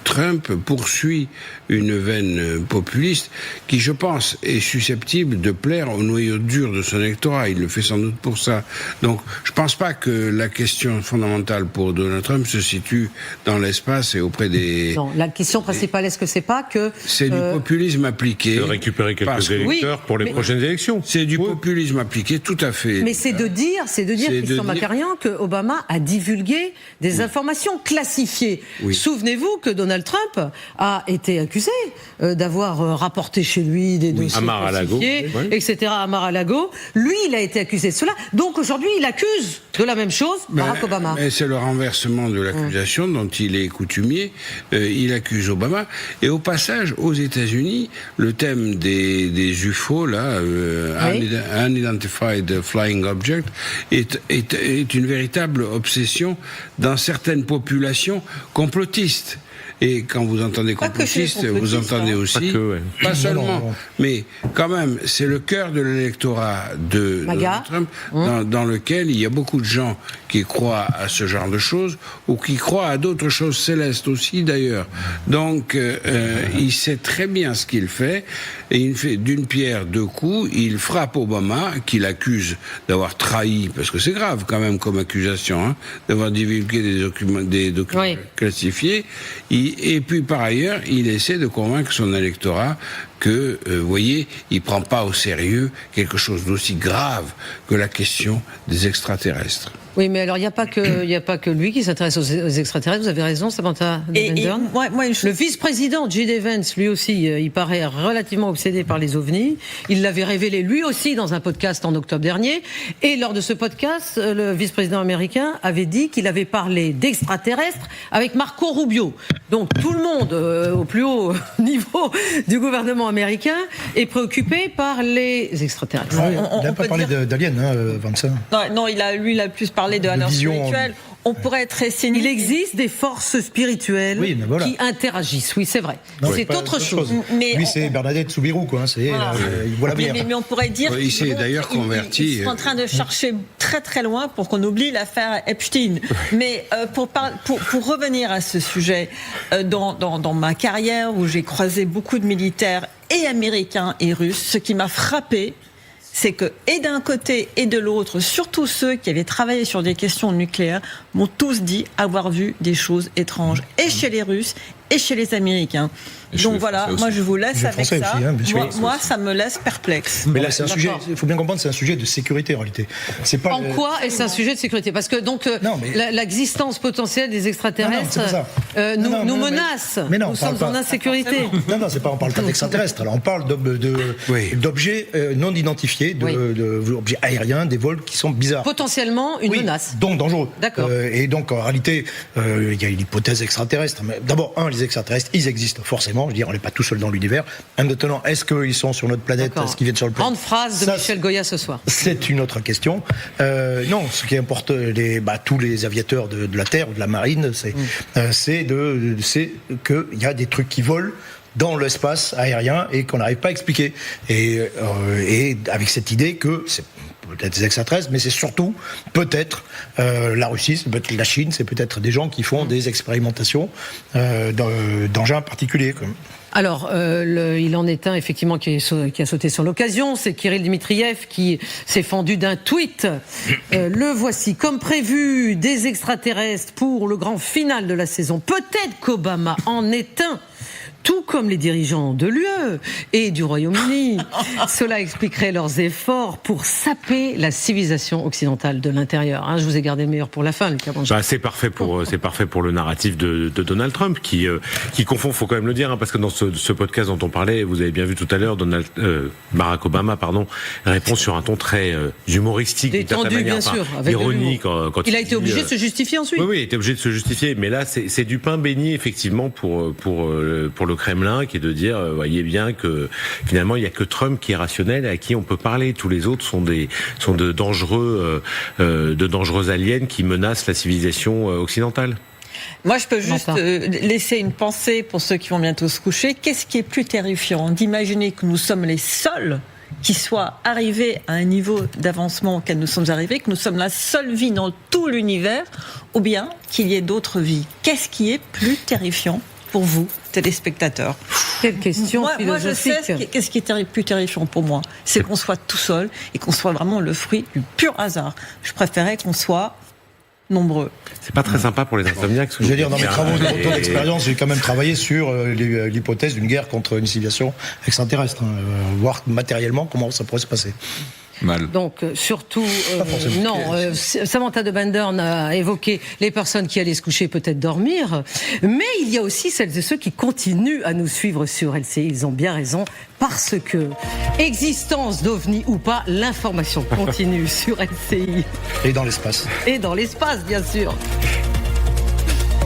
Trump poursuit une veine populiste qui, je pense, est susceptible de plaire au noyau dur de son électorat. Il le fait sans doute pour ça. Donc, je ne pense pas que la question fondamentale pour Donald Trump se situe dans l'espace et auprès des... Non, la question principale, est-ce que c'est pas que... C'est du populisme appliqué. De récupérer quelques électeurs pour les prochaines élections. C'est du populisme appliqué, tout à fait. Mais c'est de dire, Christian Macarian, que Obama a divulgué des informations classifiées. Oui. Souvenez-vous que Donald Trump a été accusé d'avoir rapporté chez lui des dossiers classifiés, etc. à Mar-a-Lago. Lui, il a été accusé de cela. Donc aujourd'hui, il accuse de la même chose Barack Obama. Mais c'est le renversement de l'accusation dont il est coutumier. Il accuse Obama. Et au passage, aux États-Unis, le thème des UFO, là, Unidentified Flying Object, est une véritable obsession dans certaines populations complotistes. Et quand vous entendez complotiste, vous entendez aussi, pas seulement, mais quand même, c'est le cœur de l'électorat de Donald Trump, dans lequel il y a beaucoup de gens qui croient à ce genre de choses, ou qui croient à d'autres choses célestes aussi d'ailleurs. Donc, il sait très bien ce qu'il fait, et il fait d'une pierre deux coups. Il frappe Obama, qu'il accuse d'avoir trahi, parce que c'est grave quand même comme accusation, d'avoir divulgué des documents classifiés. Et puis par ailleurs, il essaie de convaincre son électorat que, vous voyez, il prend pas au sérieux quelque chose d'aussi grave que la question des extraterrestres. Oui, mais alors il n'y a pas que lui qui s'intéresse aux extraterrestres. Vous avez raison, Samantha Devendorn. Le vice-président J.D. Vance, lui aussi, il paraît relativement obsédé par les ovnis. Il l'avait révélé lui aussi dans un podcast en octobre dernier. Et lors de ce podcast, le vice-président américain avait dit qu'il avait parlé d'extraterrestres avec Marco Rubio. Donc tout le monde, au plus haut niveau du gouvernement américain, est préoccupé par les extraterrestres. Il n'a pas parlé d'aliens, Vance. Non, il a plus parlé de valeurs spirituelles. On pourrait être très cynique. Il existe des forces spirituelles qui interagissent. Oui, c'est vrai. Non, c'est autre chose. Mais lui, c'est Bernadette Soubirous, quoi. Il voit la bière. Mais on pourrait dire qu'il s'est d'ailleurs converti. Ils sont en train de chercher très très loin pour qu'on oublie l'affaire Epstein. Mais pour revenir à ce sujet, dans ma carrière où j'ai croisé beaucoup de militaires et américains et russes, ce qui m'a frappé, c'est que, et d'un côté et de l'autre, surtout ceux qui avaient travaillé sur des questions nucléaires, m'ont tous dit avoir vu des choses étranges, et chez les Russes, et chez les Américains. Donc voilà, moi je vous laisse avec ça. Aussi, moi, ça me laisse perplexe. Mais là, c'est un sujet, il faut bien comprendre, c'est un sujet de sécurité en réalité. C'est pas quoi est-ce un sujet de sécurité? Parce que donc l'existence potentielle des extraterrestres nous menace. Mais non, nous sommes en insécurité. Non, c'est pas, on parle pas d'extraterrestres. Alors on parle d'objets non identifiés, d'objets aériens, des vols qui sont bizarres. Potentiellement une menace. Donc dangereux. D'accord. Et donc en réalité, il y a une hypothèse extraterrestre. D'abord, les extraterrestres, ils existent forcément. Je veux dire, on n'est pas tout seul dans l'univers. Maintenant, est-ce qu'ils sont sur notre planète? Est-ce qu'ils viennent sur le planète? Grande phrase de Michel Goya ce soir. C'est une autre question. Non, ce qui importe tous les aviateurs de la Terre, de la marine, c'est qu'il y a des trucs qui volent dans l'espace aérien et qu'on n'arrive pas à expliquer. Et avec cette idée que c'est peut-être des extraterrestres, mais c'est surtout peut-être la Russie, c'est peut-être la Chine, c'est peut-être des gens qui font des expérimentations d'engins particuliers. Alors, il en est un effectivement qui a sauté sur l'occasion, c'est Kirill Dmitriev qui s'est fendu d'un tweet. Le voici. Comme prévu, des extraterrestres pour le grand final de la saison. Peut-être qu'Obama en est un. Tout comme les dirigeants de l'UE et du Royaume-Uni. Cela expliquerait leurs efforts pour saper la civilisation occidentale de l'intérieur. Je vous ai gardé le meilleur pour la fin, Lucas Bangel. C'est parfait pour le narratif de Donald Trump qui confond, faut quand même le dire, parce que dans ce podcast dont on parlait, vous avez bien vu tout à l'heure, Barack Obama, répond sur un ton très humoristique, détendu, bien sûr, avec ironique. Quand il a été obligé de se justifier ensuite. Oui, il était obligé de se justifier, mais là, c'est du pain béni effectivement pour le Kremlin, qui est de dire, voyez bien que finalement il n'y a que Trump qui est rationnel et à qui on peut parler. Tous les autres sont de dangereux aliens qui menacent la civilisation occidentale. Moi, je peux juste laisser une pensée pour ceux qui vont bientôt se coucher. Qu'est-ce qui est plus terrifiant d'imaginer que nous sommes les seuls qui soient arrivés à un niveau d'avancement auquel nous sommes arrivés, que nous sommes la seule vie dans tout l'univers, ou bien qu'il y ait d'autres vies? Qu'est-ce qui est plus terrifiant pour vous, téléspectateurs? Quelle question philosophique. Moi, je sais qu'est-ce qui est plus terrifiant pour moi. C'est qu'on soit tout seul et qu'on soit vraiment le fruit du pur hasard. Je préférais qu'on soit nombreux. C'est pas très sympa pour les insomniaques. Je veux dire, dans mes travaux de retour d'expérience, j'ai quand même travaillé sur l'hypothèse d'une guerre contre une civilisation extraterrestre, voir matériellement comment ça pourrait se passer. Mal. Donc surtout Samantha de Bendern a évoqué les personnes qui allaient se coucher, peut-être dormir, mais il y a aussi celles et ceux qui continuent à nous suivre sur LCI. Ils ont bien raison, parce que existence d'OVNI ou pas, l'information continue sur LCI. Et dans l'espace. Et dans l'espace, bien sûr.